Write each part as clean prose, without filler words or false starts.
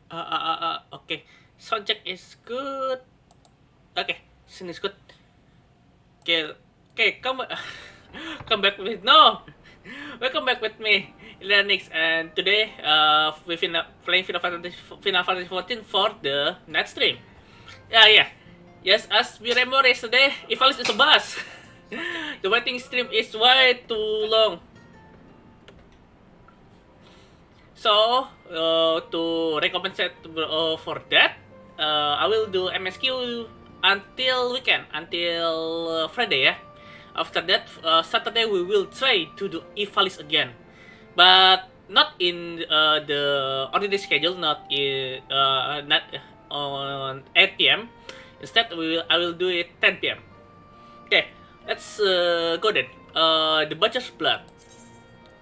Okay. Sound check is good. Okay, sound is good. Okay, okay, come, come back with no. Welcome back with me, Illyria Nix, and today, we've been playing Final Fantasy 14 for the night stream. Yeah, yeah. Yes, as we remember yesterday, Ivalice is a boss. The waiting stream is way too long. So, to recompensate for that, I will do MSQ until weekend, until Friday, yeah. After that, Saturday we will try to do Ivalice again, but not in the ordinary schedule, not on 8 p.m. Instead, I will do it 10 p.m. Okay, let's go then. The Butcher's Blood.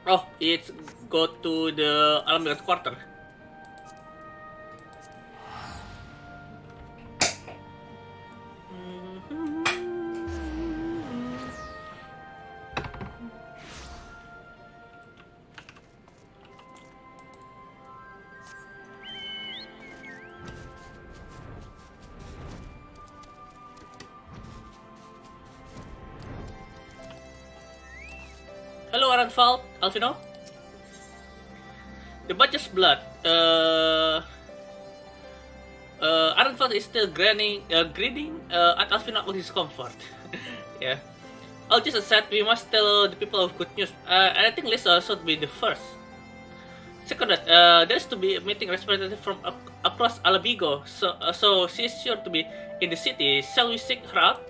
Oh, it's go to the Alamiran quarter. Hello, Aranfal, Alfino. The Butcher's Blood. Aranfal is still greeting at Alfino with his comfort. Yeah. I'll just said we must tell the people of good news. And I think Lisa should be the first. Second, there's to be a meeting representative from across Alabigo, so she's sure to be in the city. Shall we seek her out?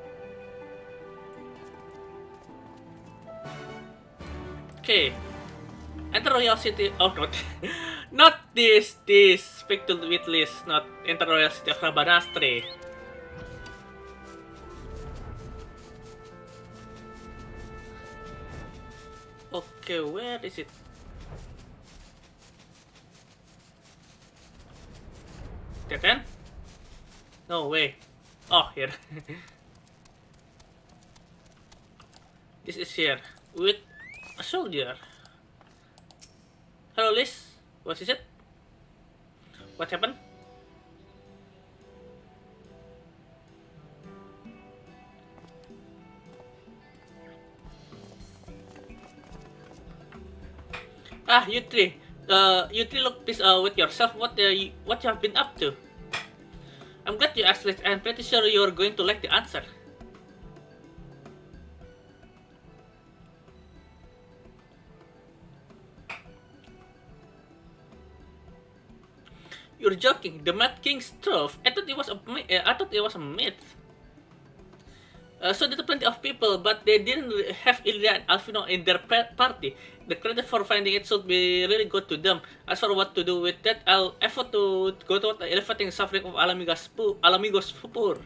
Okay. Enter Royal City. Oh, not, not this. This. Speak to with Liz. Not enter Royal City of Rabanastre. Okay, where is it? That end? No way. Oh, here. This is here with a soldier. Hello, Liz. What is it? What happened? Ah, you three look pleased with yourself. What you have been up to? I'm glad you asked, Liz. I'm pretty sure you're going to like the answer. You're joking. The Mad King's trove. I thought it was a myth. So there are plenty of people, but they didn't have Illyria and Alfino in their party. The credit for finding it should be really good to them. As for what to do with that, I'll effort to go toward elevating the suffering of Alamigos poor.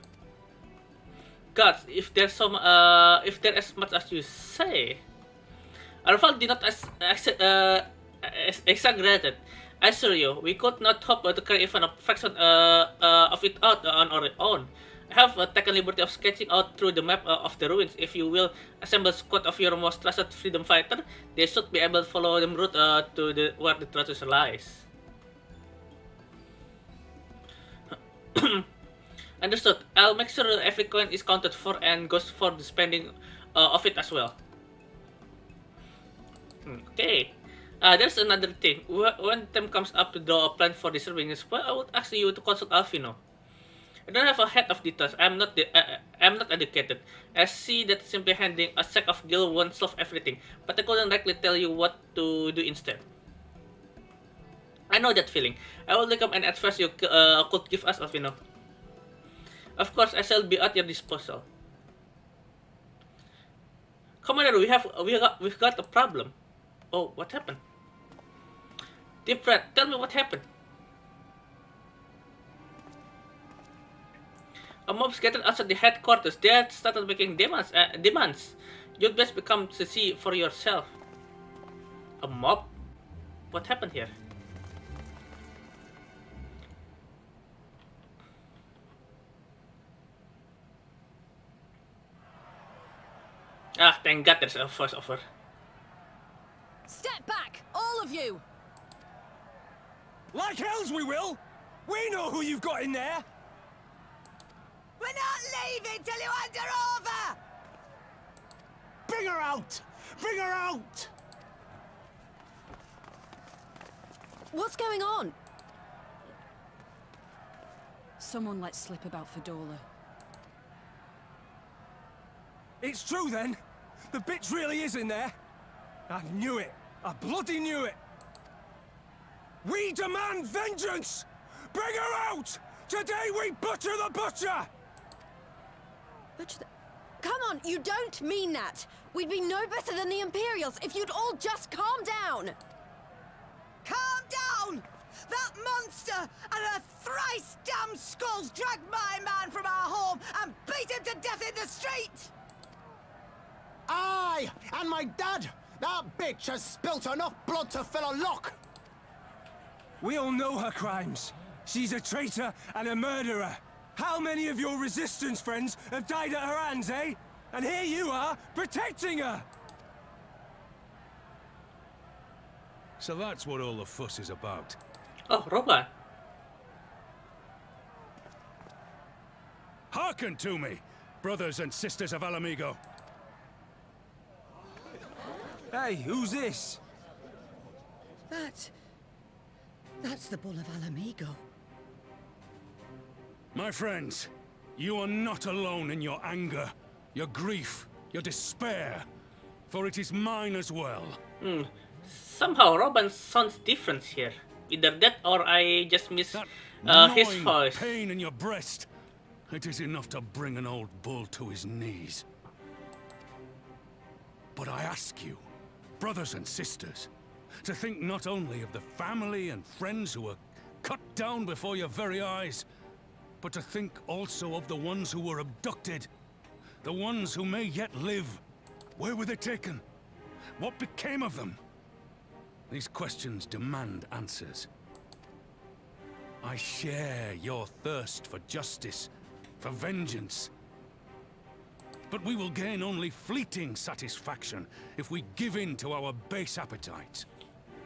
Gods, if they're as much as you say. Arval did not exaggerate it. I assure you, we could not hope to carry even a fraction of it out on our own. I have taken liberty of sketching out through the map of the ruins. If you will assemble a squad of your most trusted freedom fighter, they should be able to follow the route to where the treasure lies. Understood. I'll make sure every coin is counted for and goes for the spending of it as well. Okay. There's another thing. When time comes up to draw a plan for the serving, well, I would ask you to consult Alfino. I don't have a head of details. I'm not educated. I see that simply handing a sack of gil won't solve everything, but I couldn't directly tell you what to do instead. I know that feeling. I will welcome any advice you could give us, Alfino. Of course, I shall be at your disposal. Commander, we've got a problem. Oh, what happened? Deep breath. Tell me what happened. A mob's gathered outside the headquarters. They had started making demands. You'd best become to see for yourself. A mob? What happened here? Ah, thank God there's a voiceover. Step back, all of you! Like hells we will! We know who you've got in there! We're not leaving till you hand her over! Bring her out! Bring her out! What's going on? Someone let slip about Fedora. It's true then! The bitch really is in there! I knew it! I bloody knew it! We demand vengeance! Bring her out! Today we butcher the butcher! Butcher the... Come on, you don't mean that! We'd be no better than the Imperials if you'd all just calm down! Calm down! That monster and her thrice damned skulls dragged my man from our home and beat him to death in the street! Aye! And my dad! That bitch has spilt enough blood to fill a lock! We all know her crimes. She's a traitor and a murderer. How many of your resistance friends have died at her hands, eh? And here you are, protecting her! So that's what all the fuss is about. Oh, Roban. Hearken to me, brothers and sisters of Alamigo. Hey, who's this? That's the Bull of Alamigo. My friends, you are not alone in your anger, your grief, your despair, for it is mine as well. Somehow Roban sounds different here. Either that or I just miss That his gnawing voice. pain in your breast, it is enough to bring an old bull to his knees. But I ask you, brothers and sisters, to think not only of the family and friends who were cut down before your very eyes, but to think also of the ones who were abducted, the ones who may yet live. Where were they taken? What became of them? These questions demand answers. I share your thirst for justice, for vengeance. But we will gain only fleeting satisfaction if we give in to our base appetites.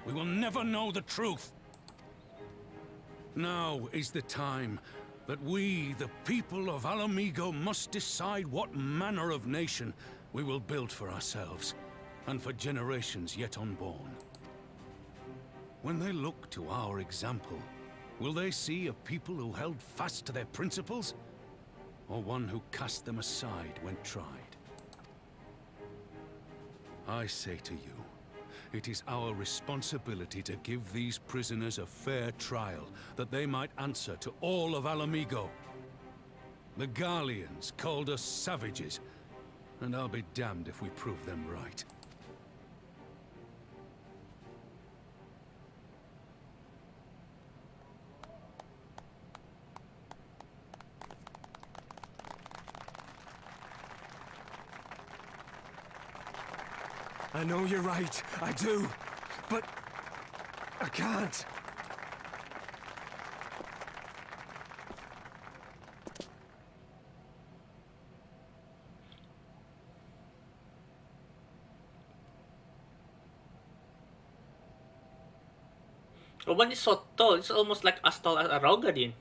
We will never know the truth. Now is the time that we, the people of Alamigo, must decide what manner of nation we will build for ourselves, and for generations yet unborn. When they look to our example, will they see a people who held fast to their principles, or one who cast them aside when tried? I say to you, it is our responsibility to give these prisoners a fair trial, that they might answer to all of Alamigo. The Garleans called us savages, and I'll be damned if we prove them right. I know you're right, I do. But I can't. Roban is so tall, it's almost like as tall as a Rogadin.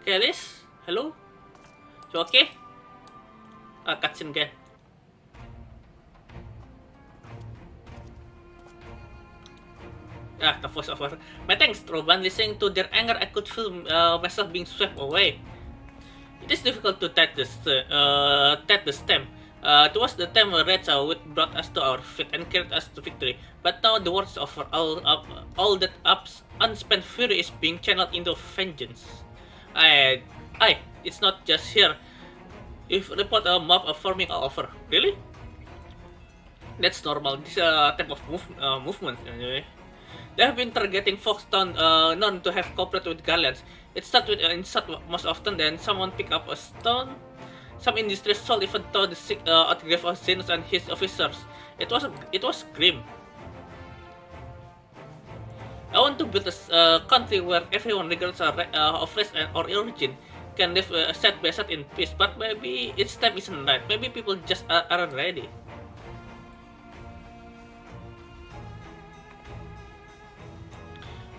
Okay, Alice? Hello? You okay? Cutscene again. The voiceover. My thanks, Roban. Listening to their anger, I could feel myself being swept away. It is difficult to tap the stem. It was the time where Red which brought us to our feet and carried us to victory. But now the war is over. All that unspent fury is being channeled into vengeance. It's not just here. If report a mob of forming all over. Really? That's normal. This type of movement. Anyway. They have been targeting Foxtown, known to have cooperated with Garlands. It started with insult most often, then someone picked up a stone. Some industrious soul even tore the autograph of Zenus and his officers. It was grim. I want to build a country where everyone, regardless of race or origin, can live side by side in peace. But maybe its time isn't right. Maybe people just aren't ready.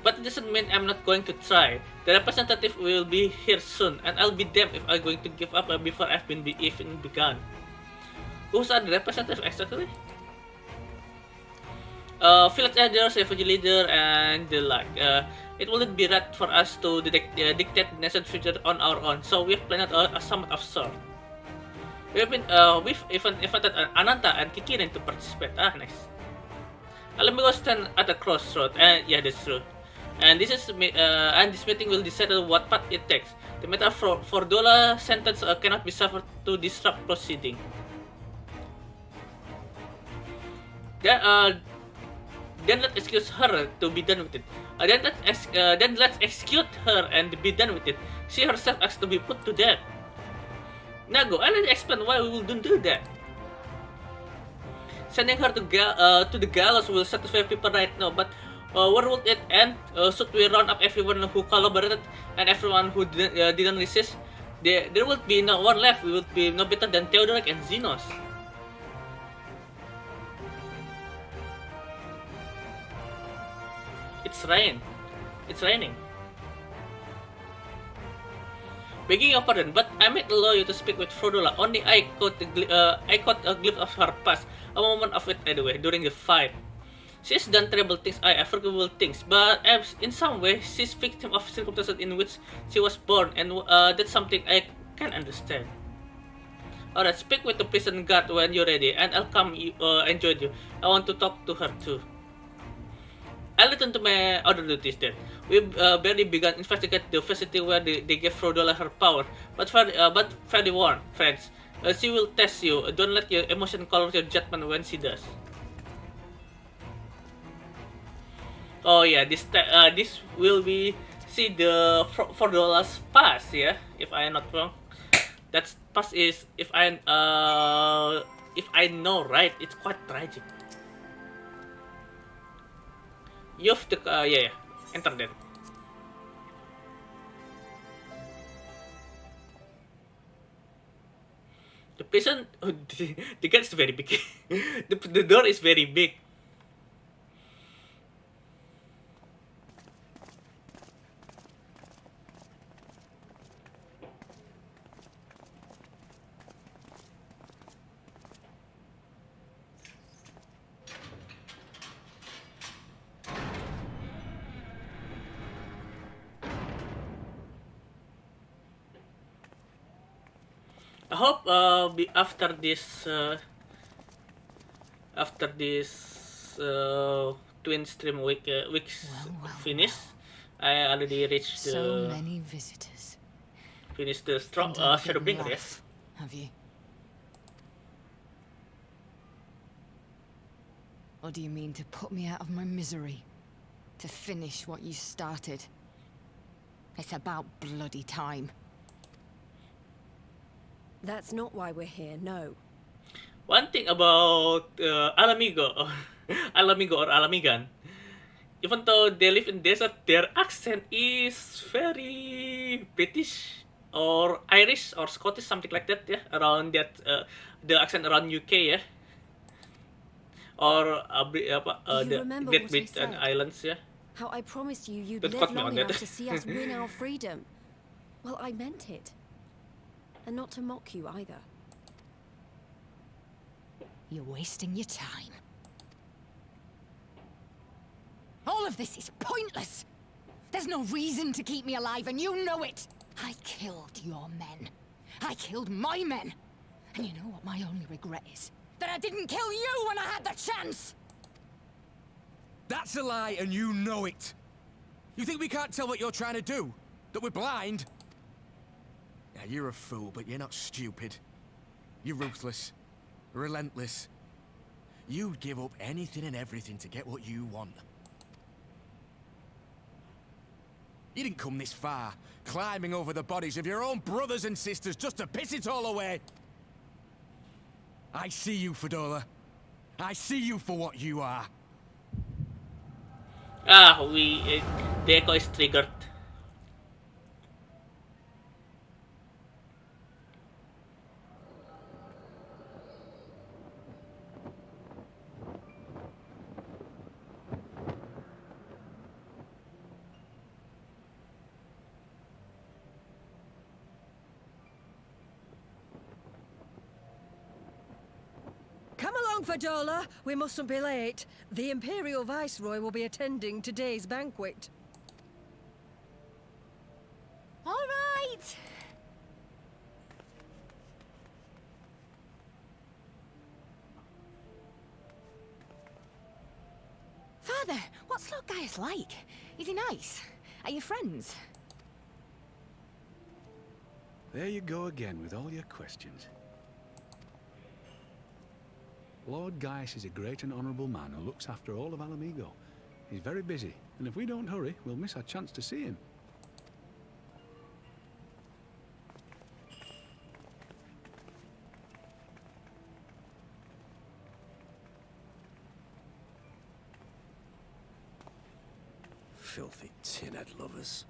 But it doesn't mean I'm not going to try. The representative will be here soon, and I'll be damned if I'm going to give up before I've even begun. Who's are the representative exactly? Village elders, refugee leader, and the like. It wouldn't be right for us to dictate the nation's future on our own, so we've planned a summit of sorts. We've even invited Ananta and Kikirin to participate. Ah, nice. Let me go stand at a crossroad, and yeah, that's true. And this meeting will decide what path it takes. The matter for Dola sentence cannot be suffered to disrupt proceeding. Then let's excuse her to be done with it. Then let's execute her and be done with it. She herself asked to be put to death. Nago, I already explained why we wouldn't do that. Sending her to the gallows will satisfy people right now, but where would it end? Should we round up everyone who collaborated and everyone who didn't resist? There would be no one left. We would be no better than Theodoric and Xenos. It's raining. Begging your pardon, but I might allow you to speak with Frodola. Only I caught a glimpse of her past, a moment of it anyway, during the fight. She's done terrible things, unforgivable things, but in some way, she's victim of circumstances in which she was born, and that's something I can understand. Alright, speak with the prison guard when you're ready, and I'll come and join you. I want to talk to her too. I'll return to my other duties then. We've barely begun investigating the facility where they gave Frodola her power, but fairly warned, friends. She will test you. Don't let your emotion color your judgment when she does. Oh yeah, this will be the Frodola's past, yeah, if I'm not wrong. That's past is if I know right, it's quite tragic. You have to yeah, enter then. The prison, the gate is very big. the door is very big. I hope after this twin stream weeks finish, I already reached the so many visitors. Finished the strong Shadowbringer, yes. Have you? Or do you mean to put me out of my misery? To finish what you started? It's about bloody time. That's not why we're here, no. One thing about Alamigo or Alamigan, even though they live in desert, their accent is very British or Irish or Scottish, something like that, yeah. Around that, the accent around UK, yeah. Or the Great Britain Islands, yeah. How I promised you you'd Don't live quote me long on that. enough to see us win our freedom. Well, I meant it. And not to mock you either. You're wasting your time. All of this is pointless. There's no reason to keep me alive, and you know it. I killed your men. I killed my men. And you know what my only regret is? That I didn't kill you when I had the chance! That's a lie, and you know it. You think we can't tell what you're trying to do? That we're blind? Yeah, you're a fool, but you're not stupid. You're ruthless. Relentless. You'd give up anything and everything to get what you want. You didn't come this far, climbing over the bodies of your own brothers and sisters just to piss it all away. I see you, Frodola. I see you for what you are. The echo is triggered. Come along, Fadola. We mustn't be late. The Imperial Viceroy will be attending today's banquet. All right. Father, what's Lord Gaius like? Is he nice? Are you friends? There you go again with all your questions. Lord Gaius is a great and honourable man who looks after all of Alamigo. He's very busy, and if we don't hurry, we'll miss our chance to see him. Filthy tin-head lovers.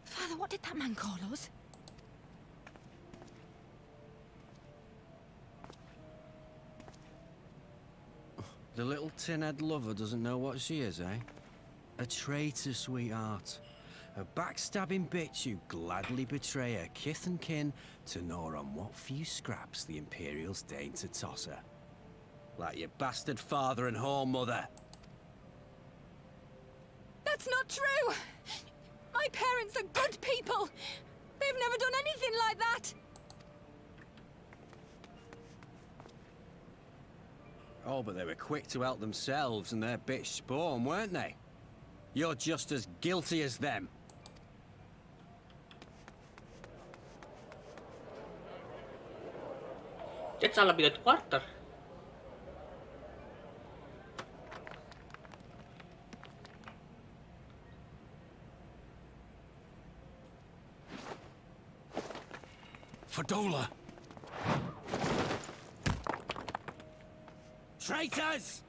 Father, what did that man call us? The little tin-head lover doesn't know what she is, eh? A traitor, sweetheart. A backstabbing bitch who'd gladly betray her kith and kin to gnaw on what few scraps the Imperials deign to toss her. Like your bastard father and whore mother. That's not true! My parents are good people! They've never done anything like that! Oh, but they were quick to help themselves and their bitch spawn, weren't they? You're just as guilty as them. That's all a big quarter. Fadola! Traitors!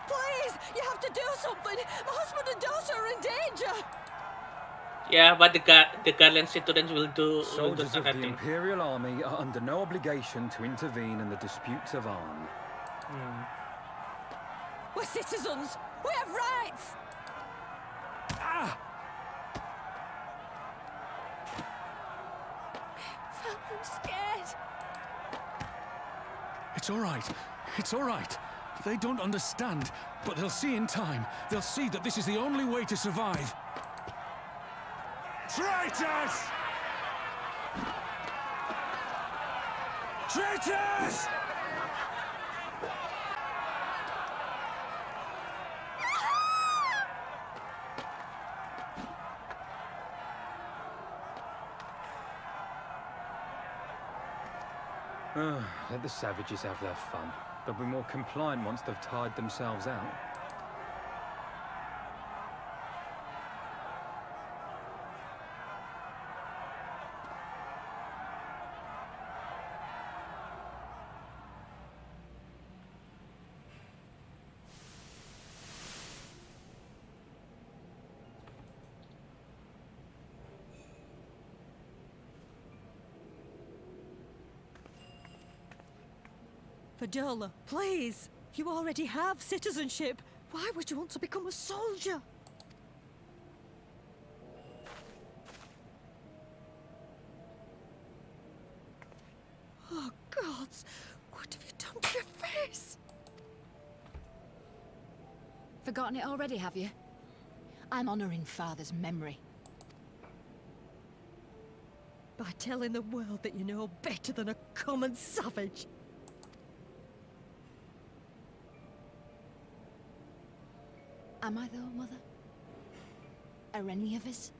Please, you have to do something. My husband and daughter are in danger. Yeah, but the Guardian students will do Soldiers of the nothing. Imperial Army are under no obligation to intervene in the disputes of Arn. We're citizens. We have rights. I'm scared. It's all right. It's all right. They don't understand, but they'll see in time. They'll see that this is the only way to survive. Traitors! Traitors! Let the savages have their fun. They'll be more compliant once they've tired themselves out. Fadola, please. You already have citizenship. Why would you want to become a soldier? Oh, gods. What have you done to your face? Forgotten it already, have you? I'm honoring Father's memory. By telling the world that you know better than a common savage. Am I though, Mother? Are any of us?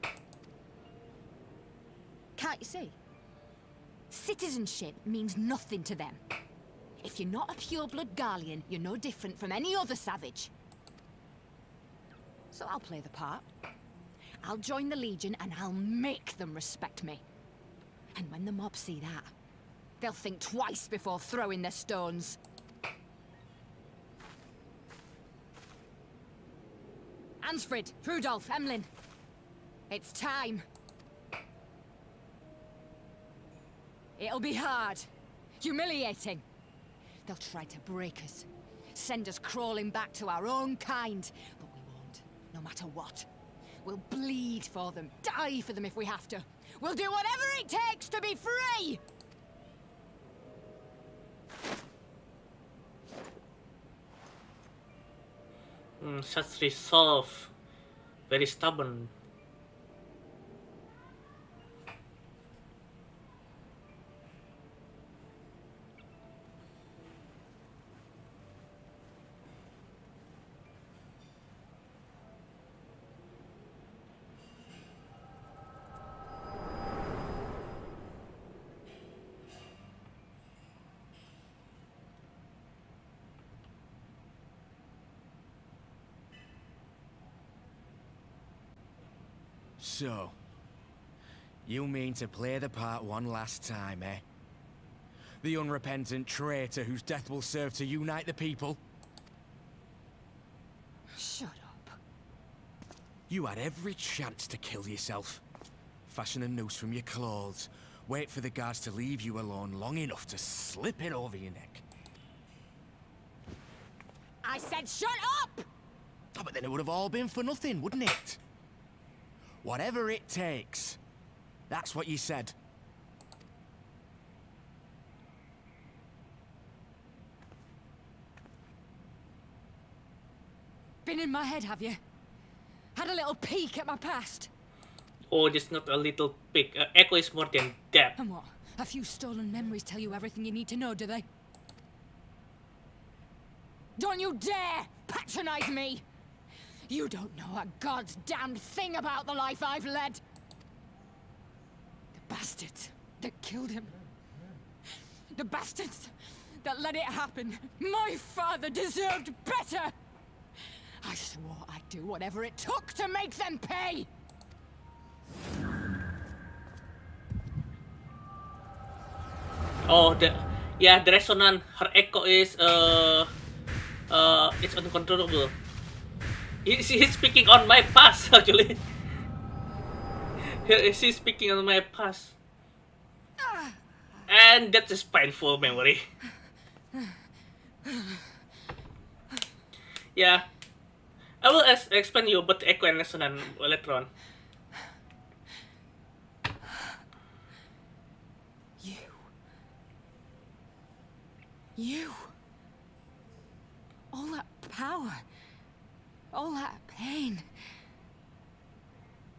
Can't you see? Citizenship means nothing to them. If you're not a pure-blood Garlean, you're no different from any other savage. So I'll play the part. I'll join the Legion and I'll make them respect me. And when the mob see that, they'll think twice before throwing their stones. Ansfrid, Rudolph, Emlyn. It's time. It'll be hard. Humiliating. They'll try to break us. Send us crawling back to our own kind. But we won't, no matter what. We'll bleed for them, die for them if we have to. We'll do whatever it takes to be free! Such resolve. Very stubborn. So, you mean to play the part one last time, eh? The unrepentant traitor whose death will serve to unite the people? Shut up. You had every chance to kill yourself. Fashion a noose from your clothes. Wait for the guards to leave you alone long enough to slip it over your neck. I said shut up! Oh, but then it would have all been for nothing, wouldn't it? Whatever it takes. That's what you said. Been in my head, have you? Had a little peek at my past? Oh, just not a little peek. Echo is more than that. And what? A few stolen memories tell you everything you need to know, do they? Don't you dare patronize me! You don't know a goddamn thing about the life I've led! The bastards that killed him. The bastards that let it happen. My father deserved better! I swore I'd do whatever it took to make them pay! Oh, the resonance. Her echo is it's uncontrollable. He's speaking on my past, actually. She's speaking on my past, and that's a painful memory. Yeah, I will explain you about echo and resonance later on. You. All that power. All that pain.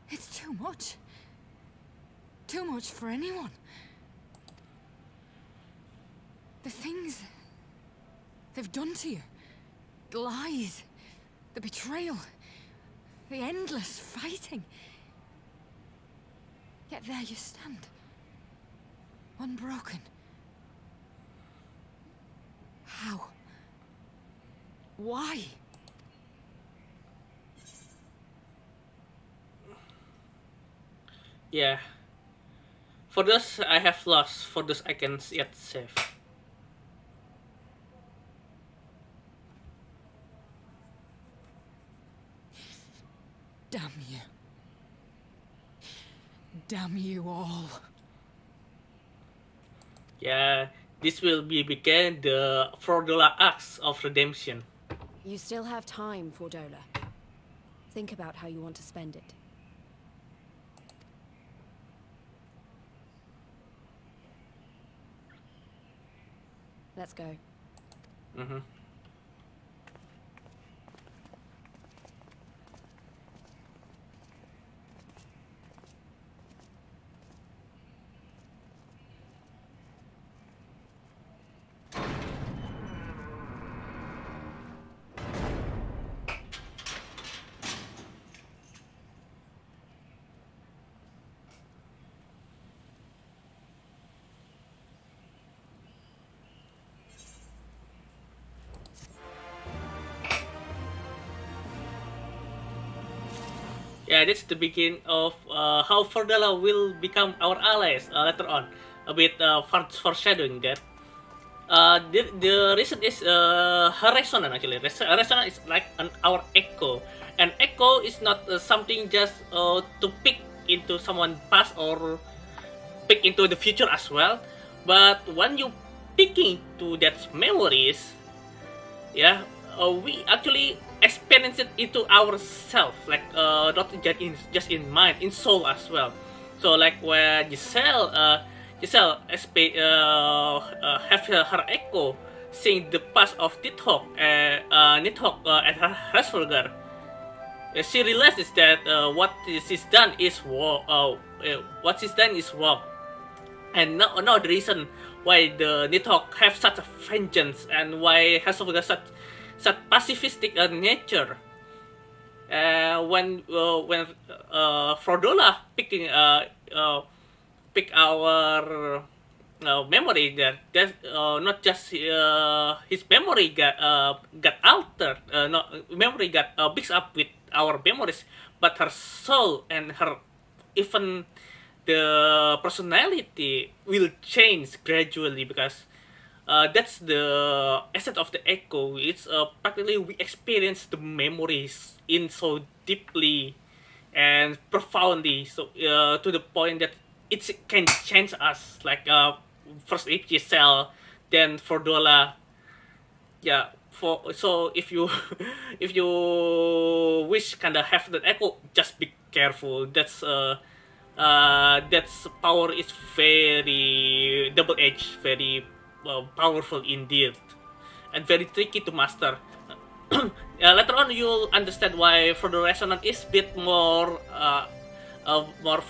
It's too much. Too much for anyone. The things they've done to you. The lies. The betrayal. The endless fighting. Yet there you stand. Unbroken. How? Why? Yeah. For those I have lost, for those I can yet save. Damn you. Damn you all. Yeah, this will begin the Fordola acts of redemption. You still have time, Fordola. Think about how you want to spend it. Let's go. Mm-hmm. Yeah, that's the beginning of how Fordala will become our allies later on. A bit foreshadowing that. The reason is her resonance actually. Resonance is like our echo, and echo is not something just to pick into someone past or pick into the future as well. But when you picking to that memories, yeah, we actually experience it into ourselves, like not just in mind, in soul as well. So like when Giselle have her echo seeing the past of Nidhogg and her Hraesvelgr. She realizes that what she's done is wrong, and now the reason why the Nidhogg have such a vengeance and why Hraesvelgr such pacifistic nature. When Frodola pick our memory, that not just his memory got altered, no memory got mixed up with our memories, but her soul and her even the personality will change gradually, because that's the essence of the echo. It's practically we experience the memories in so deeply and profoundly, so to the point that it can change us. Like first if Giselle, then Fordola. Yeah, so if you if you wish kinda have that echo, just be careful. That's power is very double-edged, very powerful indeed, and very tricky to master. Later on, you'll understand why for the resonance is a bit more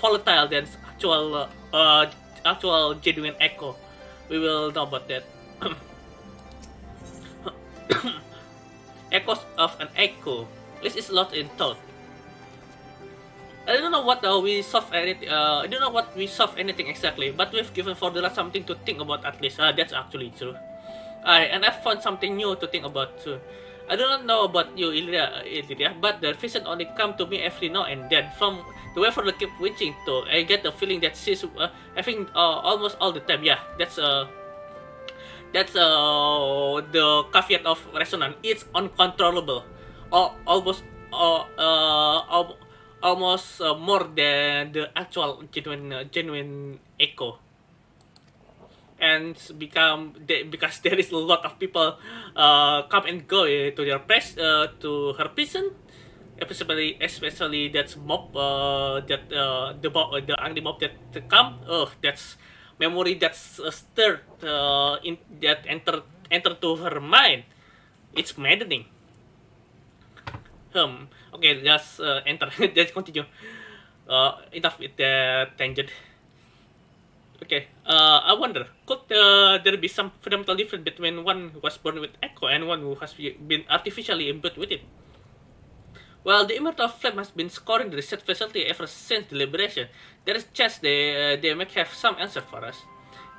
volatile than actual genuine echo. We will know about that. Echoes of an echo. This is lost in thought. I don't know what we solve anything. I don't know what we solve anything exactly, but we've given Fordula something to think about at least. That's actually true. And I've found something new to think about too. I do not know about you, Illyria, but the vision only come to me every now and then. From the way Fordula keep witching to, I get the feeling that she's having almost all the time. Yeah, that's the caveat of resonance. It's uncontrollable, almost more than the actual genuine echo. And because there is a lot of people come and go to their to her prison, especially that mob the angry mob that come. Oh, that's memory that's stirred in that enter to her mind. It's maddening. Okay, just enter. Just continue. Enough with the tangent. Okay, I wonder, could there be some fundamental difference between one who was born with echo and one who has been artificially imbued with it? Well, the Immortal Flame has been scouring the research facility ever since the liberation. There is a chance they may have some answer for us.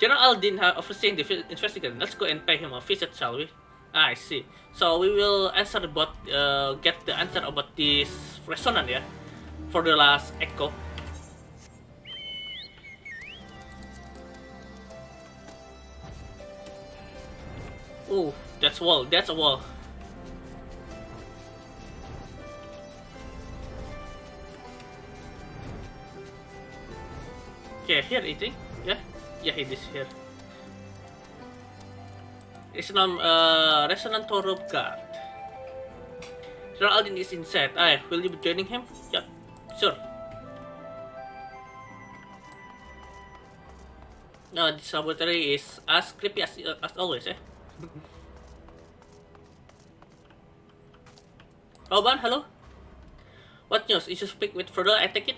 General Aldin overseeing the investigation. Let's go and pay him a visit, shall we? I see. So we will answer about get the answer about this resonance, yeah, for the last echo. Oh, that's a wall. That's a wall. Okay, here I think. Yeah, yeah, it is here. It's Resonant Toro Guard. General Aldin is inside. Will you be joining him? Yeah, sure. No, this laboratory is as creepy as always, eh? Roban, hello? What news? You should speak with Frodo, I take it?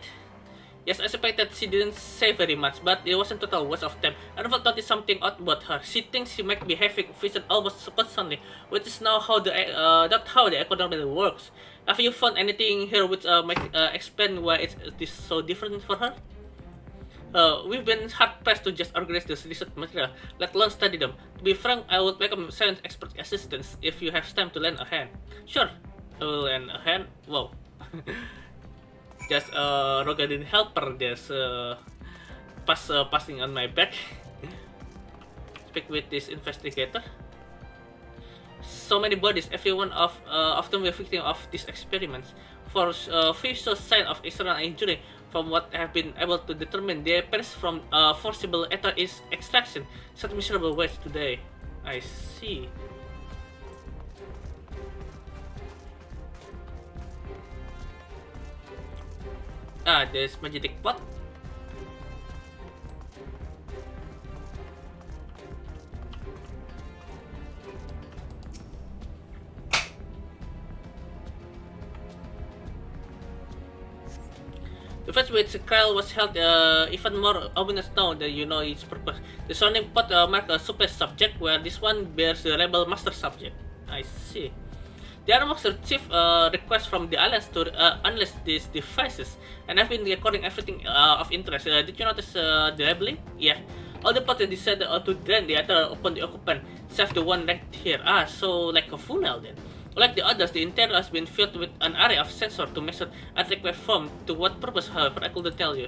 Yes, I suspect that she didn't say very much, but it wasn't total waste of time. I never noticed something odd about her. She thinks she might be having vision almost constantly, which is now how not how the echo normally works. Have you found anything here which might explain why it is so different for her? We've been hard-pressed to just organize this research material, let alone study them. To be frank, I would welcome science expert assistance if you have time to lend a hand. Sure, I will lend a hand. Wow. Just Rogadin helper just passing on my back. Speak with this investigator. So many bodies, everyone of them were victim of these experiments. For few show sign of external injury, from what I have been able to determine, they perished from forcible ether extraction. Such miserable waste today. I see. Ah, there's magic pot. The first with Kyle was held even more ominous now that you know its purpose. The surrounding pot marked a super subject, where this one bears the rebel master subject. I see. The other was received request from the Alliance to unleash these devices, and I've been recording everything of interest. Did you notice the labeling? Yeah. All the pots decided to drain the other upon the occupant, save the one right here. Ah, so like a funnel then. Like the others, the interior has been filled with an array of sensors to measure attack waveform. To what purpose, however, I couldn't tell you.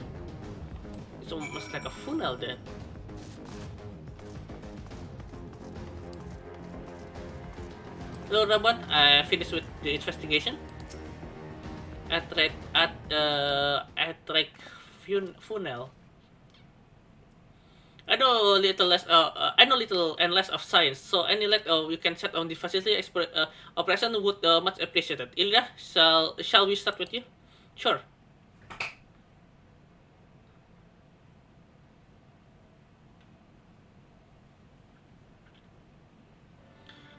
It's almost like a funnel then. Hello, Rabon. I finished with the investigation. Attract funnel. I know little and less of science, so any light we can set on the facility operation would much appreciated. Ilya, shall we start with you? Sure.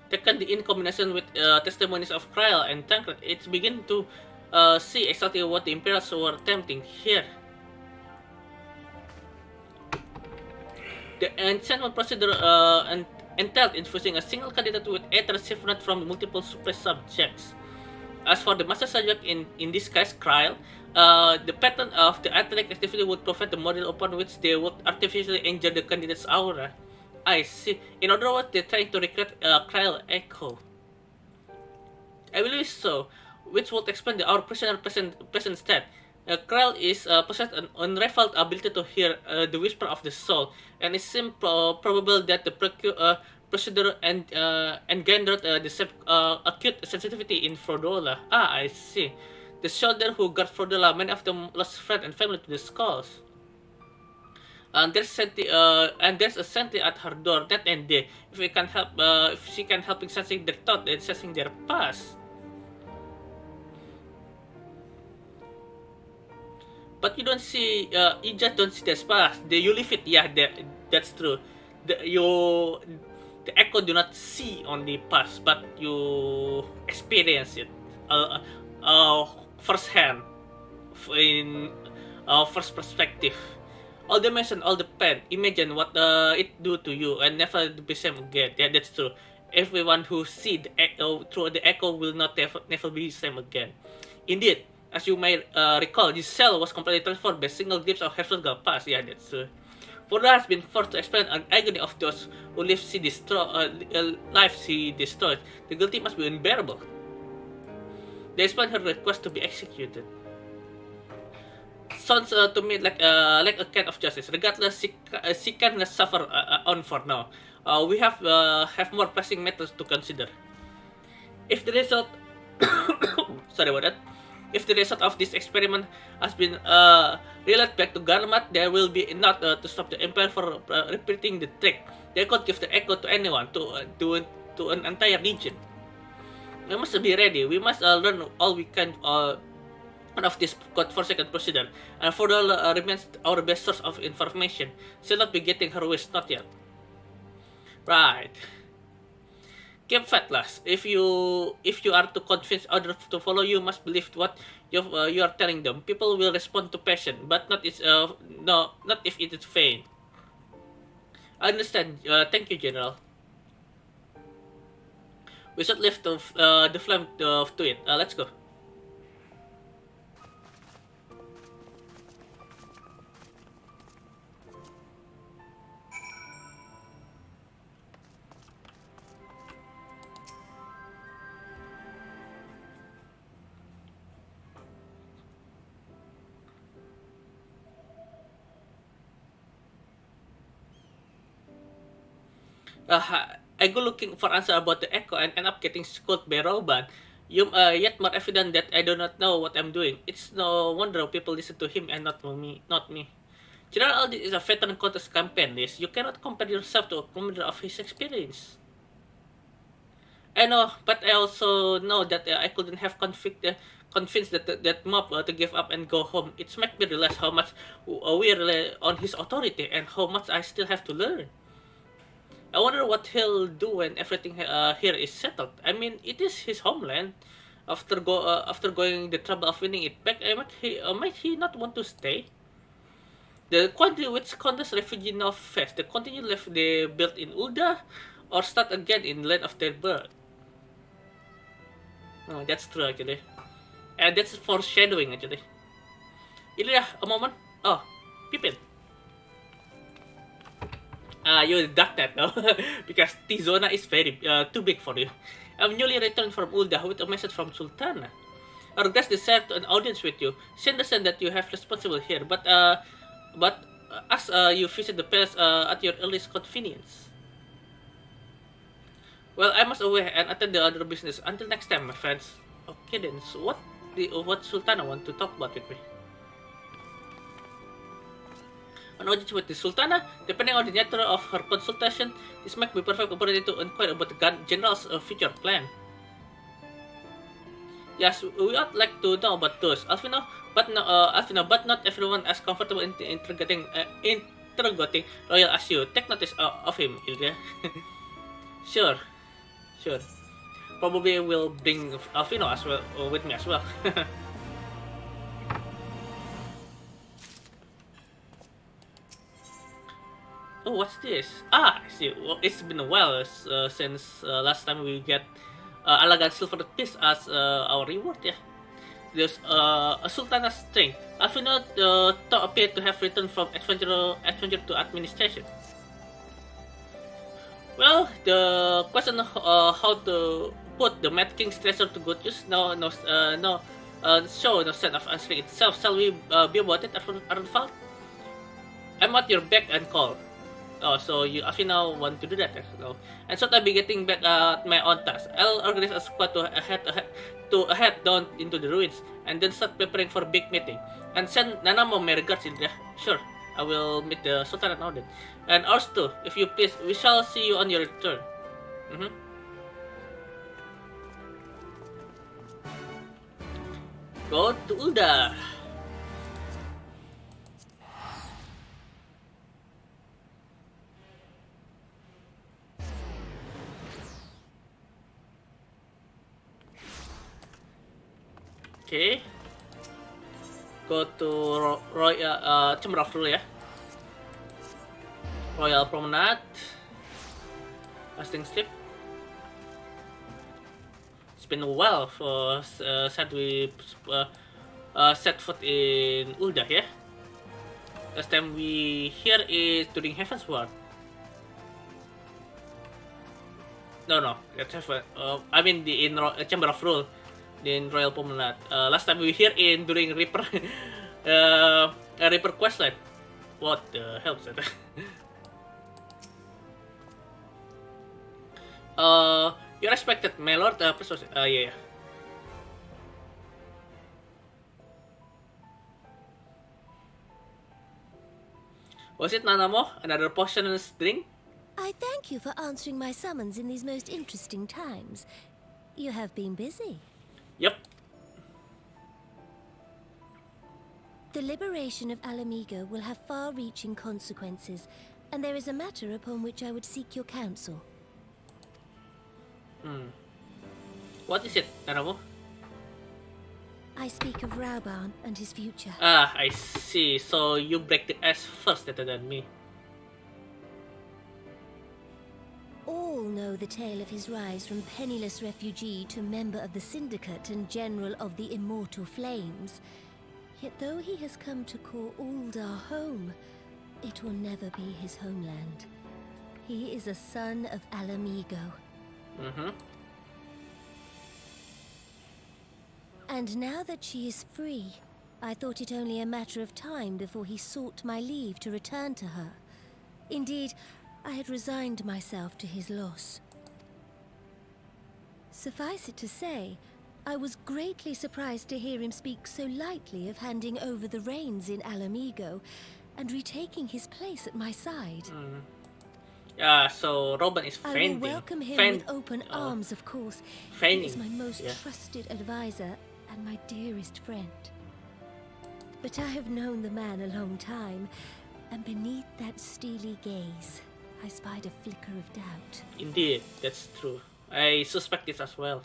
Taken in combination with testimonies of Kryl and Tancred, it's begin to see exactly what the Imperials were attempting here. The enchantment procedure entailed infusing a single candidate with ether siphoned from multiple super subjects. As for the master subject, in this case, Kryl, the pattern of the athletic activity would provide the model upon which they would artificially injure the candidate's aura. I see. In other words, they're trying to recreate Kryl Echo. I believe so, which would explain our prisoner present state. Kryl is possessed an unrivaled ability to hear the whisper of the soul, and it seems probable that the procedure engendered the acute sensitivity in Frodola. Ah, I see. The soldier who guard Frodola, many of them lost friends and family to the skulls. And there's a sentry at her door night and day. If we can help, if she can help in sensing their thought and sensing their past. But you don't see, you just don't see the past. You live it, yeah, that's true. The echo do not see on the past, but you experience it, firsthand, in first perspective. All the mention, all the pain. Imagine what it do to you, and never be same again. Yeah, that's true. Everyone who see the echo through the echo will never be same again. Indeed. As you may recall, this cell was completely transformed by single glimpse of Herschel's past. Yeah, that's true. Further has been forced to explain an agony of those who lives she destroyed. The guilty must be unbearable. They explain her request to be executed. Sounds to me like a kind of justice. Regardless, she can suffer on for now. We have more pressing matters to consider. If the result, sorry about that. If the result of this experiment has been relayed back to Garmat, there will be enough to stop the Empire from repeating the trick. They could give the echo to anyone, to an entire region. We must be ready. We must learn all we can of this godforsaken procedure, and Fodal remains our best source of information. She'll not be getting her wish, not yet. Right. Keep fatlas. If you are to convince others to follow you, must believe what you are telling them. People will respond to passion, but not if it is vain. I understand. Thank you, General. We should lift the flame to it. Let's go. I go looking for answer about the echo and end up getting scolded by Roban. Yet more evident that I do not know what I'm doing. It's no wonder people listen to him and not me. Not me. General Aldis is a veteran contest campaign list. You cannot compare yourself to a commander of his experience. I know, but I also know that I couldn't have convinced that mob to give up and go home. It makes me realize how much we rely on his authority and how much I still have to learn. I wonder what he'll do when everything here is settled. I mean, it is his homeland. After going the trouble of winning it back, might he not want to stay? The country which contest refugee now face, the continue life they built in Ulda, or start again in land of their birth. Oh, that's true actually. And that's foreshadowing actually. Illyria, a moment. Oh, Pippin. You duck that now, because T-Zona is very too big for you. I'm newly returned from Ulda with a message from Sultana. Our guest desires an audience with you. She understands that you have responsible here, but as you visit the palace at your earliest convenience. Well, I must away and attend the other business. Until next time, my friends. Okay then, so what Sultana want to talk about with me? An audience with the Sultana, depending on the nature of her consultation, this might be perfect opportunity to inquire about the General's future plan. Yes, we would like to know about those, Alfino, but not everyone is comfortable in interrogating Royal as you. Take notice of him, Illyria. Sure. Probably will bring Alfino as well with me as well. Oh, what's this? I see. Well, it's been a while since last time we get Alagan Silver Piece as our reward, yeah. There's a Sultana's strength. Alfino appeared to have returned from adventure to administration. Well, the question how to put the Mad King's treasure to good use no sense of answering itself. Shall we be about it, Arnfald? I'm at your beck and call. Oh, so you actually now want to do that, no? And so I'll be getting back at my own task. I'll organize a squad to head down into the ruins, and then start preparing for a big meeting. And send Nanamo my regards, Illyria. Sure, I will meet the Sultan now then. And ours too, if you please. We shall see you on your return. Go to Ulda. Okay. Go to Royal Chamber of Rule ya. Royal Promenade. Resting sleep. It's been a while for since we set foot in Ulda ya. Last time we here is during Heaven's Ward. No, that's Heaven. I mean in Chamber of Rule. In Royal Promenade. Last time we here in during Reaper Reaper questline. What the hell is that? You respected my lord, persuasive. Yeah. Was it Nanamo? Another poisonous drink? I thank you for answering my summons in these most interesting times. You have been busy. Yep. The liberation of Alamigo will have far-reaching consequences, and there is a matter upon which I would seek your counsel. What is it, Nanamo? I speak of Rauban and his future. Ah, I see. So you break the ice first rather than me. All know the tale of his rise from penniless refugee to member of the Syndicate and General of the Immortal Flames. Yet though he has come to call Ulda home, it will never be his homeland. He is a son of Alamigo. And now that she is free, I thought it only a matter of time before he sought my leave to return to her. Indeed, I had resigned myself to his loss. Suffice it to say, I was greatly surprised to hear him speak so lightly of handing over the reins in Alamigo and retaking his place at my side. Yeah, so Robin is fainting. I will welcome him with open arms, of course. Fainting. He is my most trusted advisor and my dearest friend. But I have known the man a long time, and beneath that steely gaze, I spied a flicker of doubt. Indeed, that's true. I suspect this as well.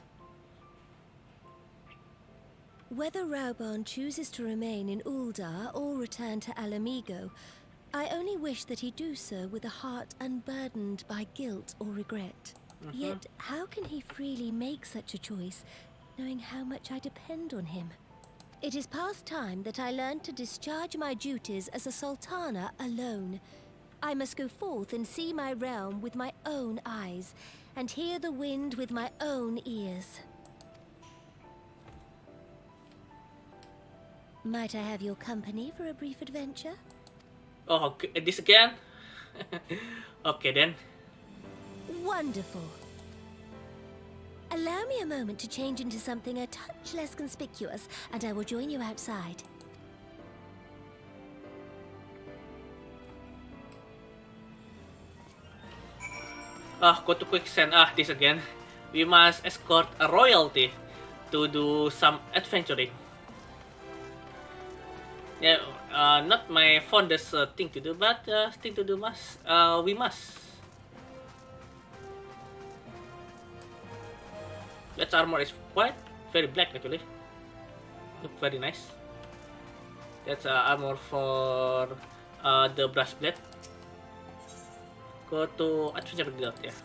Whether Raubon chooses to remain in Uldar or return to Alamigo, I only wish that he do so with a heart unburdened by guilt or regret. Yet, how can he freely make such a choice, knowing how much I depend on him? It is past time that I learned to discharge my duties as a sultana alone. I must go forth and see my realm with my own eyes, and hear the wind with my own ears. Might I have your company for a brief adventure? Oh, okay, this again? Okay then. Wonderful. Allow me a moment to change into something a touch less conspicuous, and I will join you outside. Go to quicksand. This again. We must escort a royalty to do some adventuring. Yeah, not my fondest thing to do, but thing to do we must. That armor is quite very black actually. Look very nice. That's armor for the brass blade. Go to adventure guild, yeah.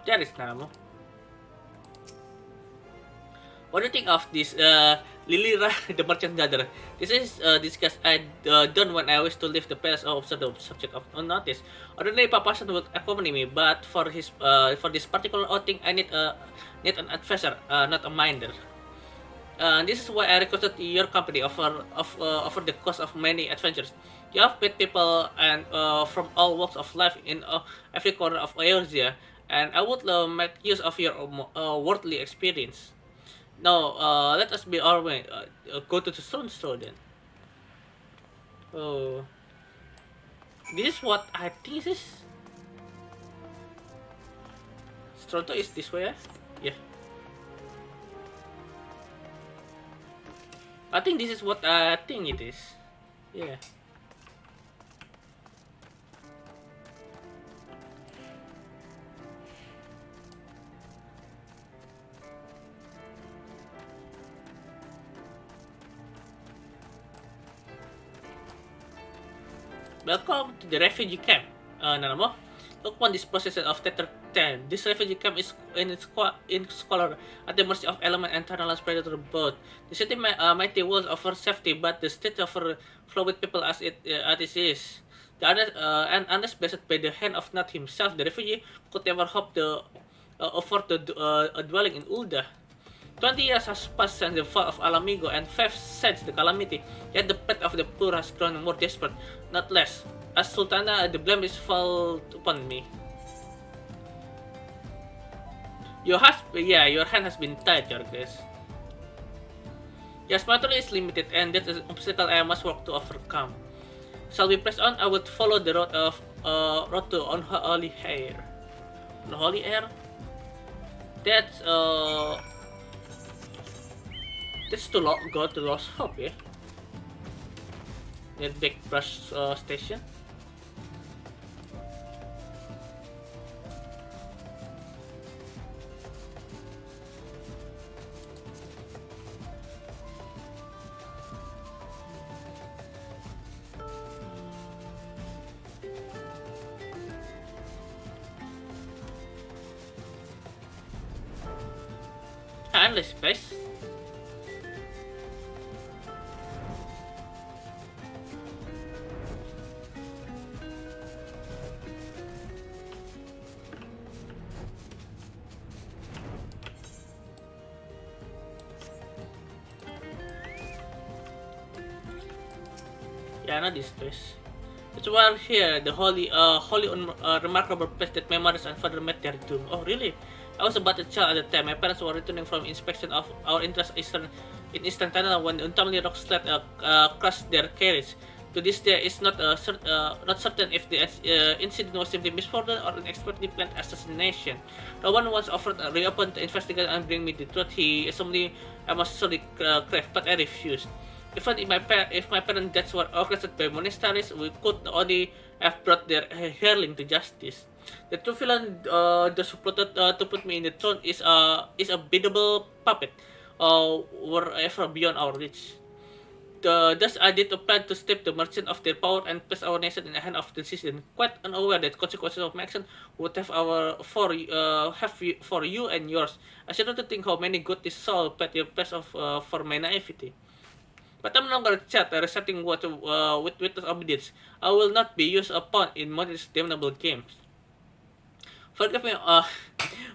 There is Namo. What do you think of this Illyria, the merchant gatherer? This is discussed I done when I wish to leave the palace or observe the subject of unnoticed. Ordinarily, a person would accompany me, but for this particular outing, I need an advisor, not a minder. This is why I requested your company over the cost of many adventures. You have met people and from all walks of life in every corner of Eorzea, and I would make use of your worldly experience. Now, let us be our way. Go to the stone store then. Oh, this is what I think this is. Stronto is this way, yeah. I think this is what I think it is. Yeah. Welcome to the refugee camp, Nanamo. Look upon this process of Tether 10. This refugee camp is in squalor, at the mercy of element and tunnel's predator both. The city mighty walls offer safety, but the streets overflow with people as it is. And unless blessed by the hand of Nat himself, the refugee could never hope to afford a dwelling in Ulda. 20 years has passed since the fall of Alamigo, and 5 since the calamity, yet the plight of the poor has grown more desperate, not less. As Sultana, the blame is fall upon me. Your hand has been tied, Jorges. Your spirituality is limited, and that is an obstacle I must work to overcome. Shall we press on? I would follow the road to unholy air. Unholy air? That's to go to Lost Hope, yeah? The big brush station. Endless space. Yeah, not this place. It's where here, the remarkable place that my mother and father met their doom. Oh, really? I was about a child at the time. My parents were returning from inspection of our in Eastern Tunnel when the untimely rock slide crushed their carriage. To this day, it's not certain if the incident was simply misfortune or an expertly planned assassination. No one once offered to reopen the investigation and bring me the truth. He assumed I must sorely crave, but I refused. Even if my parents' deaths were orchestrated by monasteries, we could only have brought their heirling to justice. The true villain, those who plotted to put me in the throne, is a biddable puppet, wherever beyond our reach. Thus, I did a plan to strip the merchant of their power and place our nation in the hand of the citizen, quite unaware that consequences of my action would have for you and yours. I shudder to think how many good this soul paid the price of for my naivety. But I'm no longer a child reciting what with witness obedience. I will not be used upon in modest damnable games. Forgive me,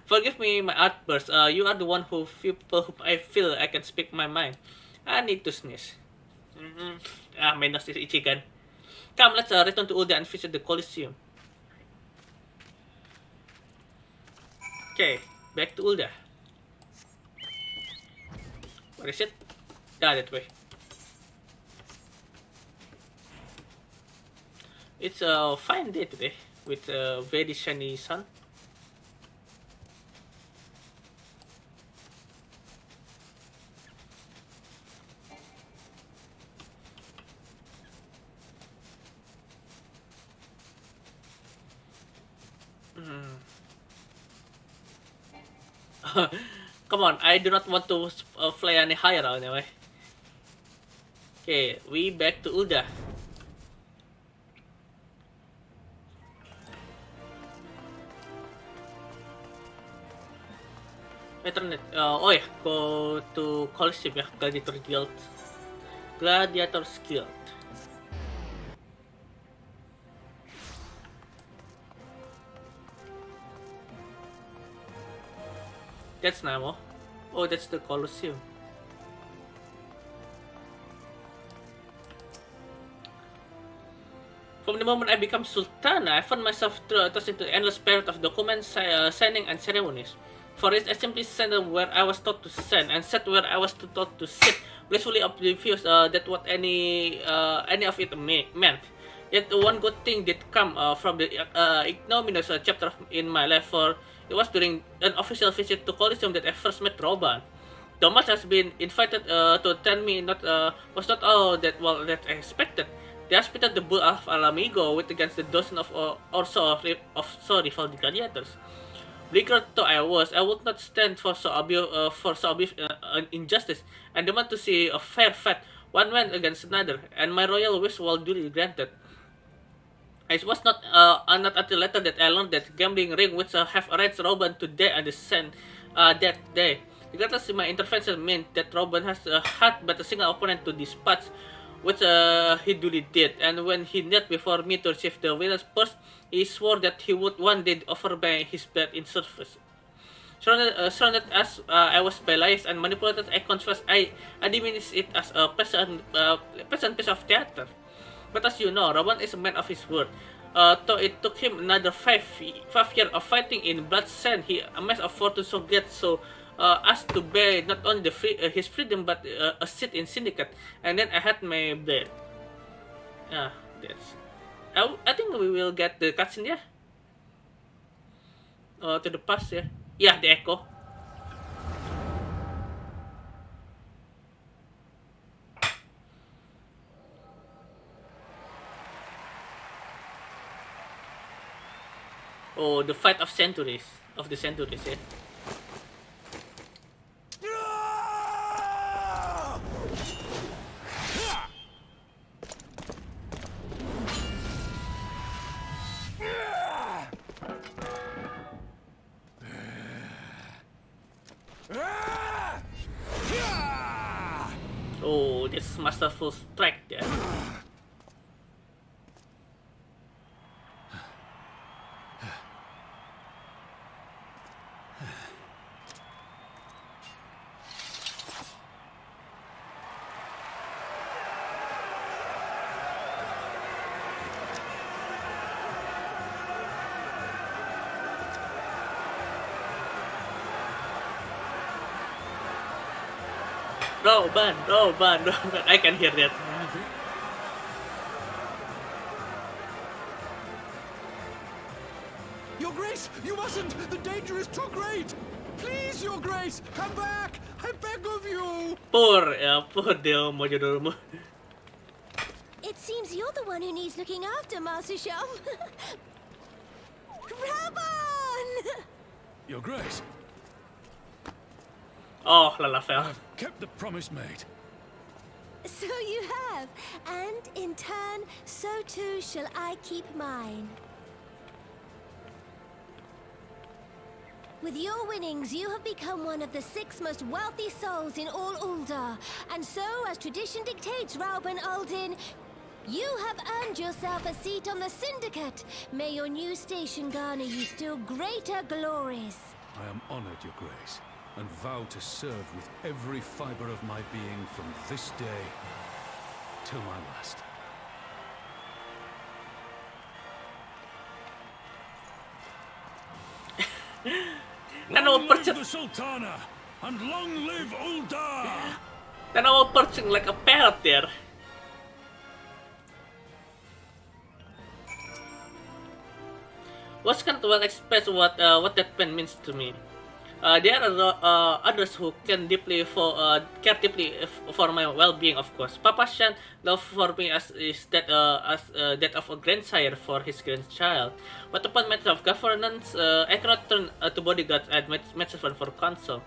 forgive me my outburst. You are the one who people whom I feel I can speak my mind. I need to sneeze. My nose is itchy again. Come, let's return to Ulda and visit the Colosseum. Okay, back to Ulda. Where is it? Ah, that way. It's a fine day today with a very shiny sun. Come on, I do not want to fly any higher anyway. Okay, we back to Ulda. Internet. Oh yeah, go to Colosseum ya, Gladiator Guild. Gladiators Guild. That's Namo. Oh, that's the Colosseum. From the moment I become Sultana, I found myself thrust into the endless period of documents, signing, and ceremonies. For it, I simply sat where I was taught to stand, and sat where I was taught to sit, blissfully oblivious that what any of it meant. Yet one good thing did come from the ignominious chapter in my life, for it was during an official visit to Colosseum that I first met Roban. Thomas has been invited to attend me was not all that I expected. They hospited the Bull of Alamigo with against the dozen of rival gladiators. Bleaker though I was, I would not stand for so obvious injustice, and demand to see a fair fight, one man against another, and my royal wish was duly granted. It was not until later that I learned that gambling ring which have arranged Robin to die on the sand that day. Regardless, my intervention meant that Robin has had but a single opponent to dispatch, which he duly did, and when he knelt before me to receive the winner's purse, he swore that he would one day offer me his blood in service. Surrounded as I was by lies and manipulated, I confess I diminished it as a pleasant piece of theater. But as you know, Roban is a man of his word. Though it took him another 5 years of fighting in blood sand, he amassed a fortune so great as to buy not only his freedom but a seat in syndicate. And then I had my blade. That's. I think we will get the cutscene, yeah. To the past, yeah. Yeah, the echo. Oh, the fight of the centuries, yeah. Oh, this masterful strike there. Roban, Roban, Roban. I can hear that. Your Grace, you mustn't! The danger is too great! Please, Your Grace, come back! I beg of you! Poor Delmo Jodormo. It seems you're the one who needs looking after, Master Shum. Rabon! Your Grace, Oh, Lalafell. I've kept the promise made. So you have, and in turn, so too shall I keep mine. With your winnings, you have become one of the 6 most wealthy souls in all Ul'dah. And so, as tradition dictates, Rauben Aldin, you have earned yourself a seat on the Syndicate. May your new station garner you still greater glories. I am honored, Your Grace, and vow to serve with every fiber of my being from this day till my last. Long live the Sultana, and long live Ul'dah! Then I was perching like a parrot there. Was can't well express what that pen means to me. There are others who can care deeply for my well-being, of course. Papa Shan love for me is that of a grandsire for his grandchild. But upon matter of governance, I cannot turn to bodyguards and match for counsel.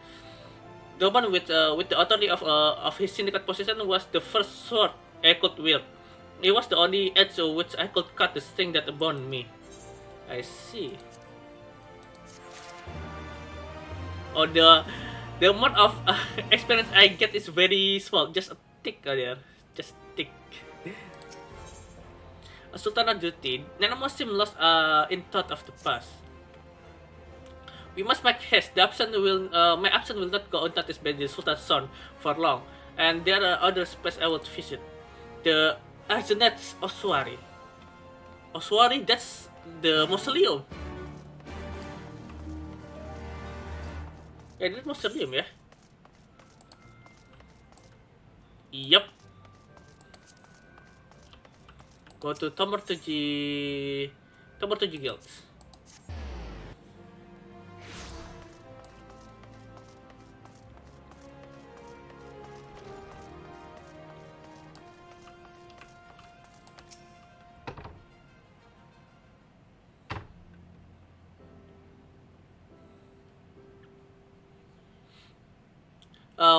The one with the authority of his syndicate position was the first sword I could wield. It was the only edge which I could cut the string that bound me. I see. Oh, the amount of experience I get is very small. Just a tick there. Just tick. A Sultan on duty. None of us seem lost in thought of the past. We must make haste. My absence will not go unnoticed by the Sultan's son for long. And there are other places I will visit. The Arzenet's Ossuary. Ossuary, that's the mausoleum. Yeah, that's mausoleum, yeah? Yup. Go to Tomertuji Guilds.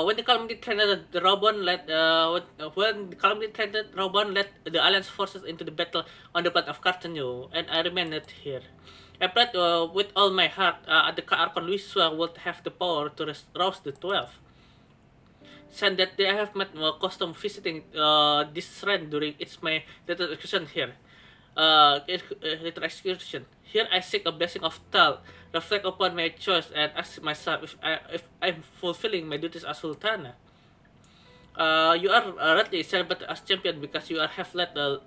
When the Calamity threatened Rauben led the Alliance forces into the battle on the planet of Cartagena, and I remained here. I prayed with all my heart the Archon Wiswa would have the power to rouse the 12. Since that day I have met custom visiting this shrine during my little excursion here. Here I seek a blessing of Tal, reflect upon my choice, and ask myself if I'm fulfilling my duties as Sultana. You are rightly celebrated as champion because you have led the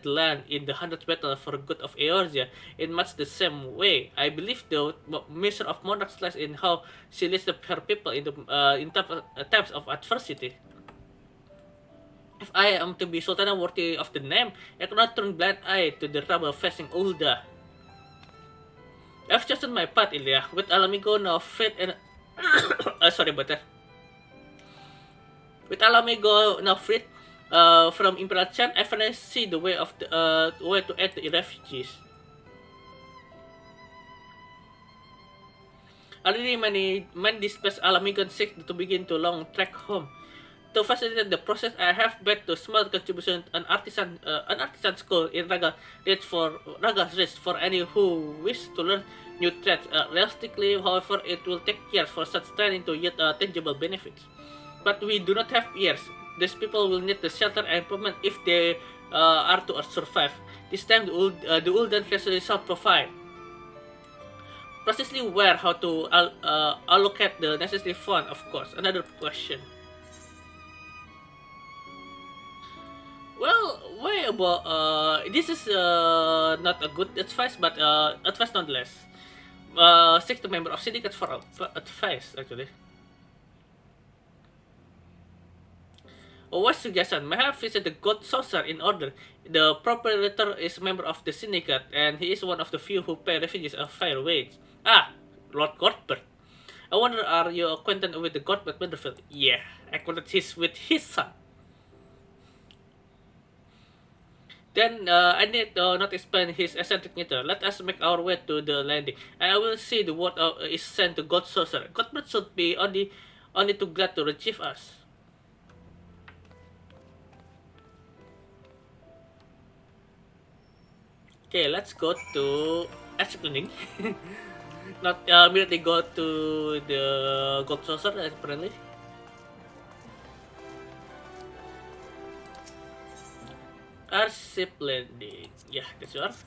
land in the 100th battle for good of Eorzea in much the same way. I believe the measure of monarchs lies in how she leads her people in times of adversity. If I am to be Sultana worthy of the name, I cannot turn blind eye to the trouble facing Ul'dah. I've chosen my path, Ilya, with Alamigo now freed and sorry about that. With Alamigo now freed from Imperial Chan, I finally see the way of the way to aid the refugees. Already many displaced Alamigans seek to begin to long trek home. To facilitate the process, I have bet to small contribution an artisan school in Raga's Ridge for any who wish to learn new trades. Realistically, however, it will take years for such training to yield tangible benefits. But we do not have years. These people will need the shelter and improvement if they are to survive. This time, the Ul'dah treasury shall provide. Precisely where, how to allocate the necessary fund, of course, another question. Well, why about this is not a good advice, but advice nonetheless. Seek the member of syndicate for advice, actually. A wise suggestion. May have visited the God Saucer in order. The proprietor is a member of the syndicate, and he is one of the few who pay refugees a fair wage. Ah, Lord Godbert. I wonder, are you acquainted with the Godbert Winterfield? Yeah, acquainted with his son. Then I need not explain his eccentric nature. Let us make our way to the landing, and I will see the word is sent to God Saucer. Godbert should be only too glad to receive us. Okay, let's go to explaining. Not immediately go to the God Saucer, apparently. Airship landing. Yeah, that's yours.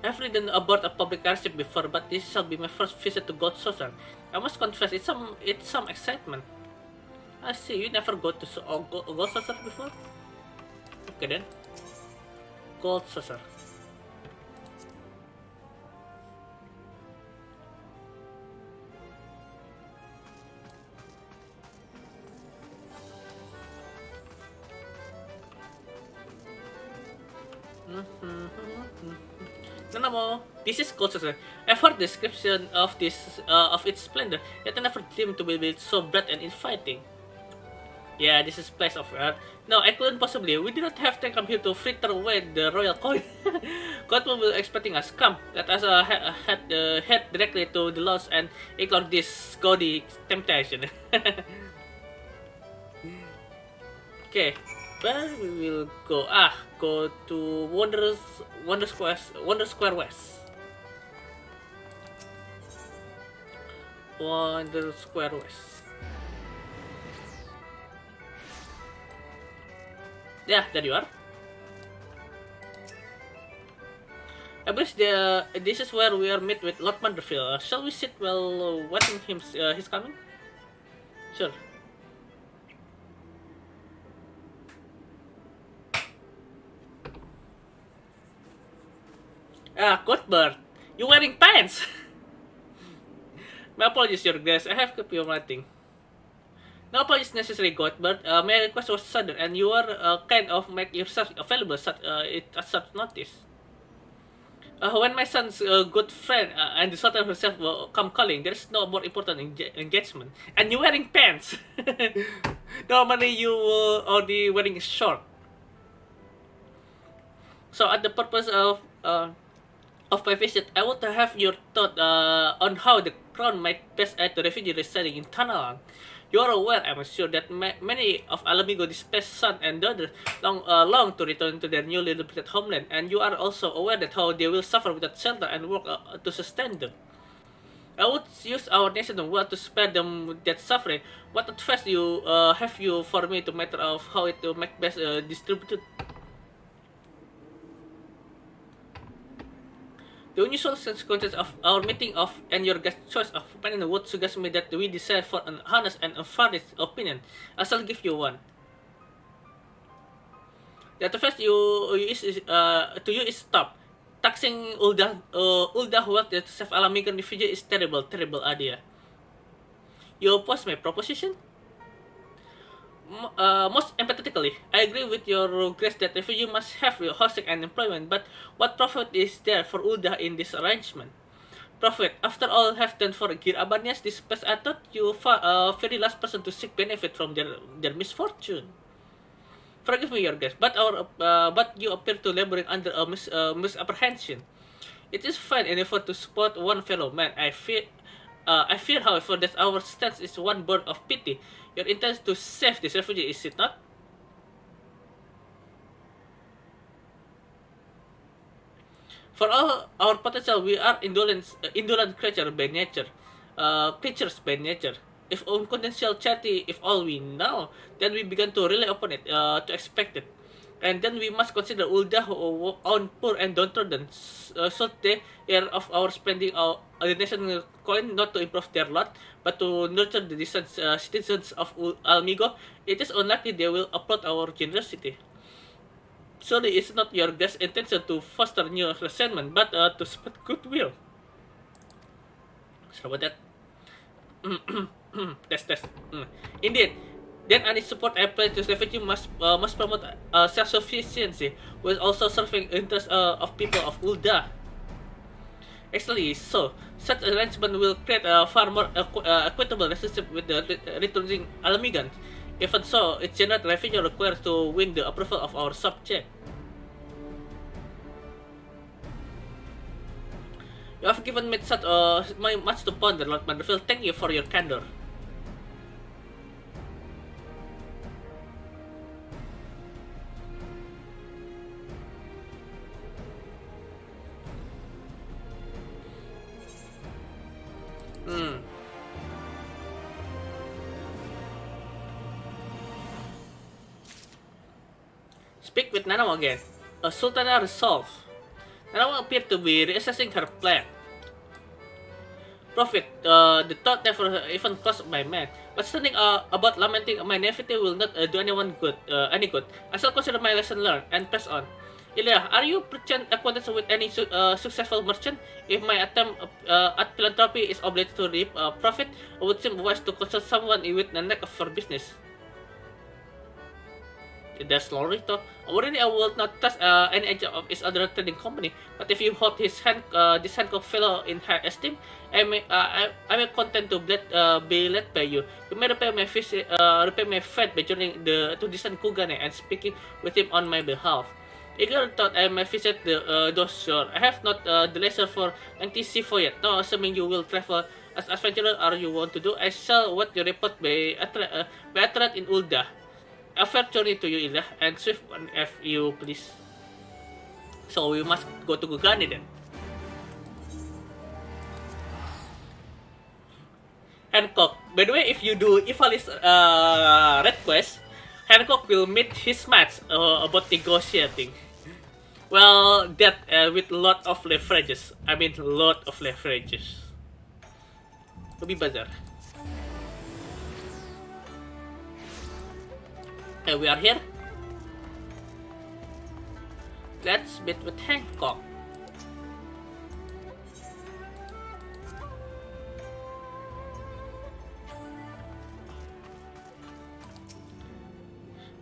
I've ridden aboard a public airship before, but this shall be my first visit to God Saucer. I must confess, it's some excitement. I see, you never go to Gold Saucer before? Okay then. Gold Saucer. No. This is Gold Saucer. I've heard description of its splendor, yet I never dreamed to be built so bright and inviting. Yeah, this is place of art. No, I couldn't possibly. We did not have time come here to fritter away the royal coin. God will be expecting us. Come, let us head directly to the lodge and ignore this gaudy temptation. Okay, where we will go? Go to Wonder Square West. Wonder Square West. Yeah, there you are. I believe this is where we are meet with Lord Manderfield. Shall we sit while waiting him? He's coming. Sure. Cuthbert, you wearing pants? My apologies, Your Grace. I have kept you waiting. No apologies necessary, Cuthbert. My request was sudden, and you are kind of make yourself available at such notice. When my son's good friend and the Sultan herself will come calling, there is no more important engagement. And you're wearing pants. Normally you will only wearing a short. So, at the purpose of my visit, I want to have your thought on how the crown might best aid the refugee residing in Tanalan. You are aware, I'm sure, that many of Alamigo displaced sons and daughters long to return to their newly liberated homeland, and you are also aware that how they will suffer without shelter and work to sustain them. I would use our nation's wealth to spare them that suffering. What advice have you for me to matter of how it to make best distributed? The unusual consequences of our meeting and your guest's choice of opinion would suggest me that we desire for an honest and unvarnished opinion. I shall give you one. The advice to you is stop. Taxing Uldah wealth to save Alamigan refugees is terrible idea. You oppose my proposition? Most empathetically, I agree with your grace that refugee must have housing and employment, but what profit is there for Uldah in this arrangement? Profit, after all have done for Gir Abanias this past, I thought you very last person to seek benefit from their misfortune. Forgive me, your grace, but you appear to laboring under a misapprehension. It is fine and effort to support one fellow man. I fear, however, that our stance is one born of pity. Your intent to save this refugee, is it not? For all our potential, we are indolent creatures by nature. If unconditional charity, if all we know, then we begin to rely upon it, to expect it. And then we must consider Uldah who own poor and downtrodden, so they are of our spending the national coin not to improve their lot, but to nurture the distant citizens of Almigo. It is unlikely they will applaud our generosity. Surely it's not your guest's intention to foster new resentment, but to spread goodwill. Sorry about that. Test. Indeed, then any support I plan to leverage must promote self-sufficiency, while also serving interests of people of Ulda. Actually, so such arrangement will create a far more equitable relationship with the returning Alamigans. Even so, its general revenue requires to win the approval of our subject. You have given me such much to ponder, Lord Manderville. Thank you for your candor. Speak with Nanamo again. Sultana resolved. Nanamo appeared to be reassessing her plan. Prophet, the thought never even crossed my mind. But standing about lamenting my naivety will not do anyone any good. I shall consider my lesson learned and press on. Illyria, are you perchance acquainted with any successful merchant? If my attempt at philanthropy is obligated to reap profit, it would seem wise to consult someone with a knack for business. That's Lorito. Already I will not trust any agent of his other trading company, but if you hold this Hancock fellow in high esteem, I may content to be led by you. You may repay my fate by joining to distant Kugane and speaking with him on my behalf. Eager thought I may visit those shore. I have not the leisure for lengthy sea voyage. Now, assuming you will travel as adventurer as you want to do, I shall wait your report by Atrat in Ulda. A fair journey to you, Illyria, and swift one if you please. So we must go to Gugani then. Hancock. By the way, if you do Ivali's red quest, Hancock will meet his match about negotiating. Well, that with lot of leverages. I mean, lot of leverages. Lebih bazar. And we are here. Let's meet with Hancock.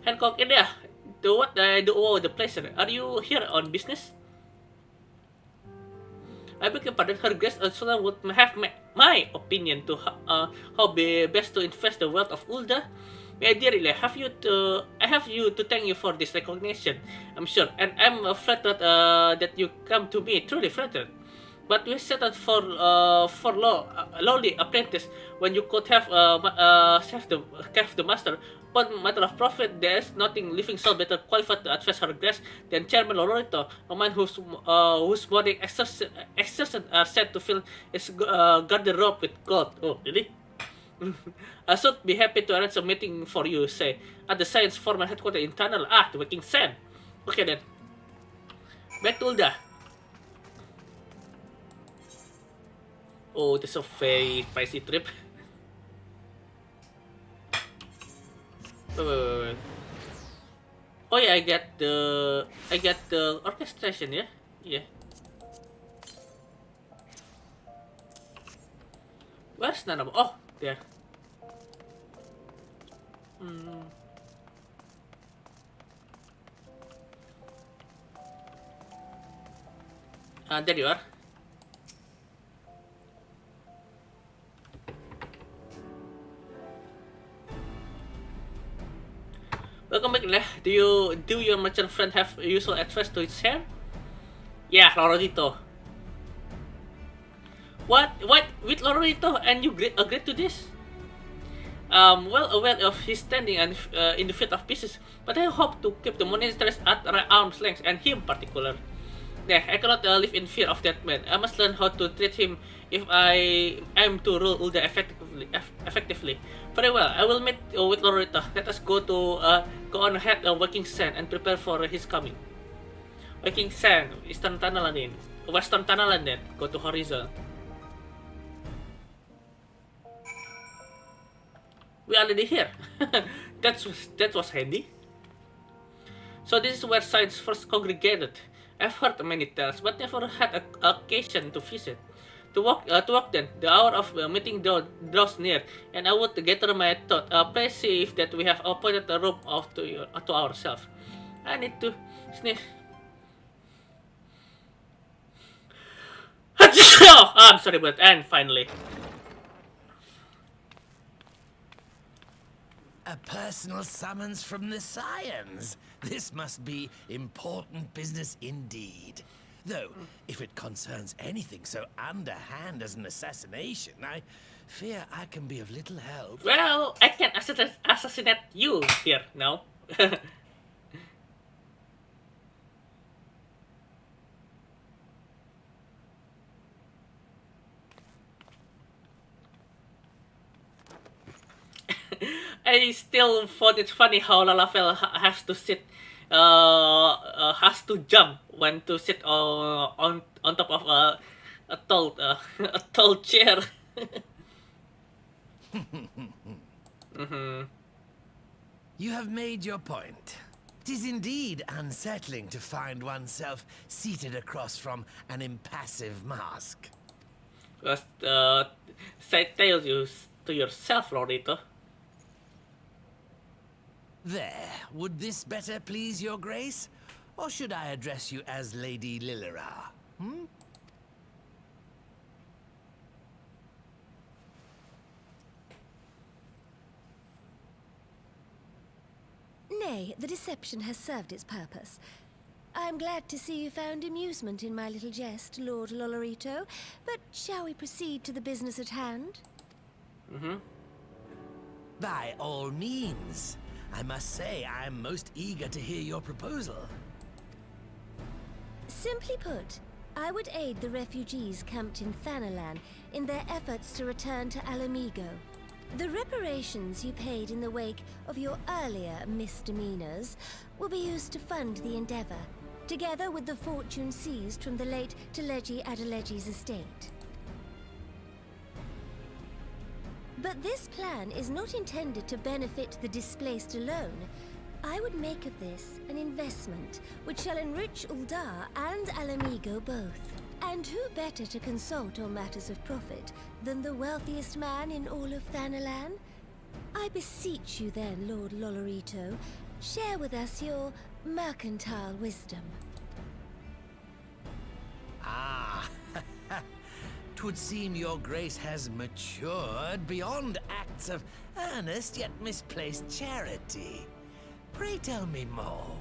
Hancock, Illyria, the pleasure. Are you here on business? I beg your pardon, Her Grace Sultan would have my opinion to how best to invest the wealth of Ulda. My dear Illyria, I have you to thank you for this recognition, I'm sure, and I'm flattered that you come to me, truly flattered. But we settled for lowly apprentice when you could have kept the master. Upon matter of profit, there is nothing living soul better qualified to advise Her Grace than Chairman Lorito, a man whose morning exertions are said to fill his garderobe with gold. Oh, really? I should be happy to arrange a meeting for you, say, at the Science Formal Headquarters in Tunnel. The Waking Sand. Okay then. Back to Ulda. Oh, this is a very spicy trip. Wait. Oh yeah, I get the orchestration, yeah? Yeah. Where's Nanamo? Oh, there. There you are. Welcome back, Illyria. Do your merchant friend have usual access to its share? Yeah, Lorito. What? With Lorito and you agreed to this? Well aware of his standing and in the field of business, but I hope to keep the monasteries at arm's length, and him in particular. Nah, I cannot live in fear of that man. I must learn how to treat him if I am to rule Ulda effectively. Very well, I will meet with Lorito. Let us go on ahead Waking Sand and prepare for his coming. Waking Sand, Eastern Tunnel then. Western Tunnel then. Go to Horizon. We are already here. that was handy. So this is where science first congregated. I've heard many tales, but never had an occasion to visit. To walk then. The hour of meeting draws near, and I would gather my thought. Please see if that we have appointed a room to ourselves. I need to sniff. Oh, I'm sorry, but and finally. A personal summons from the Scions. This must be important business indeed. Though, if it concerns anything so underhand as an assassination, I fear I can be of little help. Well, I can assassinate you here now. I still find it funny how Lalafell has to sit, has to jump when to sit on top of a tall a tall chair. You have made your point. It is indeed unsettling to find oneself seated across from an impassive mask. Just say tell you to yourself, Lorito. There, would this better please your grace? Or should I address you as Lady Illyria? Nay, the deception has served its purpose. I'm glad to see you found amusement in my little jest, Lord Lolorito, but shall we proceed to the business at hand? By all means. I must say, I am most eager to hear your proposal. Simply put, I would aid the refugees camped in Thanalan in their efforts to return to Alamigo. The reparations you paid in the wake of your earlier misdemeanors will be used to fund the endeavor, together with the fortune seized from the late Teleji Adeleji's estate. But this plan is not intended to benefit the displaced alone. I would make of this an investment which shall enrich Uldar and Alamigo both. And who better to consult on matters of profit than the wealthiest man in all of Thanalan? I beseech you then, Lord Lolorito, share with us your mercantile wisdom. Ah, 'twould seem your grace has matured beyond acts of earnest yet misplaced charity. Pray tell me more.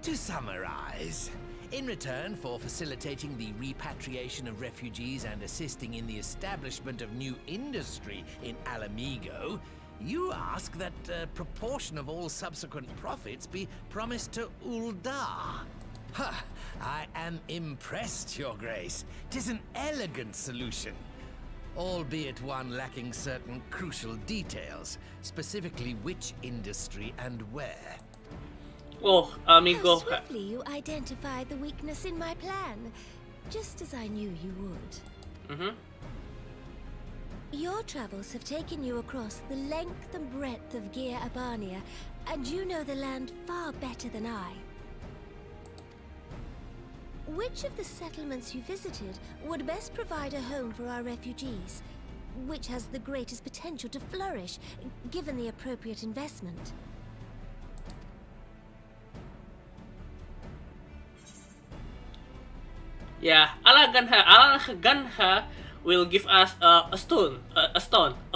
To summarize, in return for facilitating the repatriation of refugees and assisting in the establishment of new industry in Alamigo, you ask that a proportion of all subsequent profits be promised to Uldar. Ha! I am impressed, Your Grace. 'Tis an elegant solution, albeit one lacking certain crucial details, specifically which industry and where. Oh, amigo. How swiftly you identified the weakness in my plan, just as I knew you would. Your travels have taken you across the length and breadth of Gir Abania, and you know the land far better than I. Which of the settlements you visited would best provide a home for our refugees? Which has the greatest potential to flourish, given the appropriate investment? Yeah, Alaganha will give us a stone, a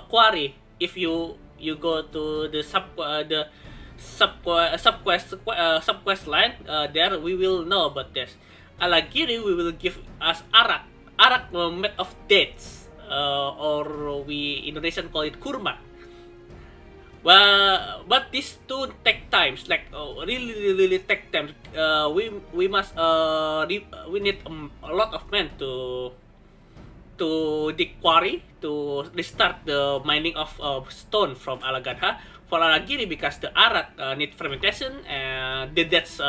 quarry. If you go to the subquest line, there we will know about this. Alagiri will give us arak made of dates, or we Indonesian call it kurma. But these two take times, like really take time. We we need a lot of men to dig quarry to restart the mining of stone from Alagadha. For Alagiri, because the arak need fermentation and the dates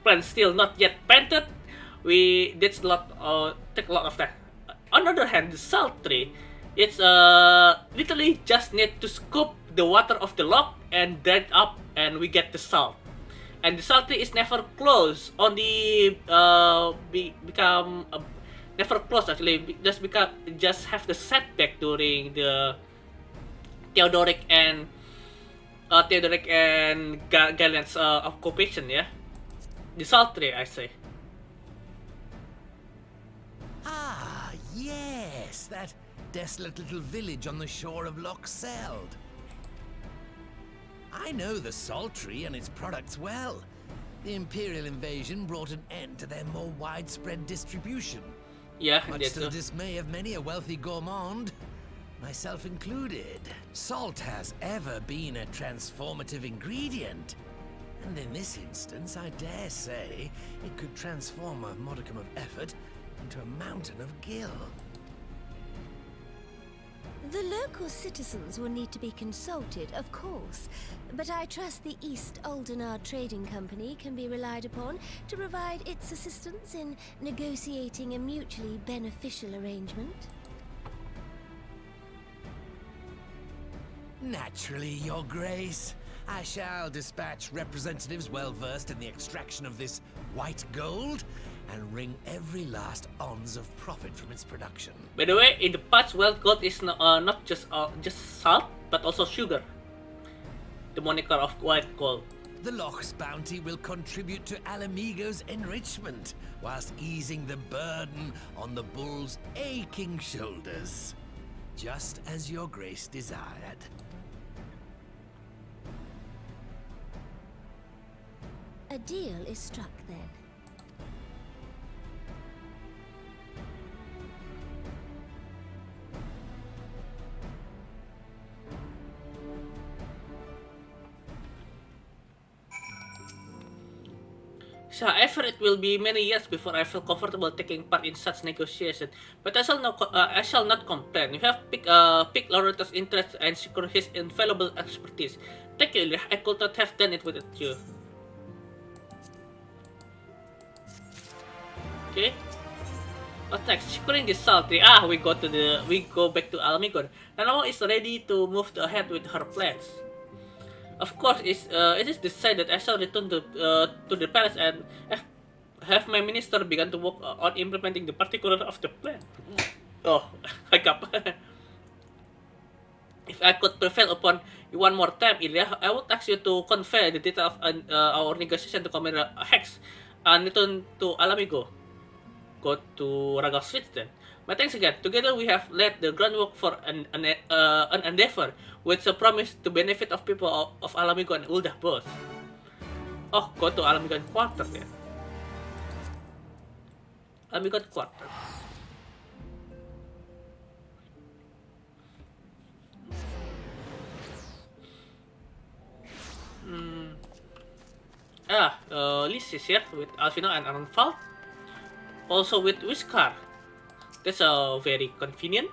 plant still not yet planted, that's take a lot of time. On the other hand, the salt tree, it's literally just need to scoop the water of the log and dry it up and we get the salt. And the salt tree is never closed, only become never closed actually. Just have the setback during the Theodoric and Gallian's occupation, yeah. The salt tree, I say. Ah, yes, that desolate little village on the shore of Loch Seld. I know the salt tree and its products well. The Imperial invasion brought an end to their more widespread distribution. Yeah, much to the dismay of many a wealthy gourmand, myself included. Salt has ever been a transformative ingredient. And in this instance, I dare say, it could transform a modicum of effort into a mountain of gill. The local citizens will need to be consulted, of course, but I trust the East Aldenar Trading Company can be relied upon to provide its assistance in negotiating a mutually beneficial arrangement. Naturally, Your Grace. I shall dispatch representatives well versed in the extraction of this white gold and wring every last ounce of profit from its production. By the way, in the past, white gold is not just salt, but also sugar. The moniker of white gold. The Loch's bounty will contribute to Alamigo's enrichment, whilst easing the burden on the bull's aching shoulders. Just as Your Grace desired. A deal is struck then. However, it will be many years before I feel comfortable taking part in such negotiations. But I shall not complain. You have picked Laurenta's interest and secured his invaluable expertise. Thank you, Illyria. I could not have done it without you. Okay. What's next? Securing the salt tree. We go back to Alamigo. Nanamo is ready to move ahead with her plans. Of course, it is decided I shall return to the palace and have my minister begin to work on implementing the particulars of the plan. Oh, hiccup. If I could prevail upon you one more time, Illyria, I would ask you to convey the detail of our negotiation to Commander Hex and return to Alamigo. Go to Ragal Street then. But thanks again. Together we have laid the groundwork for an endeavor with the promise to benefit of people of Alamigo and Uldah both. Oh, go to Alamigo quarter then. Alamigo quarter. Liz is here with Alvino and Arnfald. Also with Whiskar. That's very convenient.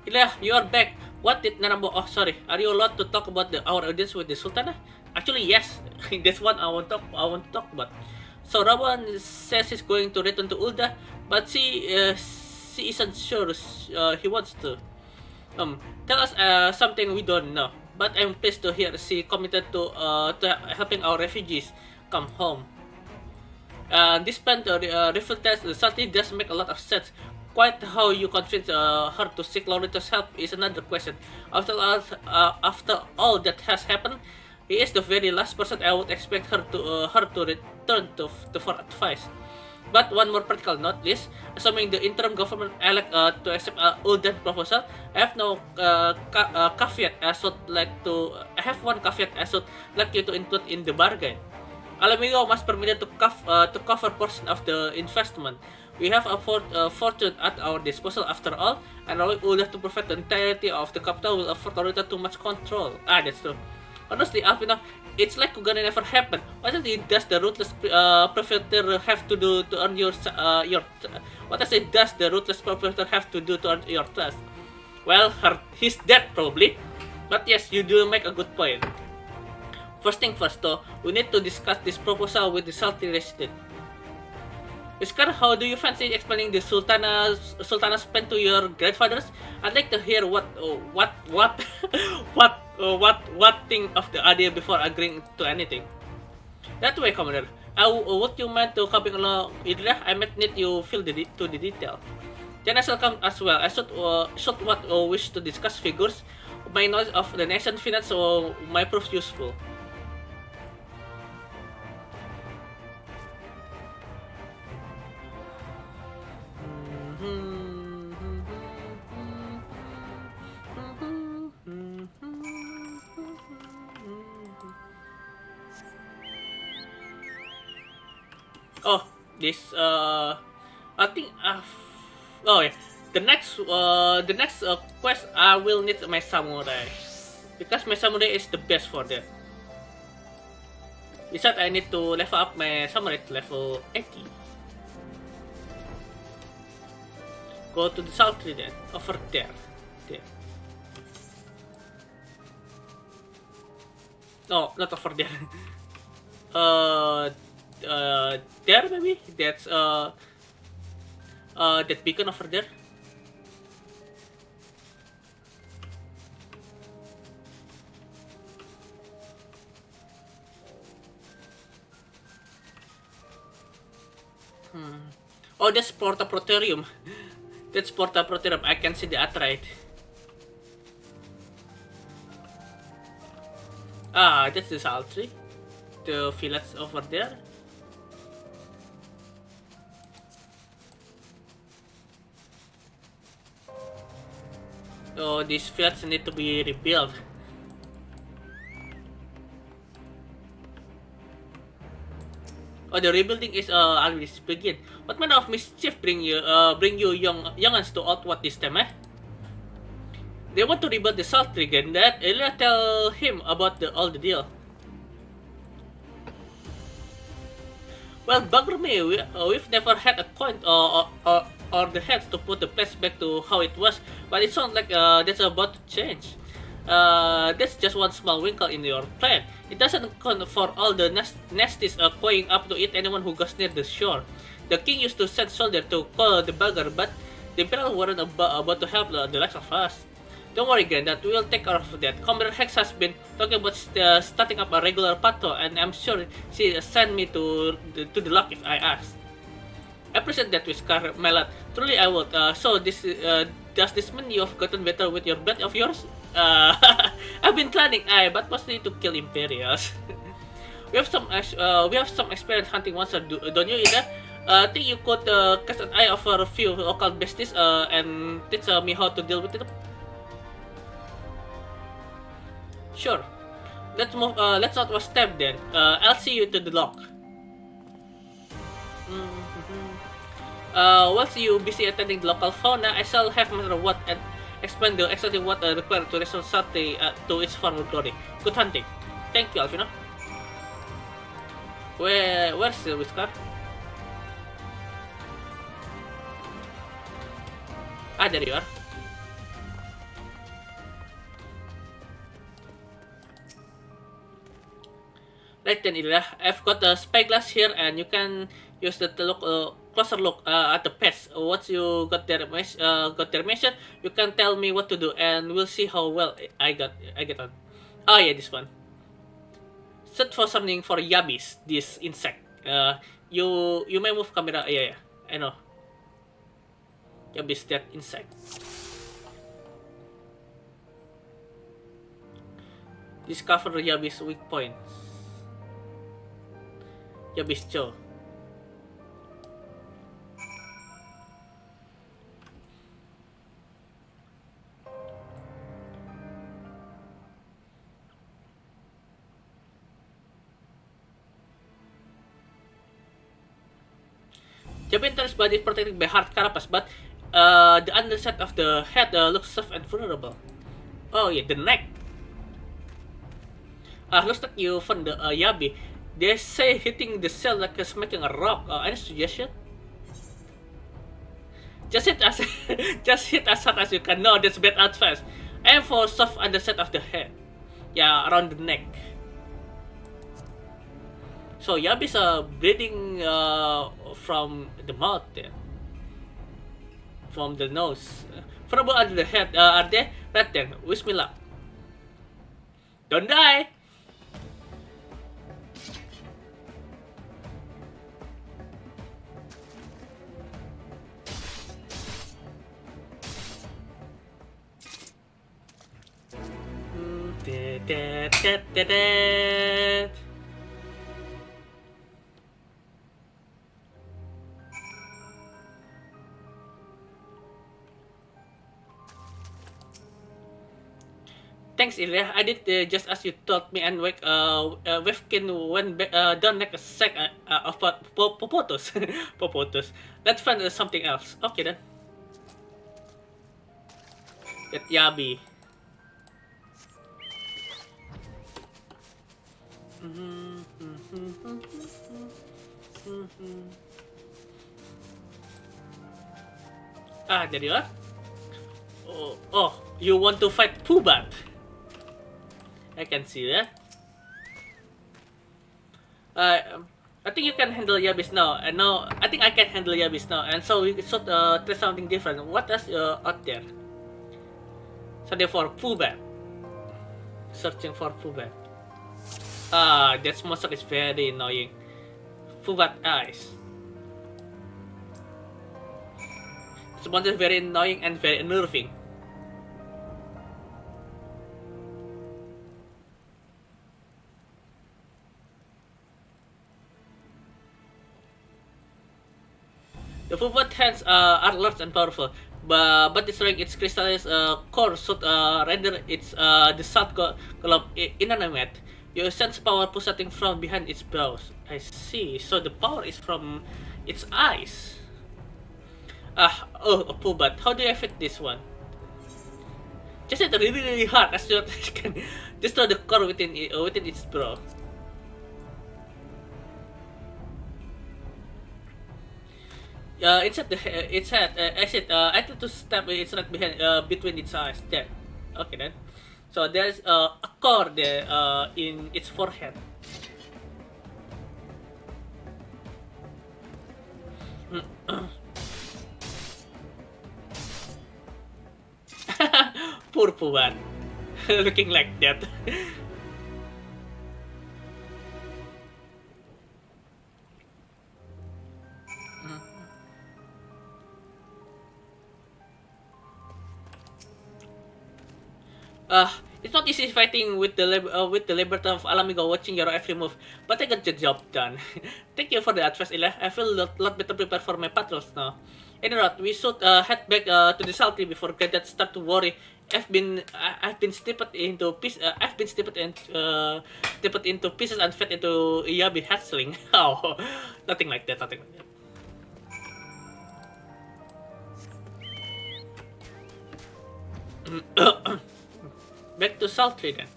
Illyria, you are back. What did Nanambo? Oh, sorry. Are you allowed to talk about our audience with the Sultana? Actually, yes. That's what I want to talk about. So Rawan says he's going to return to Uldah, but she isn't sure he wants to. Tell us something we don't know. But I'm pleased to hear she committed to helping our refugees come home. This plan to refute that certainly does make a lot of sense. Quite how you convince her to seek Laurenta's help is another question. After all that has happened, he is the very last person I would expect her to return to for advice. But one more practical note, Liz. Assuming the interim government elect to accept Uldan's proposal, I have no caveat I have one caveat I should like you to include in the bargain. Alamigo must be permitted to cover portion of the investment. We have a fortune at our disposal after all, and allowing Uldah to provide the entirety of the capital will afford Laurenta too much control. That's true. Honestly, Alvino, it's like gonna never happen. What does the ruthless proprietor have to do to earn your what does the ruthless proprietor have to do to earn your trust? Well, he's dead probably. But yes, you do make a good point. First thing first though, we need to discuss this proposal with the salty resident. Whisker, how do you fancy explaining the Sultana's plan to your grandfathers? I'd like to hear what think of the idea before agreeing to anything. That way, Commander. Would you mind to coming along, Illyria? I might need you fill the detail. Then I shall come as well. I should wish to discuss figures. My knowledge of the nation finance might prove useful. Oh, this I think oh yeah, the next quest I will need my samurai because my samurai is the best for that. Besides, I need to level up my samurai to level 80. Go to the sultry then, over there. No, not over there. There maybe? That's that beacon over there. Oh, that's Porta Proterium. That's Porta Proterium. I can see the Atrite. Ah, that's the sultry. The village over there. So these fields need to be rebuilt. Oh, the rebuilding is already begin. What manner of mischief bring you young'uns to Outward this time, eh? They want to rebuild the sultry again. That Illyria tell him about all the deal. Well, bugger me, we've never had a coin or the heads to put the place back to how it was, but it sounds like that's about to change. That's just one small wrinkle in your plan. It doesn't account for all the nasties going up to eat anyone who goes near the shore. The king used to send soldiers to call the bugger, but the Imperial weren't about to help the likes of us. Don't worry, Granddad, we will take care of that. Commander Hex has been talking about starting up a regular patrol, and I'm sure she sent me to the lock if I ask. I appreciate that, Whisker, my lad. Truly I would. So this does this mean you have gotten better with your blood of yours? I've been planning, but mostly to kill Imperials. we have some experience hunting monsters, don't you, Ida? Think you could cast an eye over a few local besties and teach me how to deal with it? Sure. Let's move. Let's not waste time then. I'll see you to the lock. Once you busy attending the local fauna, I shall have matter what and explain exactly what required to restore Sarte to its former glory. Good hunting. Thank you, Alvino. Where's the Whisker? Ah, there you are. Right then, Illyria, I've got a spyglass here, and you can use that to look closer look at the pets. Once you got their measure, you can tell me what to do, and we'll see how well I get on. Oh yeah, this one. Search for something for yabbies. This insect. You may move camera. Yeah, I know. Yabbies, that insect. Discover yabbies weak points. Yabbies jaw. Jabinter's body is protected by hard carapace, but the underside of the head looks soft and vulnerable. Oh yeah, the neck. Looks like you found the Yabi. They say hitting the cell like smacking a rock. Any suggestion? Just hit as hard as you can. No, that's bad advice. Aim for soft underside of the head. Yeah, around the neck. So Yabi's bleeding from the mouth there. From the nose. From under the head, are they? Right then, wish me luck. Don't die! Thanks, Ilya. I did just as you told me, and Wefkin went down like a sack of popotos. Popotos. Let's find something else. Okay then. That Yabi. Ah, there you are. Oh, you want to fight Pubat? I can see that. I think you can handle Yabis now. And now, I think I can handle Yabis now. And so we should try something different. What else out there? Searching for Pubat. Searching for Pubat. Ah, that monster is very annoying. Pubat eyes. This monster is very annoying and very unnerving. The Pubat hands are large and powerful, but destroying its crystallized core should render its the salt column inanimate. You sense power pulsating from behind its brows. I see. So the power is from its eyes. Oh, Pubat. How do I fit this one? Just hit really hard as you can destroy the core within its brow. Inside its head. I need to stab its head behind between its eyes. There. Okay then. So there's a core there in its forehead. Poor Pubat. Looking like that. It's not easy fighting with the Liberty of Alamigo watching your every move, but I got the job done. Thank you for the advice, Ila. I feel a lot better prepared for my patrols now. Anyway, we should head back to the Salty before Gadget start to worry. I've been snipped into pieces. I've been snipped into pieces and fed into Yabi hatchling. Oh, nothing like that. Nothing like that. Back to Sultry then.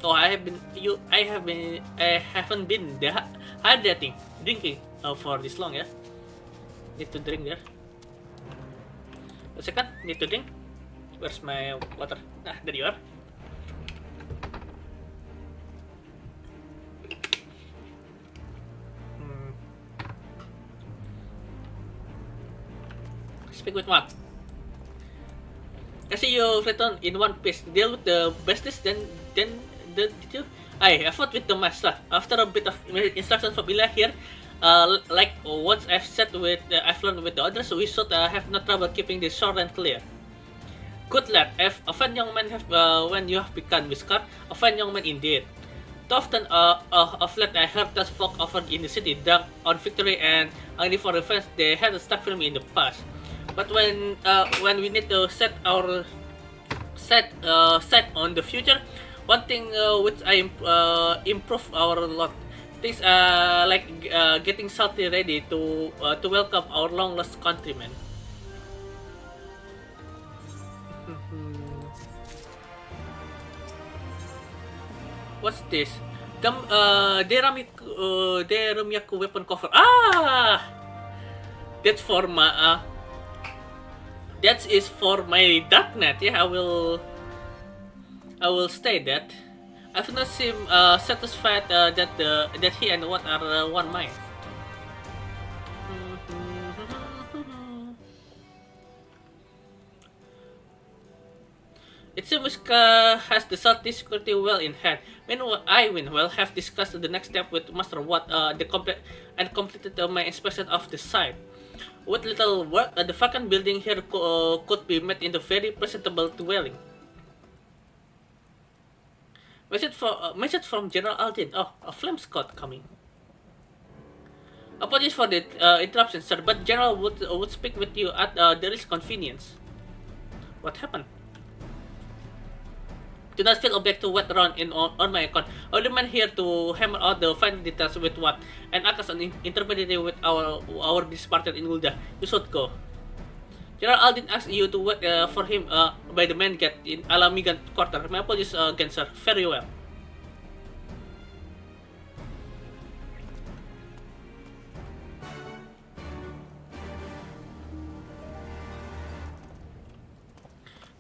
Oh, I haven't been drinking for this long, yeah. Need to drink there. A second, need to drink. Where's my water? Ah, there you are. Speak with what? I see you return in one piece. Deal with the besties, then did you? I fought with the master. After a bit of instruction from Illyria here, like once I've learned with the others, we should have no trouble keeping the shore and clear. Good lad. A fine young man when you have become whiskered. A fine young man indeed. Too often of late I heard that folk over in the city drunk on victory and only for revenge. They had a stuck film in the past. But when we need to set on the future, one thing which I improve our lot, things like getting Salty ready to welcome our long lost countrymen. What's this? Deramiyaku weapon cover. Ah, that's for my that is for my darknet. Yeah, I will I will state that I do not seem satisfied that he and what are one mind. It seems Muska has the Salty security well in hand. Meanwhile, I, Winwell, have discussed the next step with Master Watt and completed my inspection of the site. With little work, the vacant building here could be made into a very presentable dwelling. Message from General Aldin. Oh, a flame scout coming. Apologies for the interruption, sir, but General would speak with you at the earliest convenience. What happened? Do not feel obliged to wait around on my account. I remain here to hammer out the final details with Watt and act as an intermediary with our business partner in Ulda. You should go. General Aldin asked you to wait for him by the main gate in Alamigan quarter. My apologies again, sir. Very well.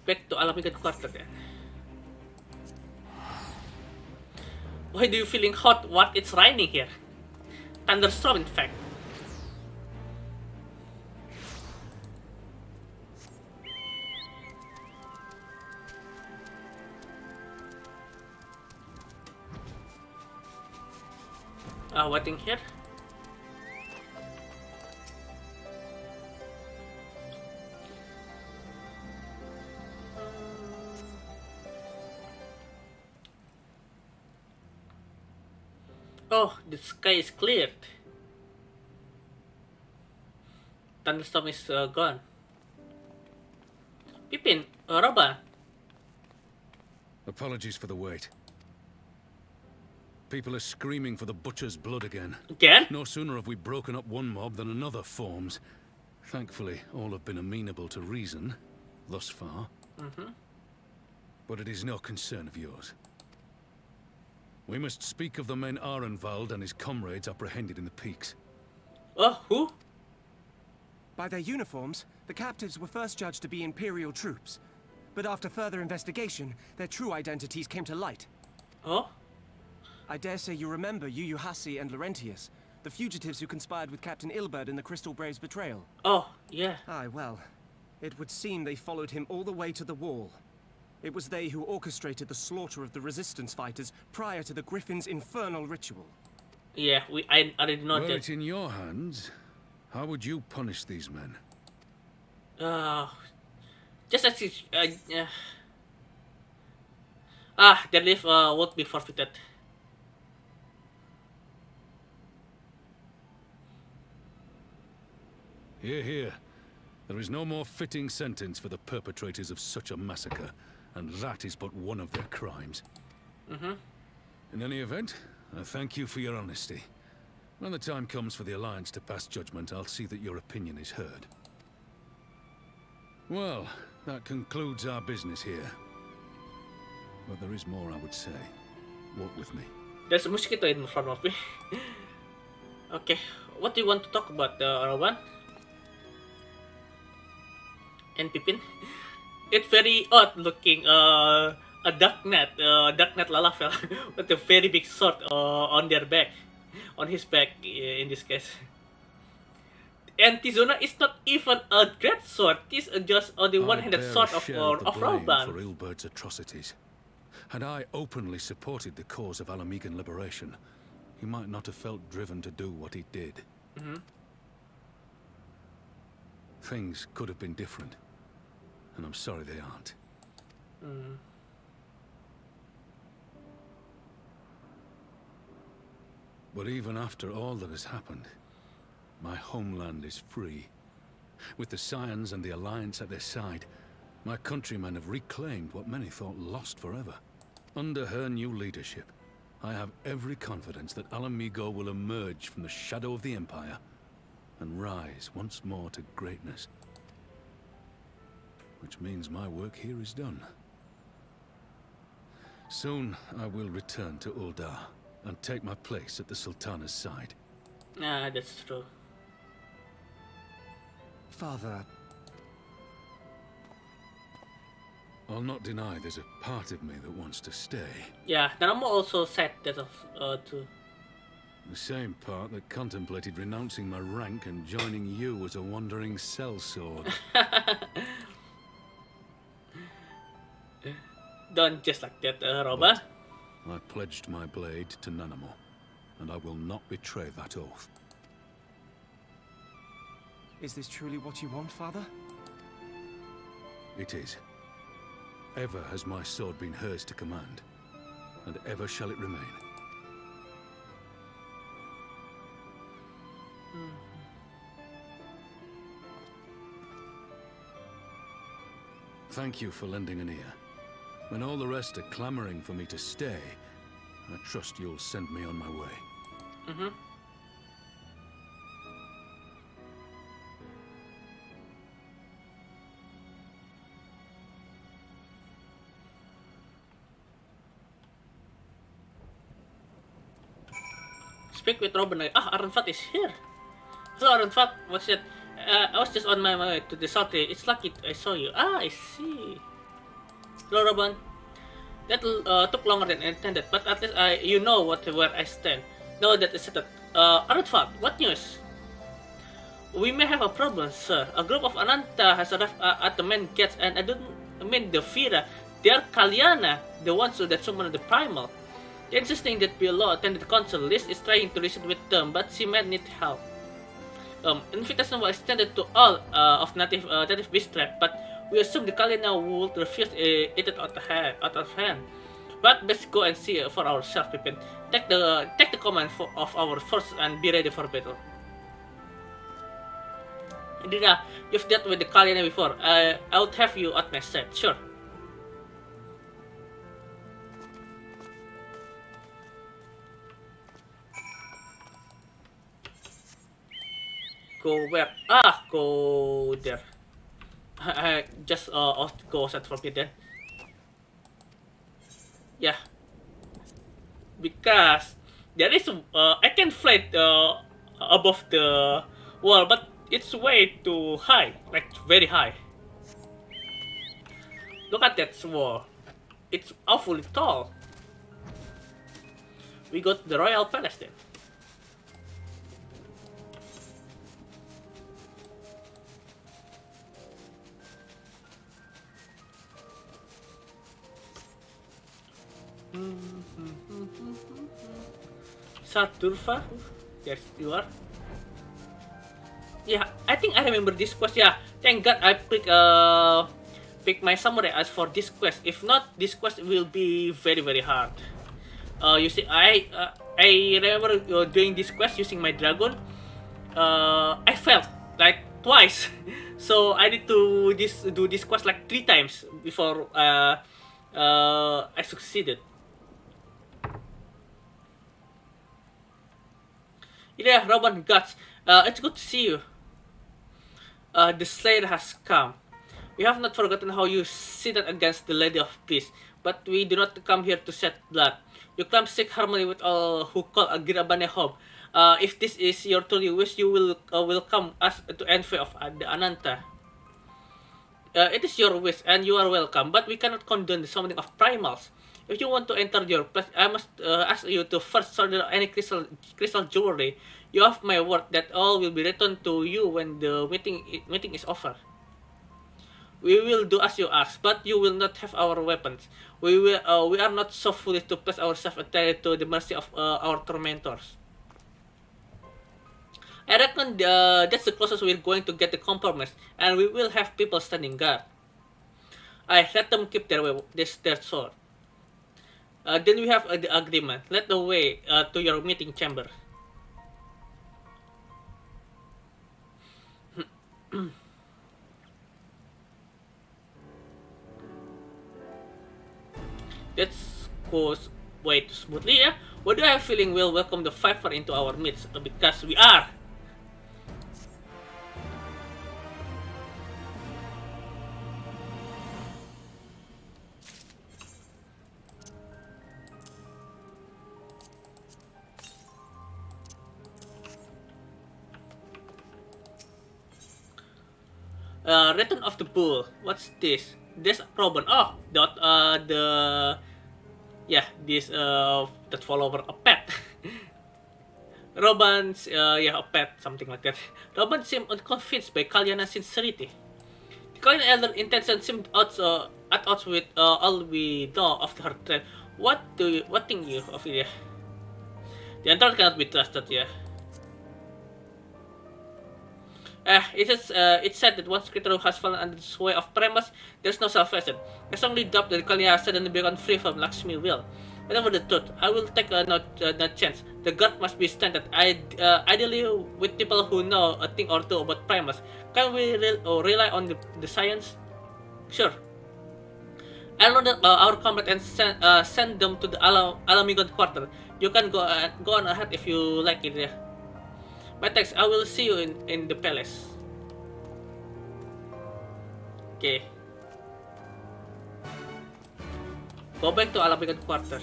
Back to Alamigan quarter then. Why do you feeling hot? What? It's raining here. Thunderstorm, in fact. Waiting here. Oh, the sky is cleared. Thunderstorm is gone. Pippin, Roban. Apologies for the wait. People are screaming for the butcher's blood again. Again? No sooner have we broken up one mob than another forms. Thankfully, all have been amenable to reason, thus far. But it is no concern of yours. We must speak of the men Arenvald and his comrades apprehended in the peaks. Who? By their uniforms, the captives were first judged to be Imperial troops. But after further investigation, their true identities came to light. Oh? I dare say you remember Yuyuhasi and Laurentius, the fugitives who conspired with Captain Ilberd in the Crystal Brave's betrayal. Oh, yeah. Aye, well, it would seem they followed him all the way to the wall. It was they who orchestrated the slaughter of the resistance fighters prior to the Griffin's infernal ritual. Yeah, I already know Were that. it in your hands, how would you punish these men? Just as their life won't be forfeited. Hear, hear. There is no more fitting sentence for the perpetrators of such a massacre, and that is but one of their crimes. In any event, I thank you for your honesty. When the time comes for the Alliance to pass judgment, I'll see that your opinion is heard. Well, that concludes our business here. But there is more I would say. Walk with me. There's a mosquito in front of me. Okay, what do you want to talk about, Rowan? And Pippin? It's very odd looking, a darknet Lalafell with a very big sword on their back, on his back in this case. And Tizona is not even a great sword. This is just the one-handed sword of Roban. For Ilberd's atrocities. Had I openly supported the cause of Alamigan liberation, he might not have felt driven to do what he did. Things could have been different, and I'm sorry they aren't. But even after all that has happened, my homeland is free. With the Scions and the Alliance at their side, my countrymen have reclaimed what many thought lost forever. Under her new leadership, I have every confidence that Alamigo will emerge from the shadow of the Empire and rise once more to greatness. Which means my work here is done. Soon I will return to Ulda and take my place at the Sultana's side. That's true. Father... I'll not deny there's a part of me that wants to stay. Yeah, Nanamo also said that too. The same part that contemplated renouncing my rank and joining you as a wandering sellsword. Don't just like that, Roba. I pledged my blade to Nanamo, and I will not betray that oath. Is this truly what you want, Father? It is. Ever has my sword been hers to command, and ever shall it remain. Thank you for lending an ear. When all the rest are clamoring for me to stay, I trust you'll send me on my way. Speak with Robin. Aranfat is here. Hello, Aranfat. What's it? I was just on my way to the salty. It's lucky I saw you. I see. Hello, Robin. That took longer than intended, but at least you know where I stand. Now that is settled. Aranfat, what news? We may have a problem, sir. A group of Ananta has arrived at the main gates, and I don't mean the Vira. They are Kalyana, the ones that summoned the Primal. They're insisting that below attend the council. Liz is trying to reason with them, but she might need help. Invitation was extended to all of native beast tribe, but we assume the Kalyana would refuse it out of hand. But best go and see for ourselves, Pippin. Take the command of our force and be ready for battle. Illyria, you've dealt with the Kalyana before. I would have you at my side, sure. Go where? Go there. I just go outside from here then. Yeah. Because there is I can fly above the wall, but it's way too high, like very high. Look at that wall. It's awfully tall. We got the Royal Palace then. Saturfa, yes you are. Yeah, I think I remember this quest. Yeah, thank God I pick my samurai as for this quest. If not, this quest will be very hard. You see, I remember doing this quest using my dragon. I failed like twice, so I need to do this quest like 3 times before I succeeded. Yeah, Robin Guts, it's good to see you. The Slayer has come. We have not forgotten how you sided against the Lady of Peace, but we do not come here to shed blood. You claim to seek harmony with all who call Agrabah home. If this is your truly wish, you will welcome us to envy of the Ananta. It is your wish, and you are welcome, but we cannot condone the summoning of primals. If you want to enter your place, I must ask you to first surrender any crystal jewelry. You have my word that all will be returned to you when the meeting is over. We will do as you ask, but you will not have our weapons. We are not so foolish to place ourselves entirely to the mercy of our tormentors. I reckon that's the closest we're going to get the compromise, and we will have people standing guard. I let them keep their sword. Then we have the agreement. Let the way to your meeting chamber. That goes way too smoothly, yeah? What do I have a feeling we'll welcome the Fiver into our midst? Because we are! Return of the Bull. What's this? There's Robin. Oh, this that follower a pet. Robin's a pet, something like that. Robin seemed unconvinced by Kalyana's sincerity. The Kalyan elder intention seemed at odds with all we know of her threat. What think you of Illyria? The Antler cannot be trusted, yeah. It's said that once creature has fallen under the sway of Primus, there's no salvation. I strongly doubt that Kalyan has suddenly become free from Lakshmi will. Whatever the truth, I will take no chance. The guard must be strengthened, ideally with people who know a thing or two about Primus. Can we rely on the science? Sure. I'll order our comrade and send them to the Alamigon quarter. You can go on ahead if you like it. Yeah. My thanks. I will see you in the palace. Okay. Go back to Alamigon quarter.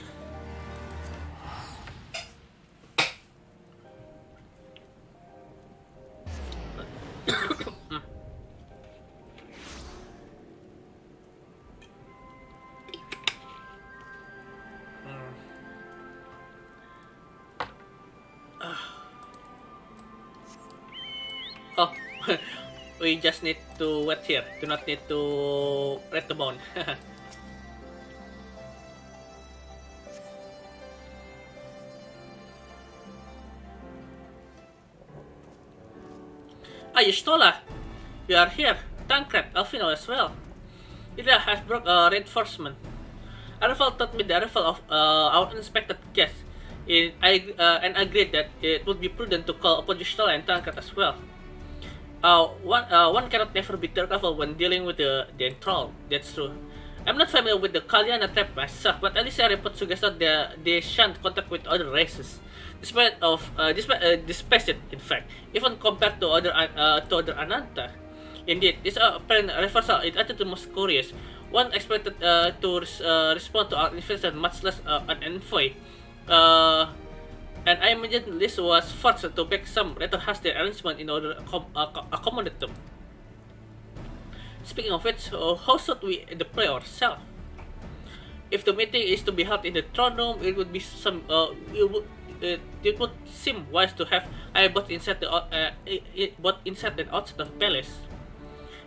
Oh, we just need to wait here. Do not need to read the bone. Yustola, you are here. Tancred, Alfino as well. Illyria has brought reinforcement. Arifal taught me the arrival of our unexpected guest, and agreed that it would be prudent to call upon Yustola and Tancred as well. One cannot never be too careful when dealing with the enthralled. That's true. I'm not familiar with the Kalyana tribe myself, but Illyria report suggests that they shunned contact with other races, despite it, in fact, even compared to other Ananta. Indeed, this apparent reversal in attitude most curious. One expected to respond to our invitation much less an envoy. And I imagine Liz was forced to make some rather hasty arrangement in order to accommodate them. Speaking of which, how should we play ourselves? If the meeting is to be held in the throne room, it would be it would seem wise to have both inside and outside the palace.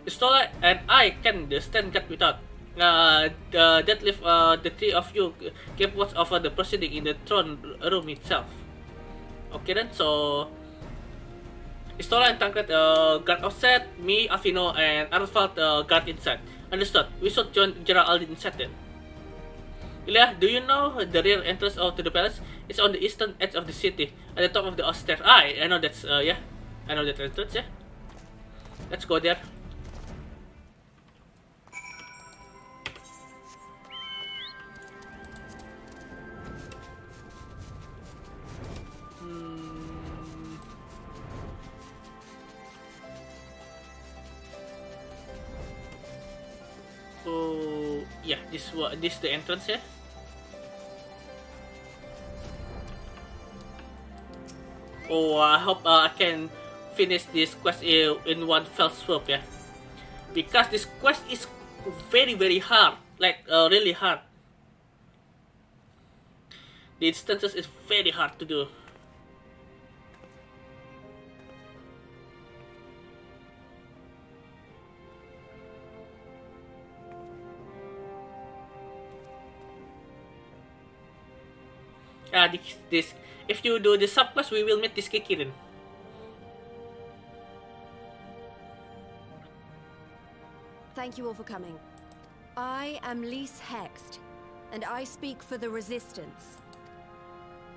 Stola and I can stand guard without. That leave the three of you keep watch over the proceeding in the throne room itself. Okay then, so Stola and Tancred guard outside, me, Alfino, and Arfald guard inside. Understood. We should join General Aldin inside then. Illyria, do you know the rear entrance to the palace? It's on the eastern edge of the city, at the top of the stairs. I know that's I know that entrance. Yeah, let's go there. Oh, yeah, this is the entrance, yeah. Oh, I hope I can finish this quest in one fell swoop, yeah. Because this quest is very hard, like really hard. The instances is very hard to do. This if you do the subquest, we will meet this Kikirin. Thank you all for coming. I am Lys Hext, and I speak for the Resistance.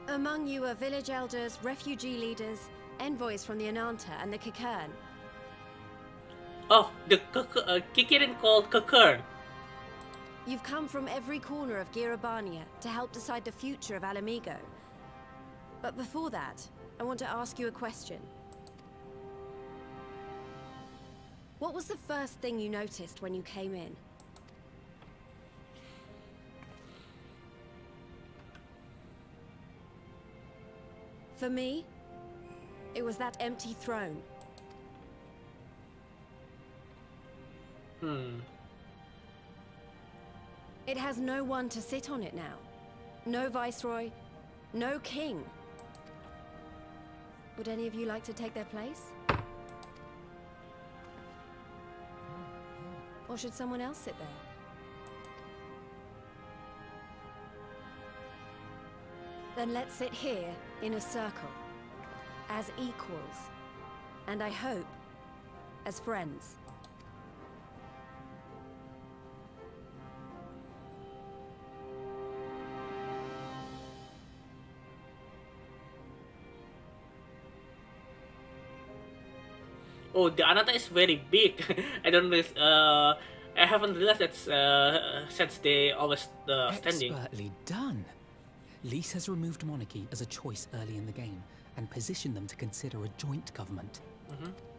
Among you are village elders, refugee leaders, envoys from the Ananta and the Kikern. Oh, the Kikirin called Kikern. You've come from every corner of Girabania to help decide the future of Alamigo. But before that, I want to ask you a question. What was the first thing you noticed when you came in? For me, it was that empty throne. It has no one to sit on it now. No viceroy, no king. Would any of you like to take their place? Or should someone else sit there? Then let's sit here in a circle, as equals, and I hope, as friends. Oh, the Anata is very big. I don't I haven't realized that since they always standing. Expertly done. Lys has removed monarchy as a choice early in the game and positioned them to consider a joint government.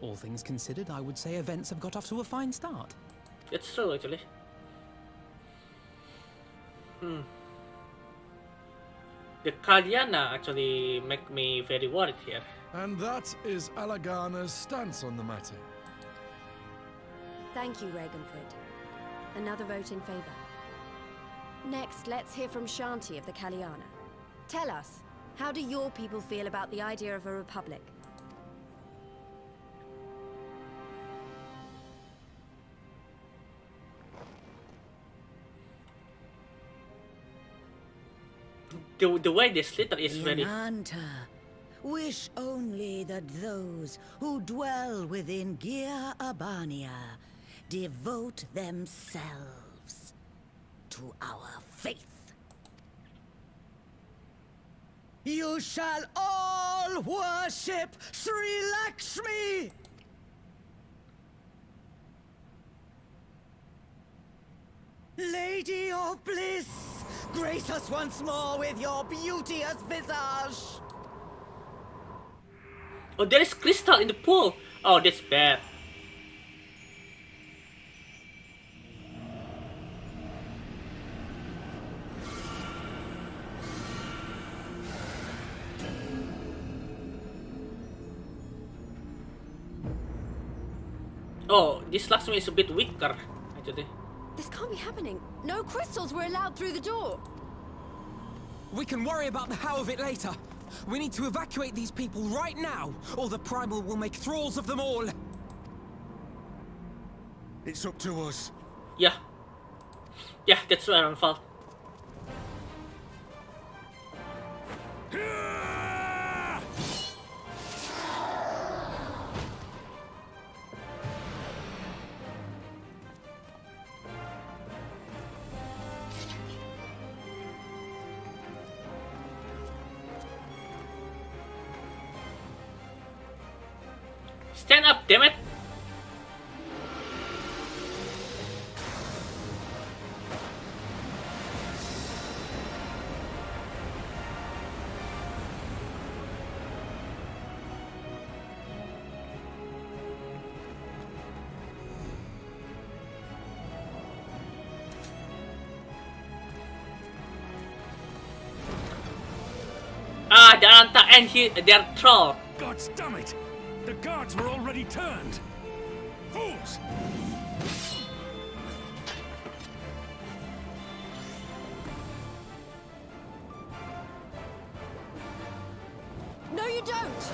All things considered, I would say events have got off to a fine start. It's true, actually. The Kalyana actually make me very worried here. And that is Alagana's stance on the matter. Thank you, Ragenford. Another vote in favor. Next, let's hear from Shanti of the Kalyana. Tell us, how do your people feel about the idea of a republic? The way this letter is very... Wish only that those who dwell within Gia Abania devote themselves to our faith. You shall all worship Sri Lakshmi! Lady of bliss, grace us once more with your beauteous visage! Oh, there is crystal in the pool. Oh, that's bad. Oh, this Lakshmi is a bit weaker, actually. This can't be happening. No crystals were allowed through the door. We can worry about the how of it later. We need to evacuate these people right now, or the Primal will make thralls of them all. It's up to us. Yeah. Yeah, that's where I'm fault. Stand up, damn it! Ah, the Anta and they're troll. God damn it! The guards were already turned! Fools! No, you don't!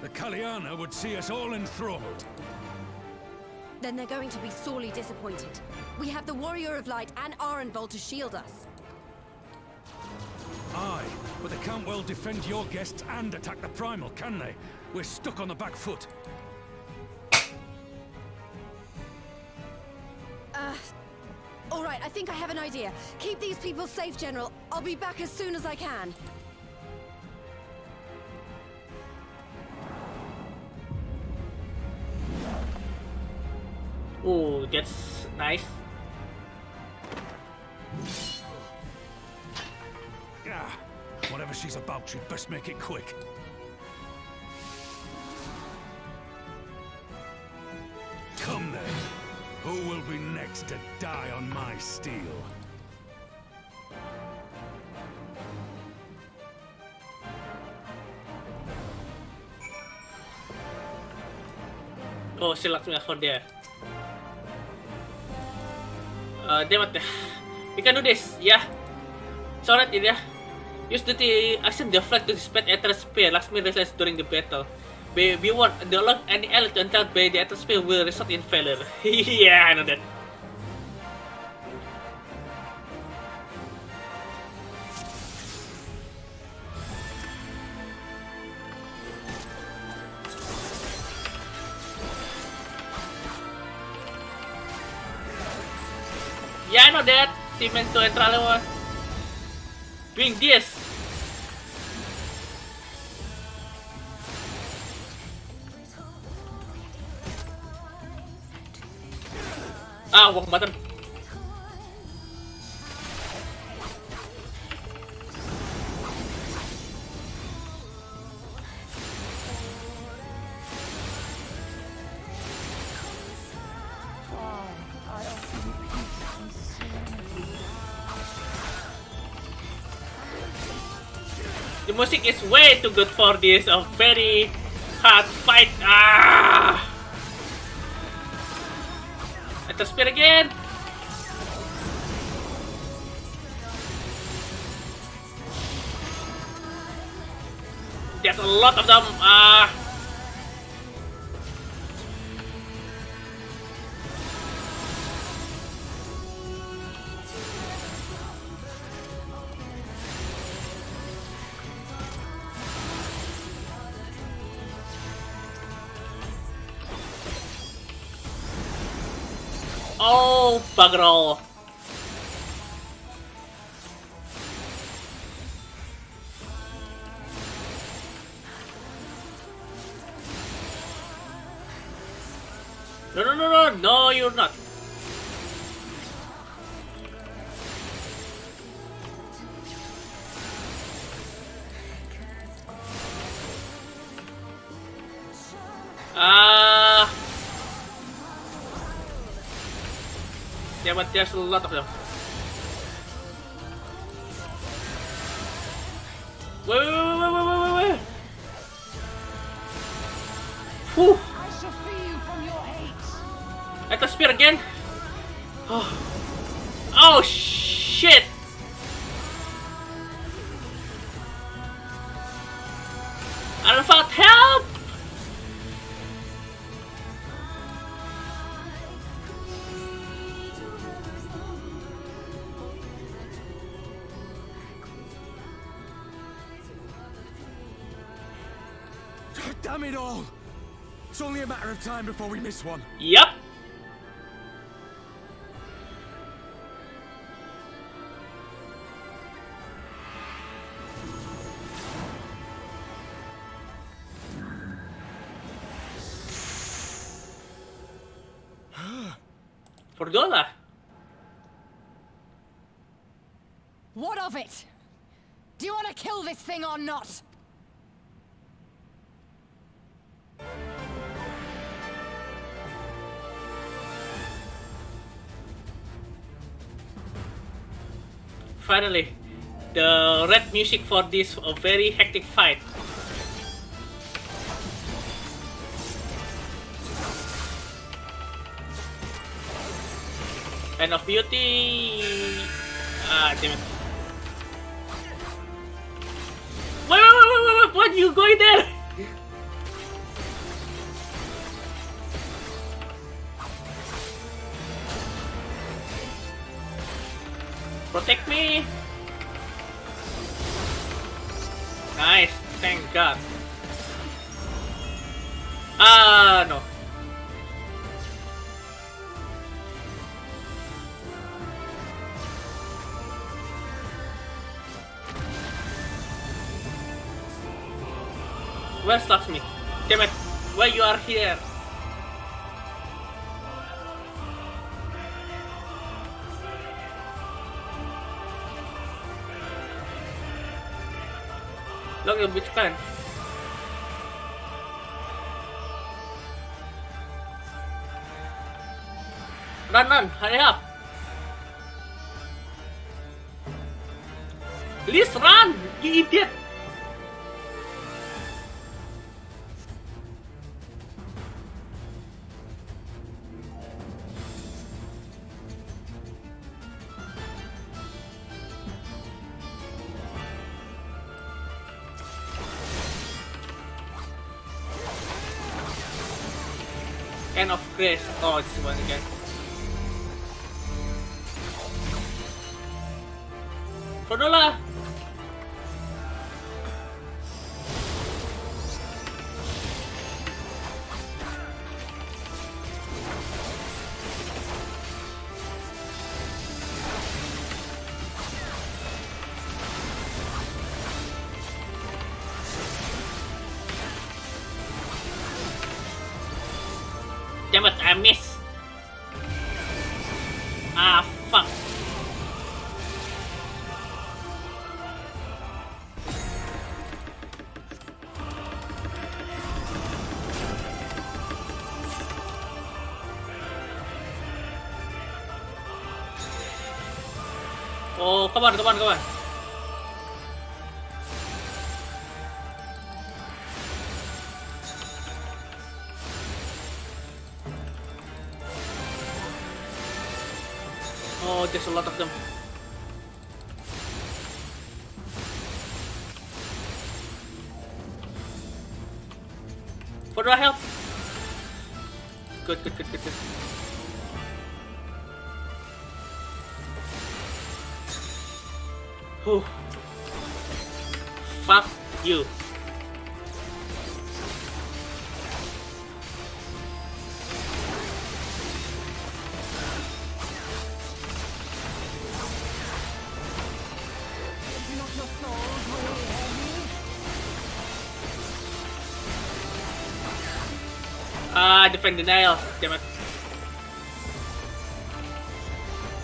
The Kalyana would see us all enthralled. Then they're going to be sorely disappointed. We have the Warrior of Light and Arenvold to shield us. Aye, but they can't well defend your guests and attack the Primal, can they? We're stuck on the back foot. All right, I think I have an idea. Keep these people safe, General. I'll be back as soon as I can. Oh, that's nice. Ah, whatever she's about, she'd best make it quick. Come then. Who will be next to die on my steel? Oh, si Lakshmi for there. Damn it. We can do this, yeah. It's alright, Illyria. Use the action deflect to dispel ether spear. Last me resist during the battle. We won't allow any ally to enter by the ether spear will result in failure. Yeah, I know that. Yeah, I know that. She meant to enter one. Doing this. Ah, wrong button. The music is way too good for this a very hard fight. Ah! Let us spear again. There's a lot of them. Ah! Oh, bugger all. No, you're not. Yeah, but there's a lot of them. Wait. Whew. Let us spear again. Oh shit! I don't found help. Damn it all! It's only a matter of time before we miss one. Yep. $4. What of it? Do you want to kill this thing or not? Finally, the red music for this very hectic fight. End of beauty. Ah, damn it. Wait, what are you going there? Protect me! Nice, thank God. Ah, no. Where stops me? Damn it! Why you are here? Look at which kind. Run, hurry up! Please run, you idiot! Grace. Oh, this one again. Frodola! Damn it, I missed. Ah, fuck. Oh, come on, come on, come on. Oh, there's a lot of them. For the help. Good, good, good, good, good. Whew. Fuck you. Ah, defend denial. Damn it.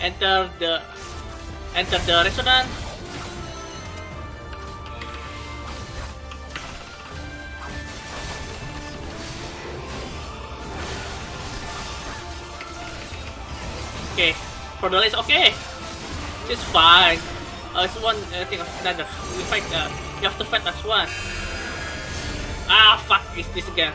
Enter the resonance. Okay, for the list, okay. It's fine. It's one thing of another. We fight. You have to fight as one. Ah, fuck! Is this again?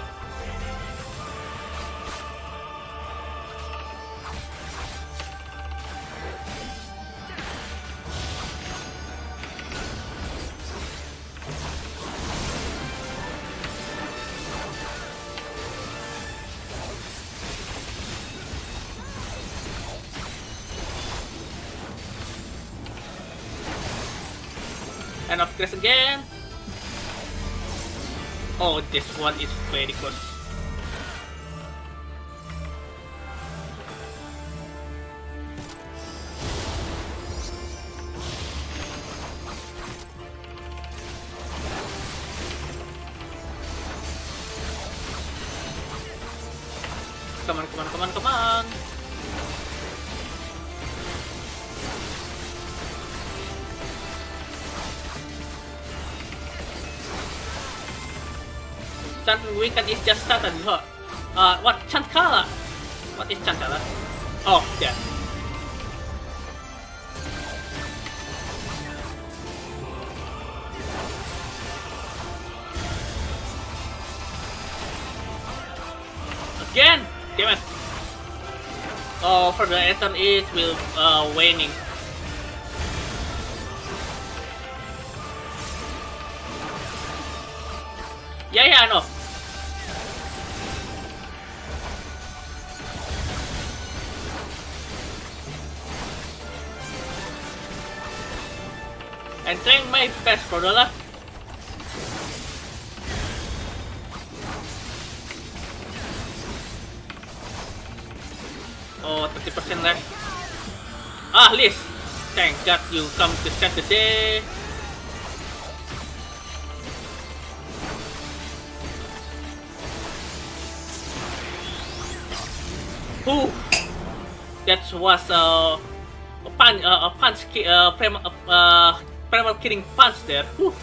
And of course again. Oh, this one is very close. Come on, come on, come on, come on. Something weekend is just started. What? Chankala? What is Chankala? Oh, yeah. Again! Damn it! Oh, for the Ethan is will waning. Yeah, I know. I'm trying my best, Frodola. Oh, 30% left. Ah, Liz! Thank God you come to save the day. Who? That was a punch, primal killing punch there. Whew.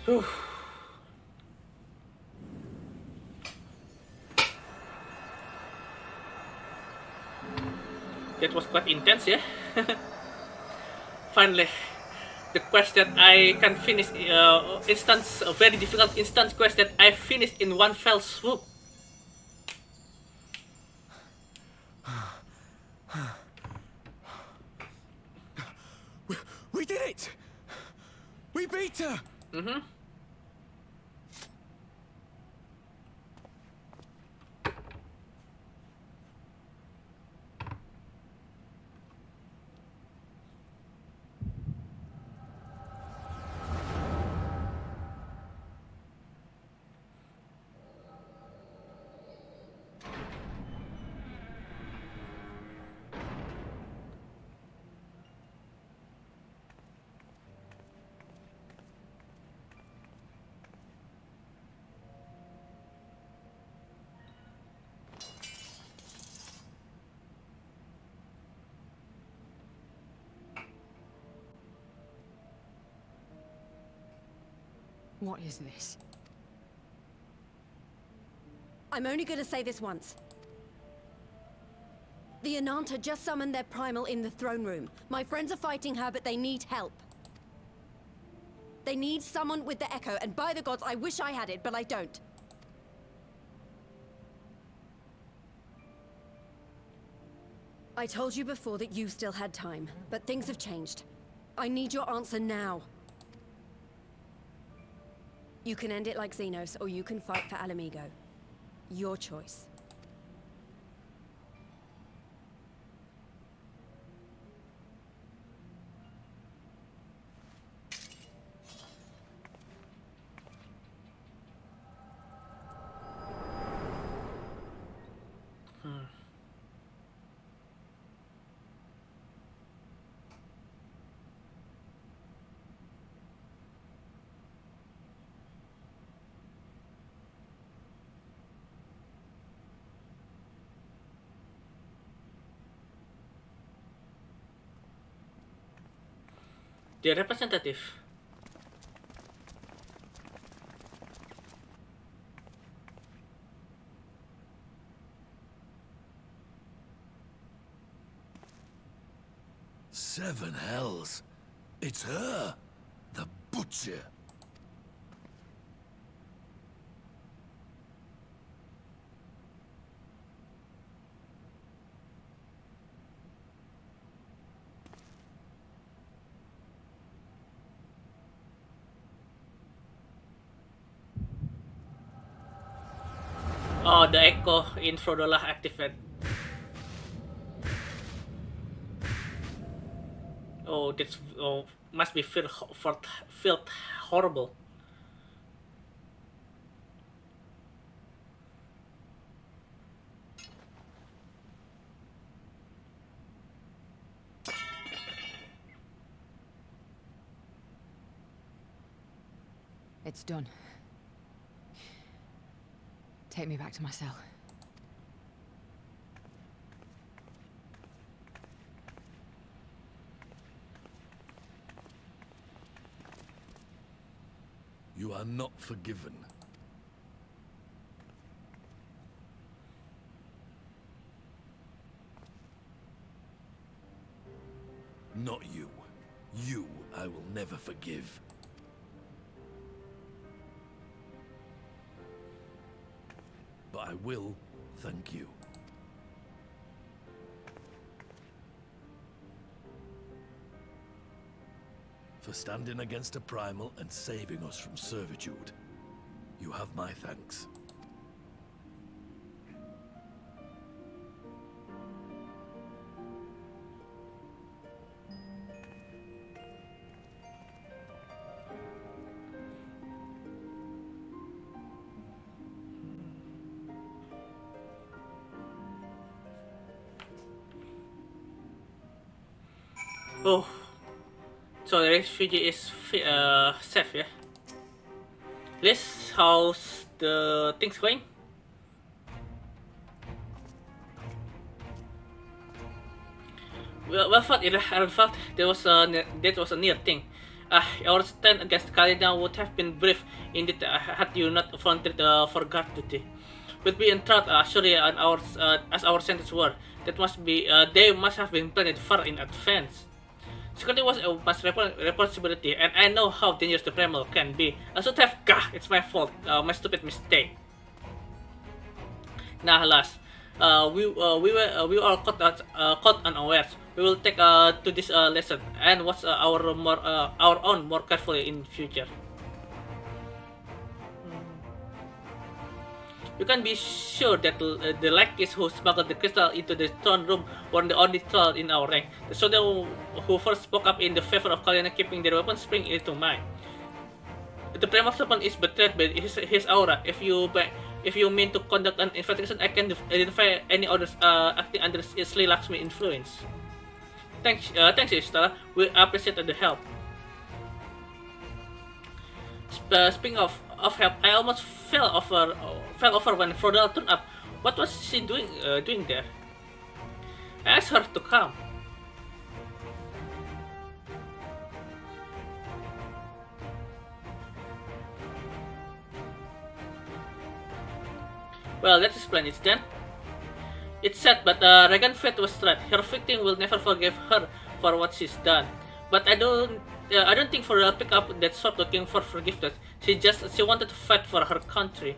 Whew. That was quite intense, yeah. Finally, the quest that I can finish, a very difficult instance quest that I finished in one fell swoop. We did it! We beat her! Mm-hmm. What is this? I'm only gonna say this once. The Ananta just summoned their primal in the throne room. My friends are fighting her, but they need help. They need someone with the Echo, and by the gods, I wish I had it, but I don't. I told you before that you still had time, but things have changed. I need your answer now. You can end it like Xenos, or you can fight for Alamigo. Your choice. The representative. Seven hells. It's her. The Butcher. Oh, the Echo in Frodola activated. Oh, that's must be felt horrible. It's done. Take me back to my cell. You are not forgiven. Not you. You I will never forgive. But I will thank you. For standing against a primal and saving us from servitude. You have my thanks. Oh, so the refugee is safe, yeah? Liz, how's the things going? Well fought, felt that was a near thing. Our stand against Kalina would have been brief indeed had you not volunteered for guard duty. We'd be entrapped, surely, as our sentence were. That must be, they must have been planned far in advance. Security was a mass responsibility, and I know how dangerous the primal can be. I should have. It's my fault. My stupid mistake. Nah, alas. We were caught unawares. We will take to this lesson and watch our own more carefully in future. You can be sure that the lackeys who smuggled the crystal into the throne room were the only troll in our rank. The soldier who first spoke up in the favor of Kalina keeping their weapons spring into mind. The primal serpent is betrayed by his aura. If you mean to conduct an investigation, I can identify any others acting under Sri Lakshmi influence. Thanks, Stella. We appreciate the help. Speaking of help, I almost fell over when Frodel turned up. What was she doing there? I asked her to come. Well, let's explain it then. It's sad, but Regan Fate was right. Her victim will never forgive her for what she's done. But I don't think for her pick up that sword looking for forgiveness. She wanted to fight for her country.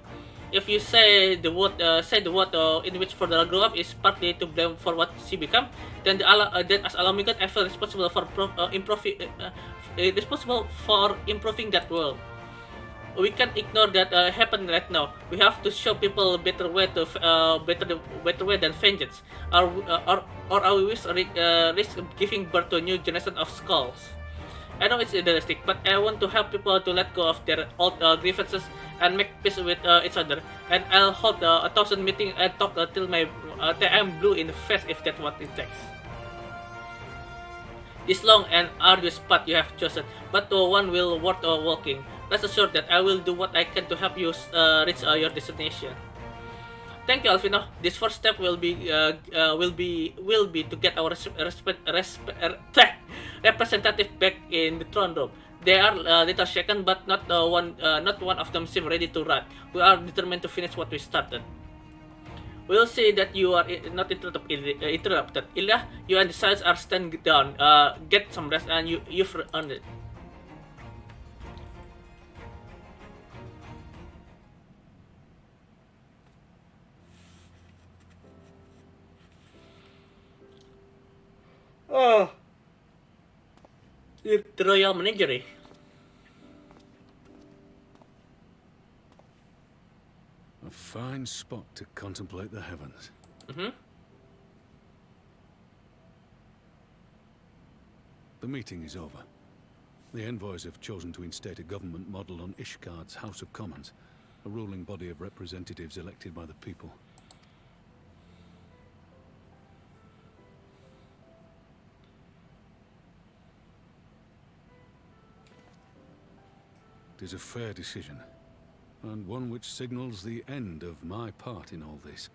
If you say the word in which Fordala grew up is partly to blame for what she became, then then as Alamigot, I feel responsible for improving that world. We can't ignore that happening right now. We have to show people a better way than vengeance, or are we risk giving birth to a new generation of skulls? I know it's idealistic, but I want to help people to let go of their old grievances and make peace with each other. And I'll hold 1,000 meetings and talk till I'm blue in the face if that's what it takes. This long and arduous path you have chosen, but one will worth walking. Rest assured that I will do what I can to help you reach your destination. Thank you, Alvino. This first step will be to get our representative back in the throne room. They are little shaken, but not one of them seem ready to run. We are determined to finish what we started. We'll see that you are not interrupted. Ilya, you and the sides are stand down. Get some rest, and you've earned it. Oh, the royal menagerie. A fine spot to contemplate the heavens. The meeting is over. The envoys have chosen to instate a government modelled on Ishgard's House of Commons, a ruling body of representatives elected by the people. It is a fair decision, and one which signals the end of my part in all this.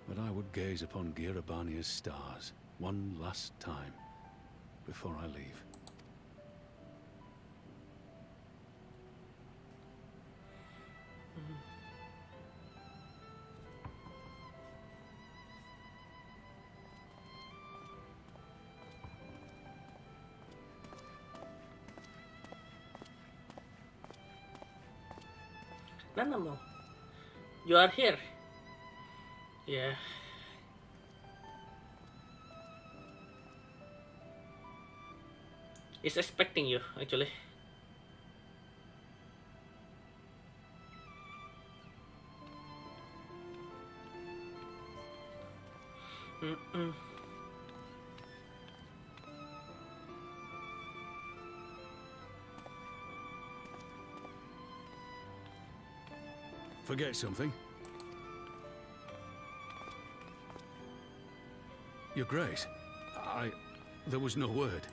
But I would gaze upon Girabania's stars one last time before I leave. Nanamo, you are here. Yeah. He's expecting you, actually. Forget something? Your Grace, there was no word.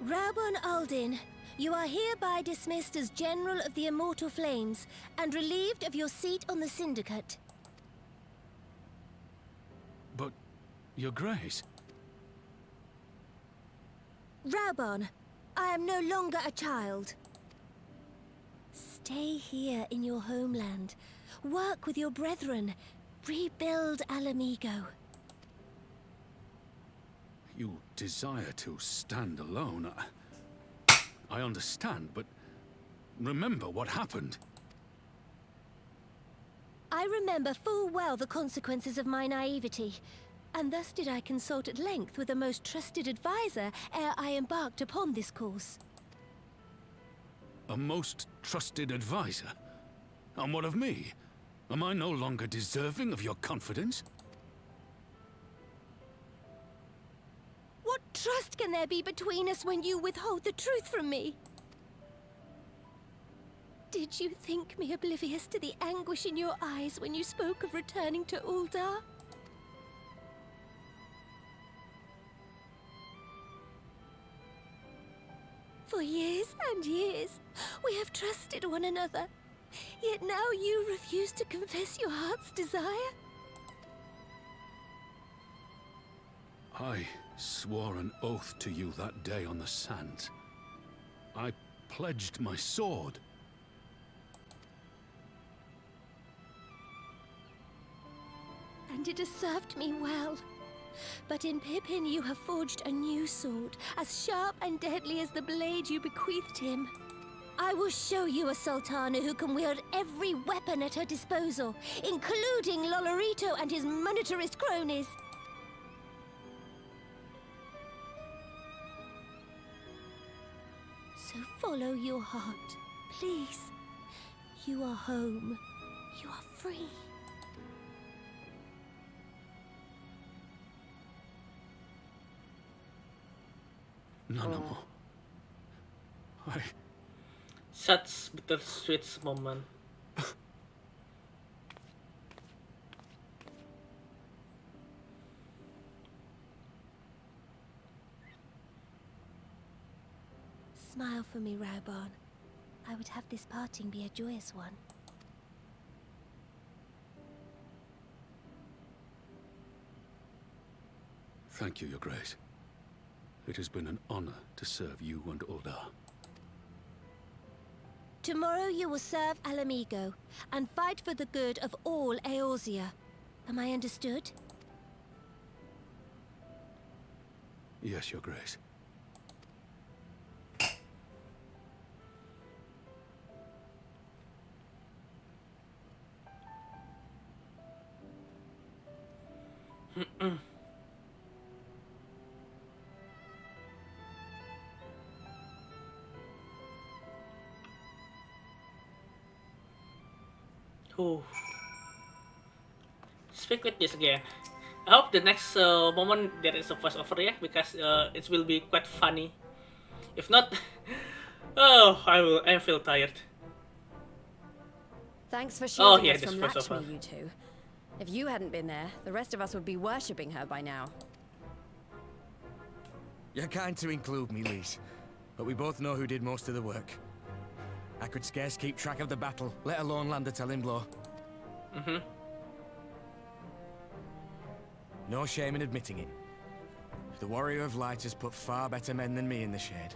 Rabon Aldin, you are hereby dismissed as General of the Immortal Flames and relieved of your seat on the Syndicate. But, Your Grace... Rabon, I am no longer a child. Stay here in your homeland. Work with your brethren. Rebuild Alamigo. You desire to stand alone. I understand, but remember what happened. I remember full well the consequences of my naivety, and thus did I consult at length with a most trusted advisor ere I embarked upon this course. A most trusted advisor? And what of me? Am I no longer deserving of your confidence? What trust can there be between us when you withhold the truth from me? Did you think me oblivious to the anguish in your eyes when you spoke of returning to Uldar? For years and years, we have trusted one another. Yet now you refuse to confess your heart's desire? I swore an oath to you that day on the sands. I pledged my sword. And it has served me well. But in Pippin you have forged a new sword, as sharp and deadly as the blade you bequeathed him. I will show you a Sultana who can wield every weapon at her disposal, including Lolorito and his monetarist cronies. So follow your heart, please. You are home. You are free. No more. Such bittersweet moment. Smile for me, Raubarn. I would have this parting be a joyous one. Thank you, Your Grace. It has been an honor to serve you and Uldar. Tomorrow you will serve Alamigo and fight for the good of all Eorzea. Am I understood? Yes, Your Grace. Ooh. Speak with this again. I hope the next moment there is a voiceover, yeah, because it will be quite funny. If not, oh, I feel tired. Thanks for shielding yeah, us this from voiceover. Lakshmi, you two. If you hadn't been there, the rest of us would be worshipping her by now. You're kind to include me, Lise, but we both know who did most of the work. I could scarce keep track of the battle, let alone land a telling blow. No shame in admitting it. The Warrior of Light has put far better men than me in the shade.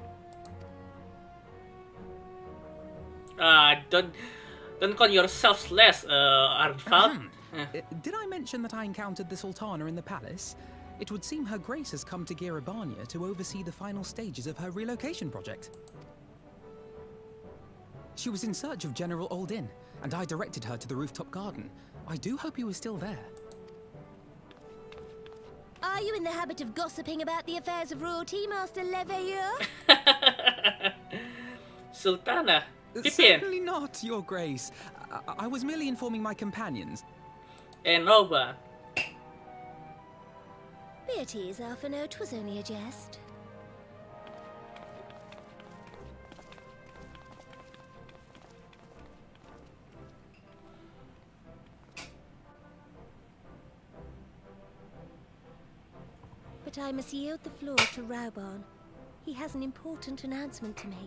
Don't call yourselves less, Arnfald. Did I mention that I encountered the Sultana in the palace? It would seem Her Grace has come to Girabania to oversee the final stages of her relocation project. She was in search of General Oldin, and I directed her to the rooftop garden. I do hope he was still there. Are you in the habit of gossiping about the affairs of royalty, Master Leveilleur? Sultana, Pippin. Certainly not, Your Grace. I was merely informing my companions. And Roba. Be at ease, Alphino. 'Twas only a jest. But I must yield the floor to Raubarn. He has an important announcement to make.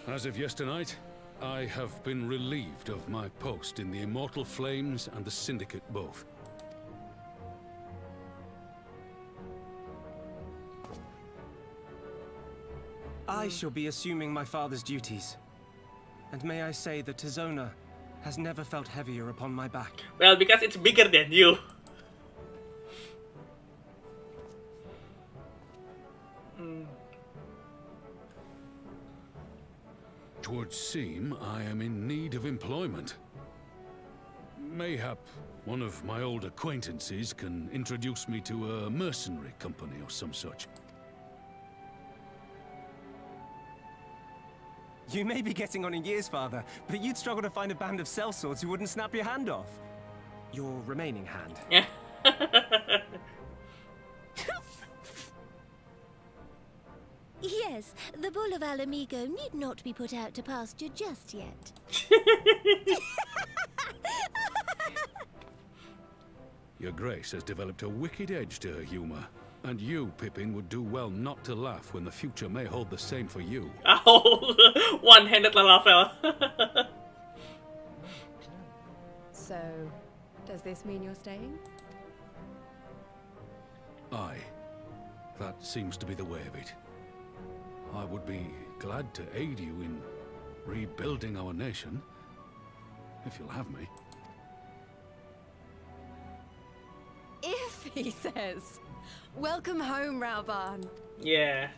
As of yesternight, I have been relieved of my post in the Immortal Flames and the Syndicate both. I shall be assuming my father's duties. And may I say that Tizona has never felt heavier upon my back. Well, because it's bigger than you. Twould seem I am in need of employment. Mayhap one of my old acquaintances can introduce me to a mercenary company or some such. You may be getting on in years, Father, but you'd struggle to find a band of sellswords who wouldn't snap your hand off. Your remaining hand. Yeah. Yes, the bull of Alamigo need not be put out to pasture just yet. Your Grace has developed a wicked edge to her humor. And you, Pippin, would do well not to laugh when the future may hold the same for you. Oh, one-handed Lalafell. So, Does this mean you're staying? Aye. That seems to be the way of it. I would be glad to aid you in rebuilding our nation, if you'll have me. If, he says. Welcome home, Rauban. Yeah.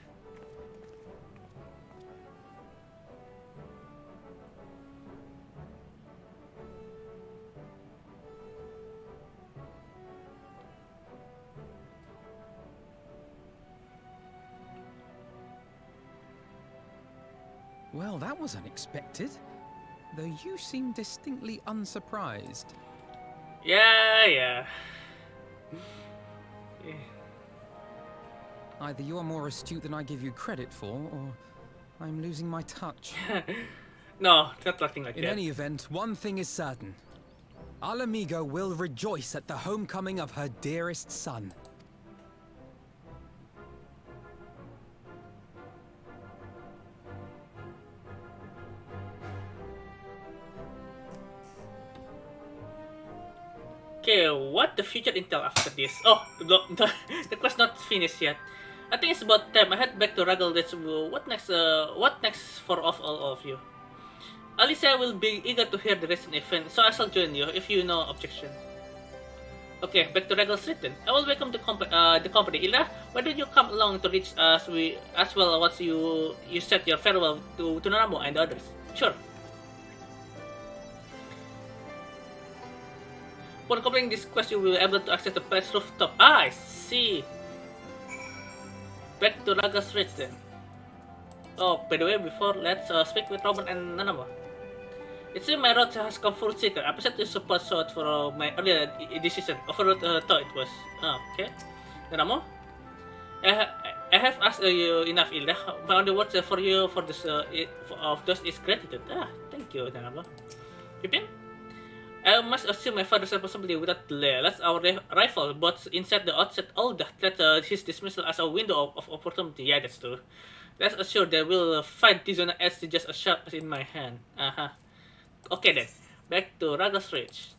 Well, that was unexpected. Though you seem distinctly unsurprised. Yeah. Yeah. Either you're more astute than I give you credit for, or I'm losing my touch. No, not nothing like In that. any event, one thing is certain. Alamigo will rejoice at the homecoming of her dearest son. Okay, what the future intel after this? Oh, the quest not finished yet. I think it's about time I head back to Ruggle. What next? What next for all of you? Alicia will be eager to hear the recent event, so I shall join you if you no objection. Okay, back to Ruggle Street then. I will welcome the company. Illyria, why don't you come along to reach us as well once you said your farewell to Nanamo and the others? Sure. Upon completing this quest, you will be able to access the palace rooftop. Ah, I see. Back to Raga Street then. Oh, by the way, before let's speak with Robin and Nanamo. It seems my road has come full circle. I appreciate your support for my earlier decision. Overruled thought it was. Oh, okay. Nanamo? I have asked you enough, Illyria. My only words for you for this of those is gratitude. Ah, thank you, Nanamo. Pippin? I must assume my father's responsibility without delay. Let's our rifle, both inside the outside all that his dismissal as a window of opportunity. Yeah, that's true. Let's assure they will find Tizona as just as sharp as in my hand. Okay then, back to Ragas Ridge.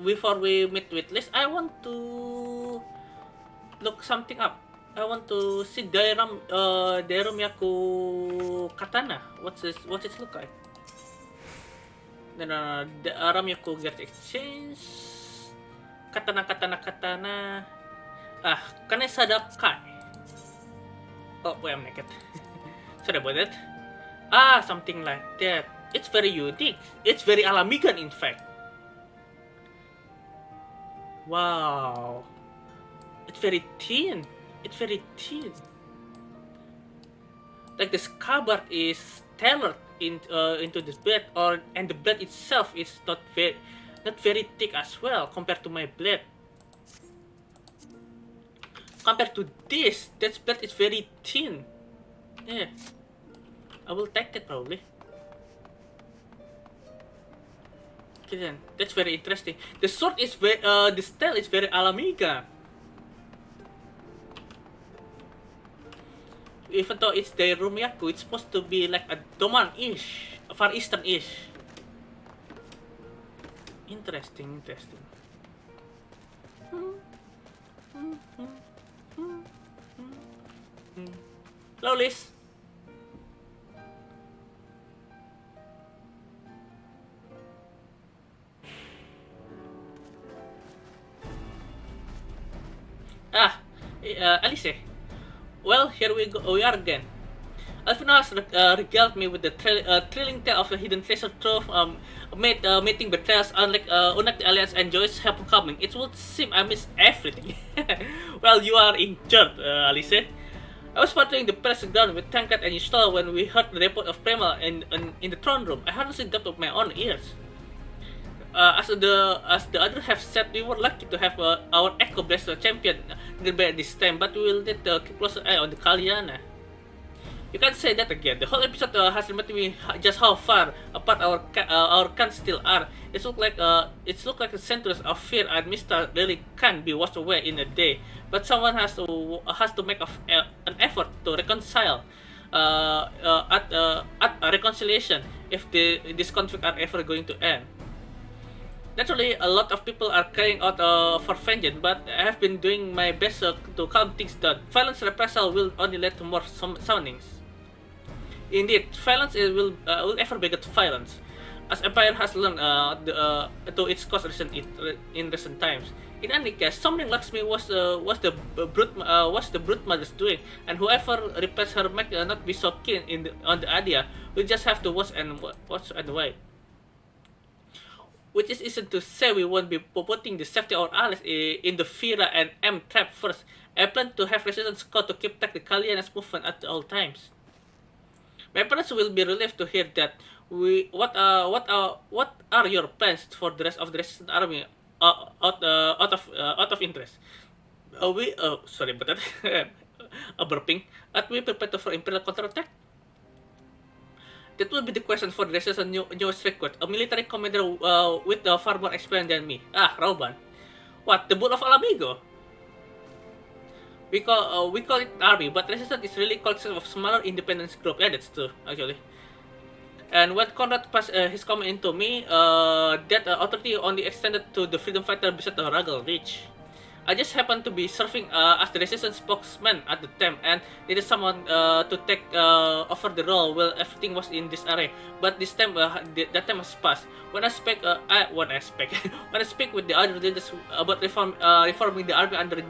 Before we meet with Liz, I want to look something up. I want to see Dairumyaku katana. What's it look like? Then the Ramyaku get exchange. Katana. Kanesada Kai. Oh, wait, I'm naked. Sorry about that. Something like that. It's very unique. It's very Alamigan, in fact. Wow. It's very thin. Like the scabbard is tailored into this blade, and the blade itself is not very thick as well compared to my blade. Compared to this, that blade is very thin. Yeah, I will take that probably. Okay then, that's very interesting. The sword is the style is very Alamiga. Even though it's the Rumyaku, it's supposed to be like a Doman-ish, Far Eastern-ish. Interesting. Hello, Liz. Alice. Well, here we are again. Alfino has regaled me with the thrilling tale of a hidden treasure trove, meeting betrayals unlike the Alliance enjoys homecoming. It would seem I miss everything. Well, you are injured, Alice. I was patrolling the palace ground with Tancred and Yustala when we heard the report of Premal in the throne room. I hadn't seen that with my own ears. As the others have said, we were lucky to have our Echo Blaster champion nearby at this time, but we will need to keep closer eye on the Kalyana. You can't say that again. The whole episode has reminded me just how far apart our cans still are. It's look like the centuries of fear and mistrust really can't be washed away in a day. But someone has to make an effort to reconcile at a reconciliation if this conflict are ever going to end. Naturally, a lot of people are crying out for vengeance, but I have been doing my best to calm things down. Violence reprisal will only lead to more summonings. Indeed, violence will ever beget violence, as Empire has learned to its cost in recent times. In any case, summoning Lakshmi was the brute mother's doing, and whoever replaces her might not be so keen on the idea. We just have to watch and wait. Which isn't to say we won't be putting the safety of our allies in the Vira and M trap first. I plan to have resistance squad to keep the Kaliana's movement at all times. My parents will be relieved to hear that. What are your plans for the rest of the resistance army? Out of interest. Sorry about that. Burping. Are we prepared for Imperial counterattack? That will be the question for the resistance newest recruit, a military commander with far more experience than me. Rauban. What, the Bull of Alamigo? We call it army, but resistance is really called of smaller independence group. Yeah, that's true, actually. And when Conrad passed his comment into me, that authority only extended to the freedom fighter beside the Ruggle Ridge. I just happened to be serving as the resistance spokesman at the time, and needed someone to take over the role while everything was in disarray. But this time, that time has passed. When I speak with the other leaders about reforming the army under the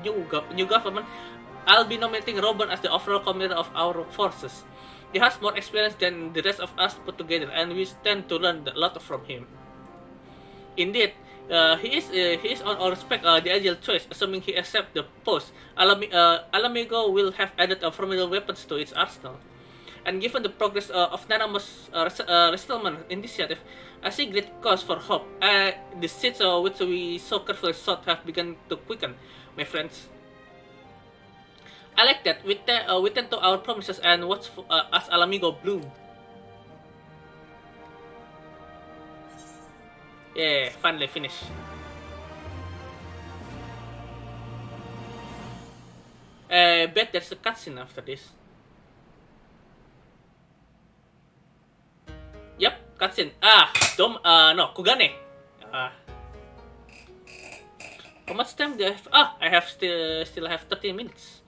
new government, I'll be nominating Robin as the overall commander of our forces. He has more experience than the rest of us put together, and we stand to learn a lot from him. Indeed, he is on all respect the ideal choice, assuming he accepts the post. Alamigo will have added formidable weapons to its arsenal. And given the progress of Nanamo's resettlement initiative, I see great cause for hope. The seeds which we so carefully sought have begun to quicken, my friends. I like that. We tend to our promises and watch as Alamigo bloom. Yeah, finally finished. I bet there's a cutscene after this. Yep, cutscene. No, Kugane. How much time do I have? I have still have 30 minutes.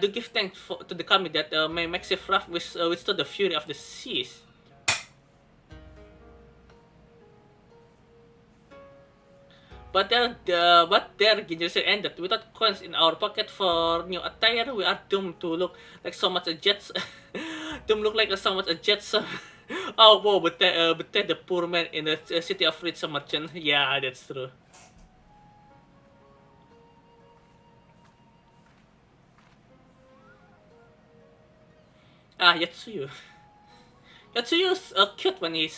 Do give thanks to the kami that my massive raft withstood the fury of the seas. But their generation ended. Without coins in our pocket for new attire, we are doomed to look like so much a jet. Oh wow, but the poor man in the city of rich merchant. Yeah, that's true. Yatsuyu. Yatsuyu's cute when she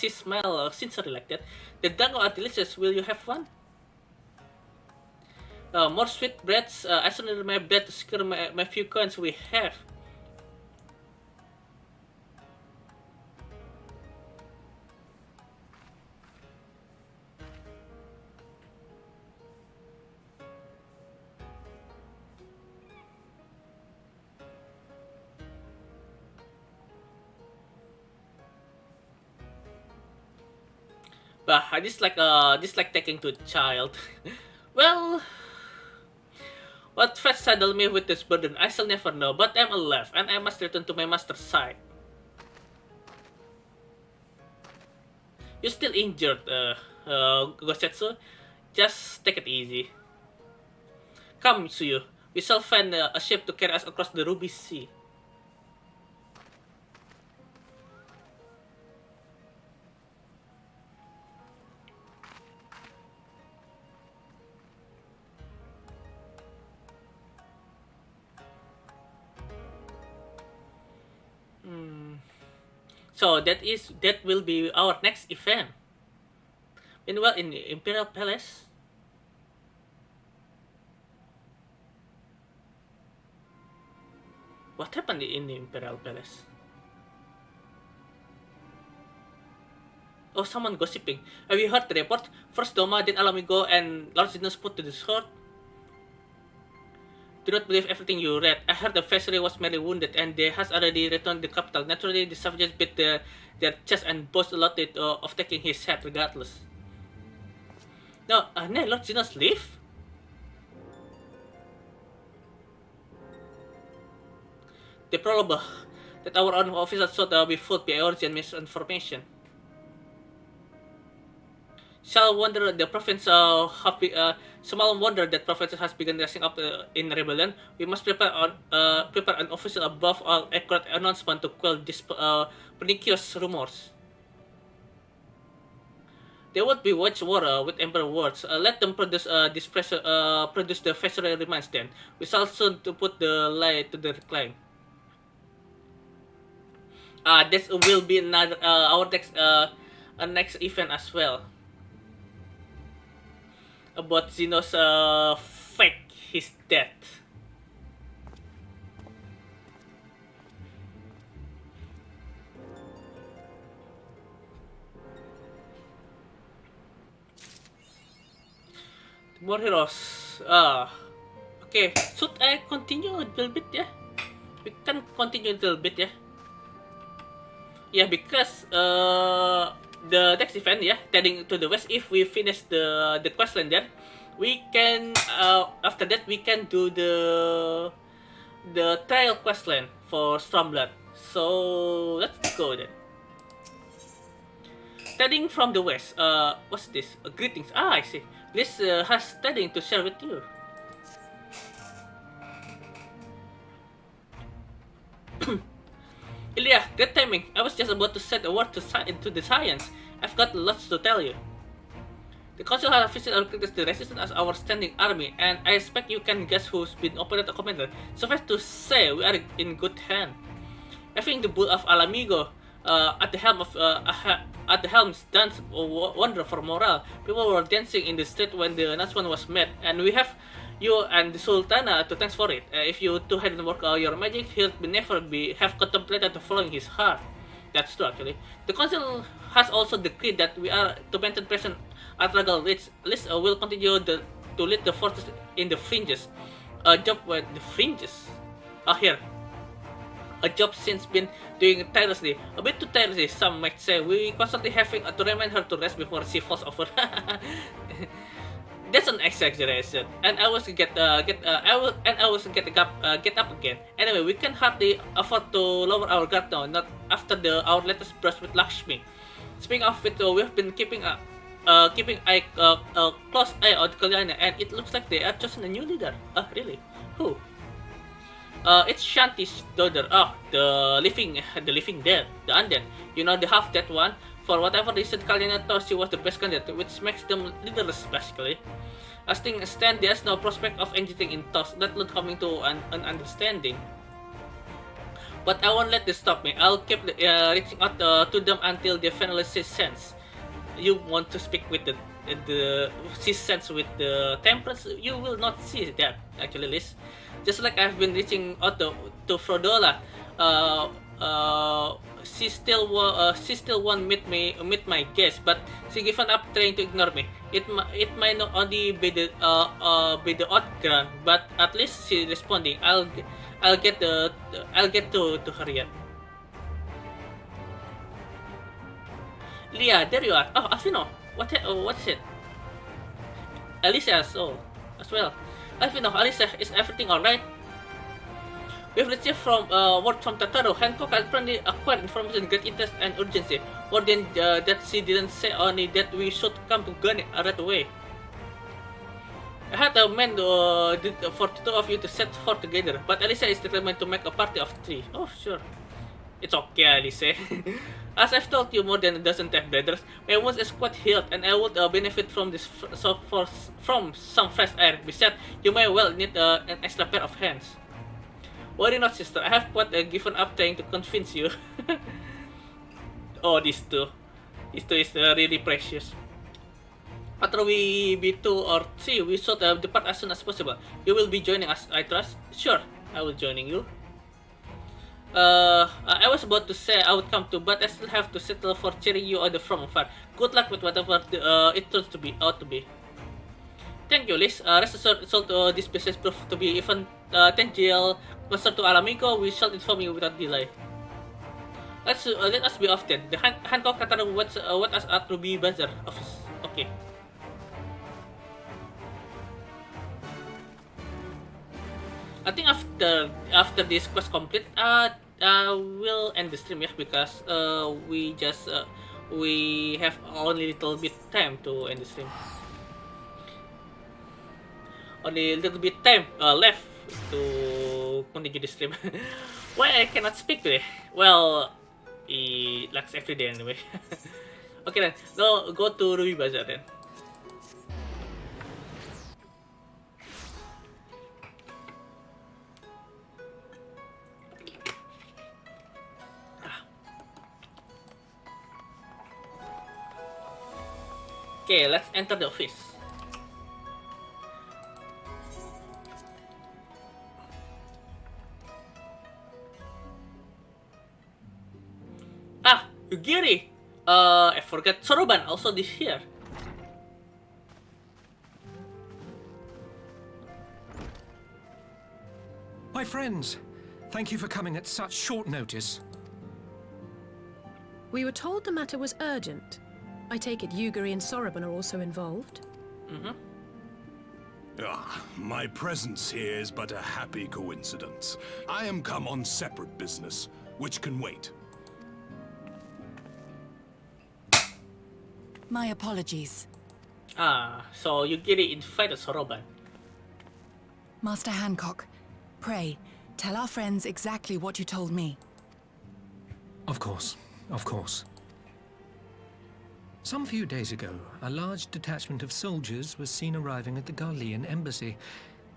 smiles sincerely like that. The dango are delicious. Will you have one? More sweet breads. I surrender my bed to secure my few coins we have. But I dislike taking to a child. Well, what fate saddled me with this burden, I shall never know. But I'm alive, and I must return to my master's side. You're still injured, Gosetsu. Just take it easy. Come, Tsuyu. We shall find a ship to carry us across the Ruby Sea. So that will be our next event. Meanwhile, in the Imperial Palace, What happened in the Imperial Palace? Oh, someone gossiping. Have you heard the report? First Doma, then Alamigo, and Lord Zinus put to the sword. Do not believe everything you read. I heard the viceroy was merely wounded and they has already returned to the capital. Naturally, the savages beat their chest and boast a lot of taking his head regardless. No, no, Lord Zinus leave? The probable that our own officers should be fooled by origin misinformation. Small wonder that province has begun rising up in rebellion. We must prepare an official above all accurate announcement to quell these pernicious rumors. They would be wage war with emperor words. Let them produce produce the viceroy reminds then. We shall soon to put the lie to the reclaim. This will be another our next event as well. About Xenos fake his death. More heroes. Okay. Should I continue a little bit? Yeah, we can continue a little bit. Yeah. Yeah, because the next event, yeah, heading to the west. If we finish the questline there, we can after that we can do the trial questline for Stormblood. So let's go then. Heading from the west. What's this? Greetings. I see. This has studying to share with you. Illyria, great timing. I was just about to set a word to the science. I've got lots to tell you. The council has officially recognized the resistance as our standing army, and I expect you can guess who's been operator commander. Suffice to say, we are in good hand. Having the bull of Alamigo at the helm stands a wonder for morale. People were dancing in the street when the announcement was made, and we have you and the Sultana to thanks for it. If you two hadn't worked your magic, he'd never have contemplated following his heart. That's true, actually. The council has also decreed that we are to maintain present at Ragal Ridge. Liz will continue to lead the forces in the fringes. A job with the fringes. Here. A job since been doing tirelessly. A bit too tirelessly, some might say. We constantly having to remind her to rest before she falls over. That's an exaggeration, and I was get up again. Anyway, we can hardly afford to lower our guard now, not after our latest brush with Lakshmi. Speaking of it, we've been keeping a close eye on Kalyana, and it looks like they have chosen a new leader. Really? Who? It's Shanti's daughter. The living dead, the undead. You know, the half-dead one. For whatever reason, Kalyana thought she was the best candidate, which makes them leaderless, basically. As things stand, there's no prospect of anything in toss, let alone coming to an understanding. But I won't let this stop me. I'll keep reaching out to them until they finally see sense. You want to speak with the see sense with the Temperance? You will not see that, actually, Liz. Just like I've been reaching out to Frodola. She still won't meet my guess, but she given up trying to ignore me. It might not only be the odd ground, but at least she's responding. I'll get to her yet. Leah, there you are. Oh, Alfino, what is it? Alicia as well. Alfino, Alicia, is everything alright? We've received word from Tataru. Hancock has apparently acquired information, great interest and urgency. More than that, she didn't say only that we should come to Gunny right away. I had a man for the two of you to set forth together, but Alicia is determined to make a party of 3. Oh, sure. It's okay, Alicia. As I've told you more than a dozen times, brothers, my wounds is quite healed, and I would benefit from this from some fresh air. Besides, you may well need an extra pair of hands. Worry not, sister. I have quite given up trying to convince you. Oh, these two is really precious. After we be 2 or 3, we should depart as soon as possible. You will be joining us, I trust? Sure, I will joining you. I was about to say I would come to, but I still have to settle for cheering you on the from afar. Good luck with whatever it turns to be out to be. Thank you, Liz. Rest assured, this business proved to be even tangible closer to Alamigo. We shall inform you without delay. Let us be off then. The Hancock Qatar what us at Ruby Bazaar office. Okay. I think after this quest complete, we'll end the stream, yeah, because we have only little bit time to end the stream. Only a little bit time left to continue the stream. Why I cannot speak today? Well, it lacks every day anyway. Okay then, go to Ruby Bazaar then. Okay, let's enter the office. Ah, Yugiri! I forgot Soroban also this here. My friends, thank you for coming at such short notice. We were told the matter was urgent. I take it Yugiri and Soroban are also involved? My presence here is but a happy coincidence. I am come on separate business, which can wait. My apologies. Ah, so Yugiri invited Soroban. Master Hancock, pray, tell our friends exactly what you told me. Of course, of course. Some few days ago, a large detachment of soldiers was seen arriving at the Garlean embassy.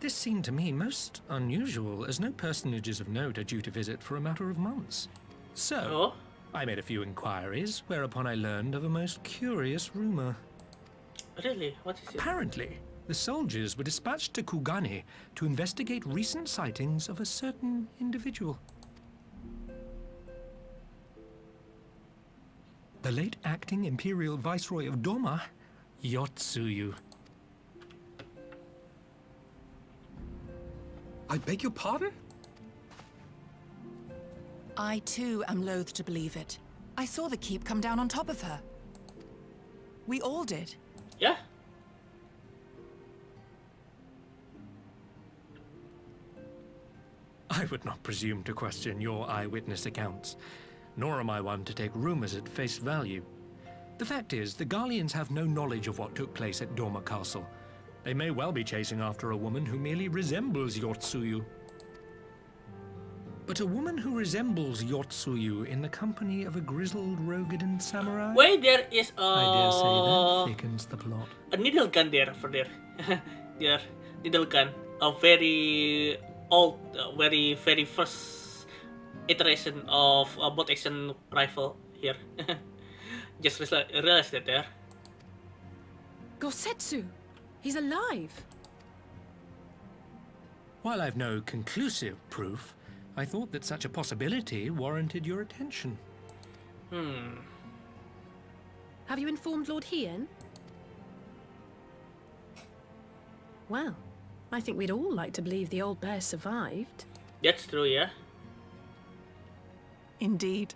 This seemed to me most unusual, as no personages of note are due to visit for a matter of months. So, I made a few inquiries, whereupon I learned of a most curious rumor. Really? What is it? Apparently, the soldiers were dispatched to Kugani to investigate recent sightings of a certain individual. The late acting Imperial Viceroy of Doma, Yotsuyu. I beg your pardon? I too am loath to believe it. I saw the keep come down on top of her. We all did. Yeah. I would not presume to question your eyewitness accounts, nor am I one to take rumors at face value. The fact is, the Garleans have no knowledge of what took place at Doma Castle. They may well be chasing after a woman who merely resembles Yotsuyu. But a woman who resembles Yotsuyu in the company of a grizzled Rogadan samurai? Wait, there is I dare say that thickens the plot. A needle gun there, for there. There, needle gun. A very old, very first iteration of a bolt action rifle here. Just realized that there. Gosetsu! He's alive! While I've no conclusive proof, I thought that such a possibility warranted your attention. Have you informed Lord Hien? Well, I think we'd all like to believe the old bear survived. That's true, yeah. Indeed.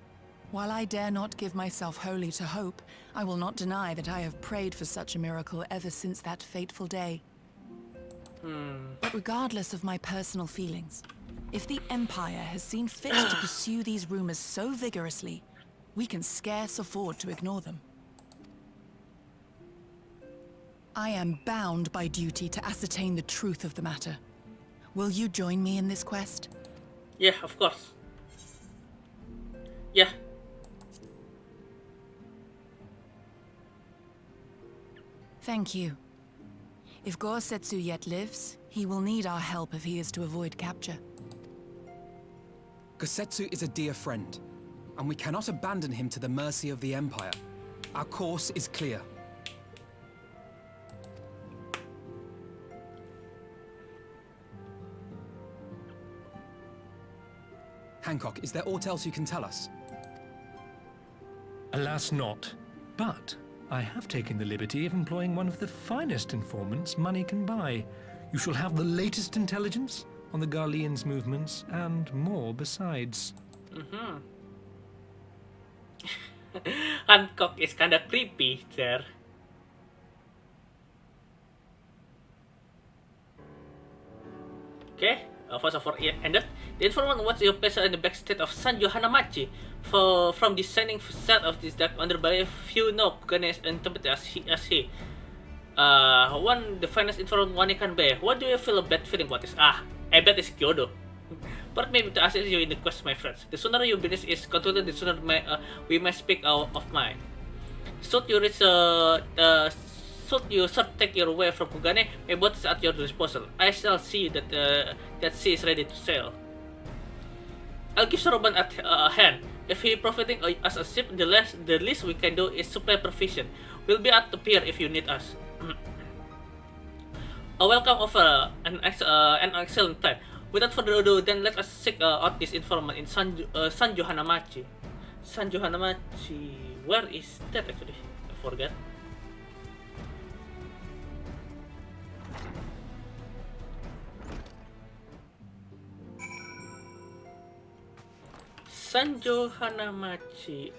While I dare not give myself wholly to hope, I will not deny that I have prayed for such a miracle ever since that fateful day. But regardless of my personal feelings, if the Empire has seen fit to pursue these rumors so vigorously, we can scarce afford to ignore them. I am bound by duty to ascertain the truth of the matter. Will you join me in this quest? Yeah, of course. Yeah. Thank you. If Gosetsu yet lives, he will need our help if he is to avoid capture. Gosetsu is a dear friend, and we cannot abandon him to the mercy of the Empire. Our course is clear. Hancock, is there aught else you can tell us? Alas not. But I have taken the liberty of employing one of the finest informants money can buy. You shall have the latest intelligence on the Garleans' movements, and more besides. Hancock is kinda creepy there. Okay, first of all, ended. The informant was your place in the backstate of Sanjo Hanamachi. From the shining facade of this dark underbelly, few know Ganesh and intimidated as he. One, the finest informant one can bear. What do you feel a bad feeling about this? I bet it's Kyoto. But maybe to assist you in the quest, my friends. The sooner your business is concluded, the sooner we may speak of mine. Should you reach should you take your way from Kugane, my boat is at your disposal. I shall see that that sea is ready to sail. I'll give Soroban a hand. If he profiting as a ship, the least we can do is supply provision. We'll be at the pier if you need us. A welcome offer, an excellent plan. Without further ado, then let us seek out this informant in Sanjo Hanamachi. Sanjo Hanamachi, where is that actually? I forgot. Sanjo Hanamachi.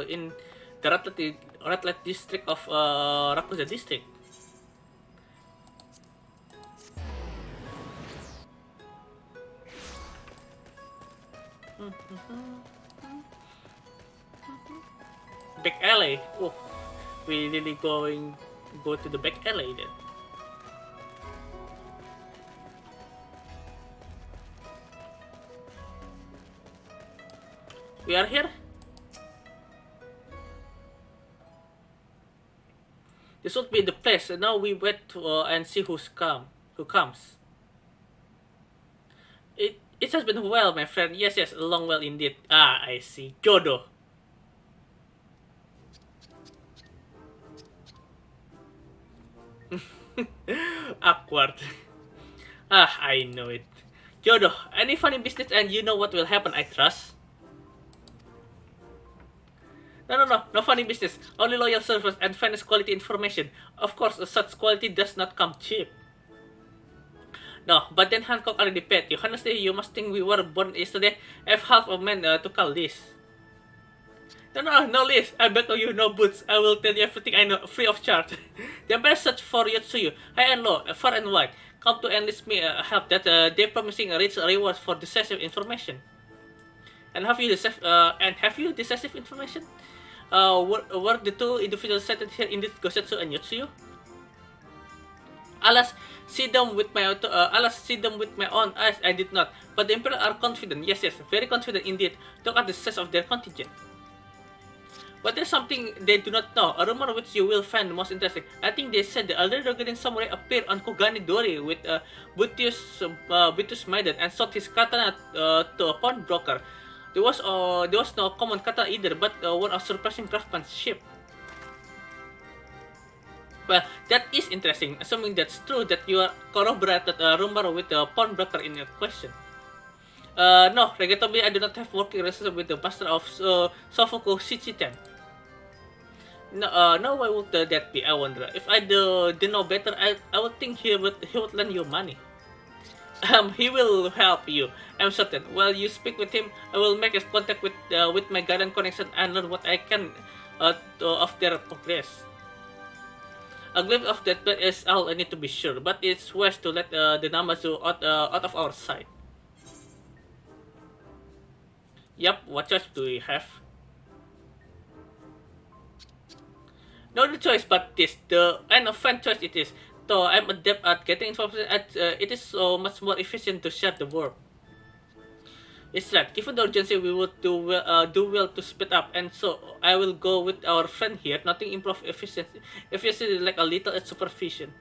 In the Ratlet district of Rakuza district. Back alley. Oh, we really go to the back alley then. We are here. This would be the place. And now we wait and see who comes. It has been well, my friend. Yes, a long while indeed. I see. Jodo. Awkward. I know it. Jodo, any funny business and you know what will happen, I trust. No funny business. Only loyal service and finest quality information. Of course, such quality does not come cheap. No, but then Hancock already paid you. Honestly, you must think we were born yesterday. I have half a man to call this. No, Liz. I beg of you, no boots. I will tell you everything I know, free of charge. The Empire search for Yotsuyu, high and low, far and wide. Come to enlist me help that they're promising a rich reward for decisive information. And have you decisive information? Were the two individuals settled here indeed Gosetsu and Yotsuyu? Alas, see them with my own eyes, I did not. But the Emperor are confident, yes, very confident indeed. Look at the size of their contingent. But there's something they do not know, a rumor which you will find most interesting. I think they said the elder Rogarin samurai appeared on Kogani Dori with Butius Maiden and sold his katana to a pawnbroker. There was no common katana either, but one of surpassing craftsmanship. Well, that is interesting, assuming that's true that you are corroborated a rumor with the pawnbroker in your question. No, regrettably I do not have working relationship with the master of Sofuku Shichiten. No, why would that be, I wonder. If I did know better, I would think he would lend you money. He will help you, I'm certain. While you speak with him, I will make contact with my garden connection and learn what I can of their progress. A glimpse of that is all I need to be sure, but it's wise to let the Namazu out of our sight. Yup, what choice do we have? No other choice but this, and a fun choice it is. Though I'm adept at getting information, it is so much more efficient to share the work. It's right, given the urgency we would do well to speed up, and so I will go with our friend here, nothing improve efficiency like a little supervision.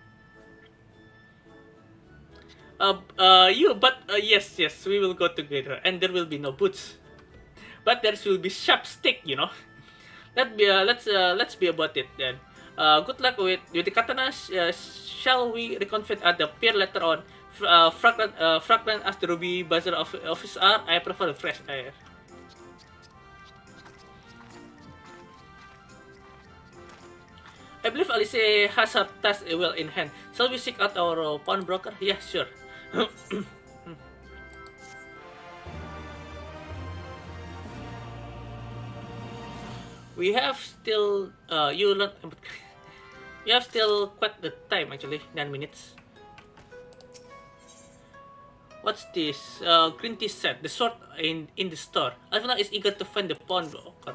Yes, we will go together, and there will be no boots. But there will be sharp stick, you know. Let's be about it then. Good luck with the katana. Shall we reconvene at the pier later on? Fragrant as the ruby buzzer of office are, I prefer fresh air. I believe Alice has her task well in hand. Shall we seek out our pawnbroker? Yeah, sure. We have still you have still quite the time actually, 9 minutes. What's this? Green tea set. The sword in the store. Alvina is eager to find the pawnbroker.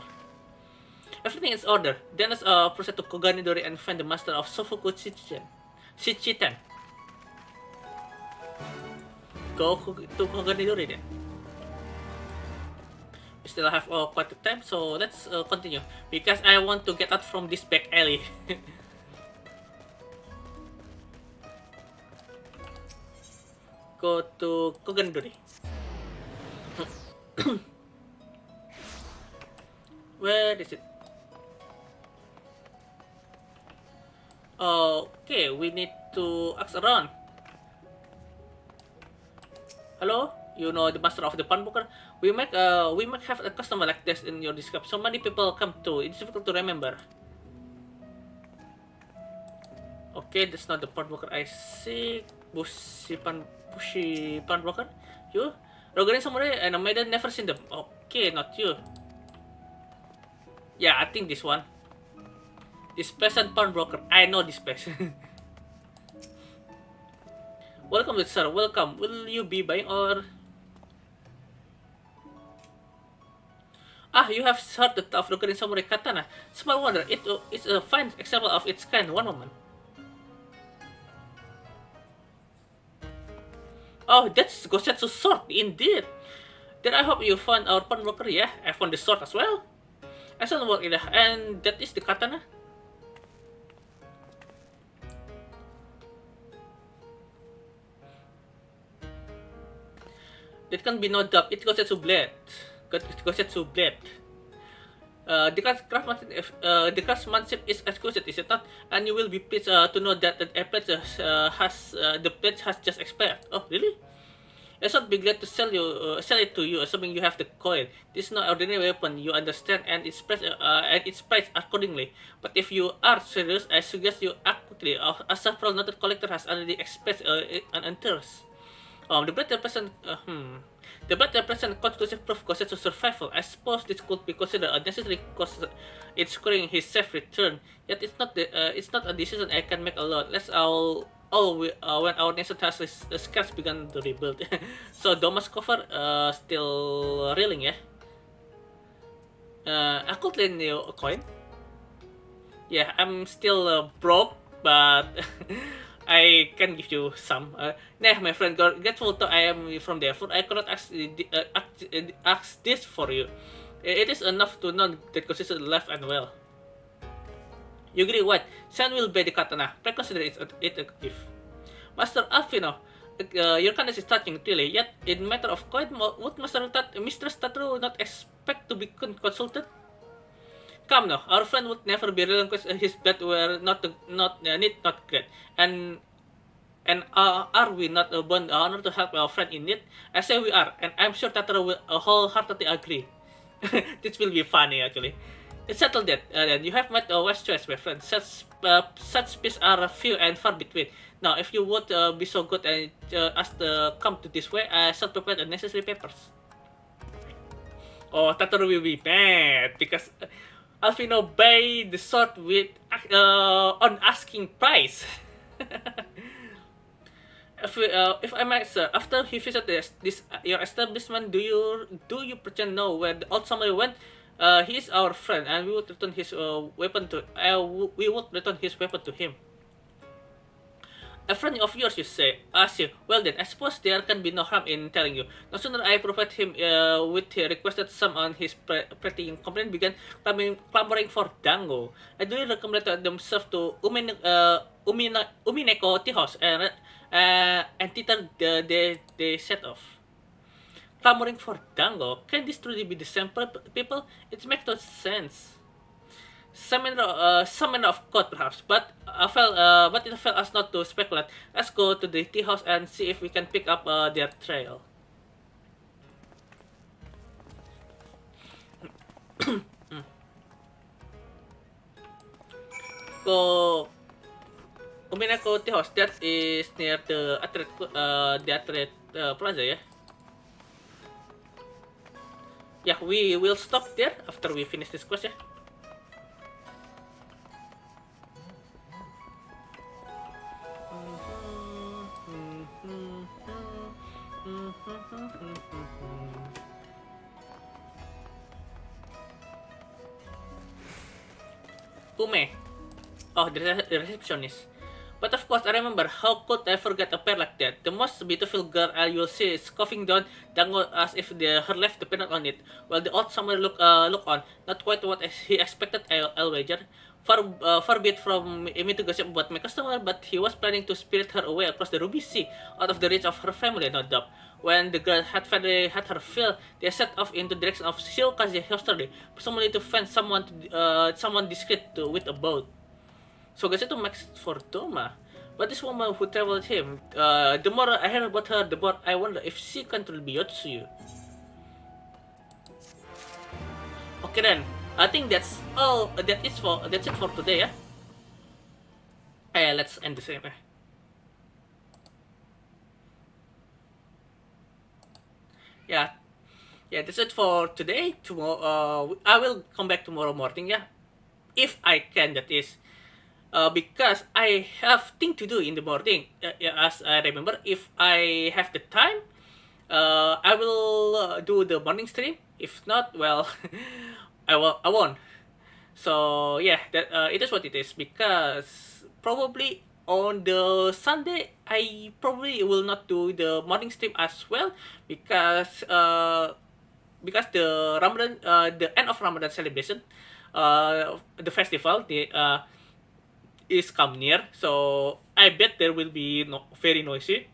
Everything is order. Then let's proceed to Koganidori and find the master of Sofuku Shichiten. Go to Koganidori then. We still have quite the time, so let's continue. Because I want to get out from this back alley. Go to Koganidori. Where is it? Okay, we need to ask around. Hello? You know the master of the pawnbroker? We might have a customer like this in your description. So many people come to. It's difficult to remember. Okay, that's not the pawnbroker I see. Bushy pawnbroker? You? Rogarin samurai and a maiden, never seen them. Okay, not you. Yeah, I think this one. This peasant pawnbroker. I know this person. Welcome, sir. Welcome. Will you be buying or... Ah, you have heard the tale of Rogarin samurai katana. Small wonder. It's a fine example of its kind. One moment. Oh, that's Gosetsu sword, indeed. Then I hope you found our pawnbroker. Yeah, I found the sword as well. Excellent work, Ida. And that is the katana. There can be no doubt. It's Gosetsu blade. Gosetsu blade. The craftsmanship is exquisite, is it not? And you will be pleased to know that the blade has just expired. Oh, really? I should be glad to sell it to you, assuming you have the coin. This is not ordinary weapon, you understand, and it's priced accordingly. But if you are serious, I suggest you act quickly. A several noted collector has already expressed an interest. The blade represents conclusive proof Gosetsu's survival. I suppose this could be considered a necessary cost in securing his safe return. Yet it's not a decision I can make alone. Let's all when our nation has scarce begun to rebuild. So Doma's cover still reeling, yeah. I could lend you a coin. Yeah, I'm still broke, but I can give you some. Nah, my friend, grateful though I am from there. For I cannot ask this for you. It is enough to know that Gosetsu left and well. You agree what? Shan will buy the katana. Please consider it a gift. Master Alfino, your kindness is touching, really. Yet, in matter of coin, would Mistress Tataru not expect to be consulted? Come now, our friend would never be relinquished his blood were not great. And are we not bound honor to help our friend in need? I say we are, and I'm sure Tataru will wholeheartedly agree. This will be funny, actually. It's settled that. Then you have made a wise choice, my friend. Such species are few and far between. Now, if you would be so good and as to come to this way, I shall prepare the necessary papers. Oh, Tataru will be mad because Alfino buy the sword with on asking price. If I might, sir, after he visited your establishment, do you pretend know where the old samurai went? He is our friend, and we would return his weapon to him. A friend of yours, you say? I see. Well then, I suppose there can be no harm in telling you. No sooner I provide him with the requested sum on his pretty complaint began clamoring for dango. I duly recommended themselves to Umineko tea house and thither they set off. Clamoring for dango? Can this truly be the same people? It makes no sense. summon of God perhaps, but it felt us not to speculate. Let's go to the tea house and see if we can pick up their trail. Go Uminako tea house, that is near the Atret plaza, yeah? Yeah, we will stop there after we finish this quest, yeah? Ume. Oh, the receptionist. But of course, I remember, how could I forget a pair like that? The most beautiful girl you'll see is coughing down Dango as if her life depended on it, while the old samurai look on. Not quite what he expected, I'll wager. Far be it from me to gossip about my customer, but he was planning to spirit her away across the Ruby Sea, out of the reach of her family, no doubt. When the girl had finally had her fill, they set off in the direction of Shiokaze yesterday, presumably to find someone discreet with a boat. So guys, itu max for Doma. But this woman who traveled him, the more I hear about her, the more I wonder if she controls Biyotsuyu. Okay then, I think that's all. That's it for today, yeah. Let's end the same. Yeah, that's it for today. Tomorrow, I will come back tomorrow morning, yeah, if I can. That is. Because I have thing to do in the morning. As I remember, if I have the time, I will do the morning stream. If not, well, I won't. So yeah, that it is what it is. Because probably on the Sunday, I probably will not do the morning stream as well, because the Ramadan, the end of Ramadan celebration, the festival, is come near, so I bet there will be very noisy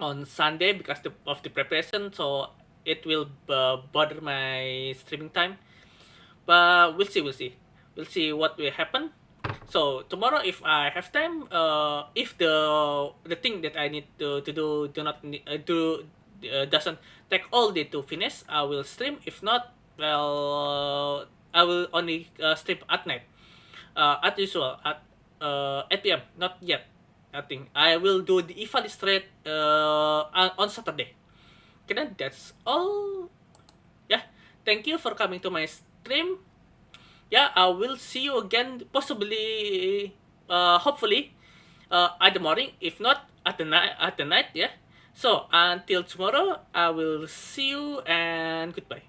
on Sunday because of the preparation, so it will bother my streaming time. But we'll see what will happen. So tomorrow, if I have time, if the thing that I need to do doesn't take all day to finish, I will stream. If not, well, I will only stream at night. As usual, at 8 p.m. Not yet. I think I will do the Ivali straight on Saturday. Okay, then that's all. Yeah, thank you for coming to my stream. Yeah, I will see you again, possibly, hopefully, at the morning. If not, at the night. Yeah. So until tomorrow, I will see you and goodbye.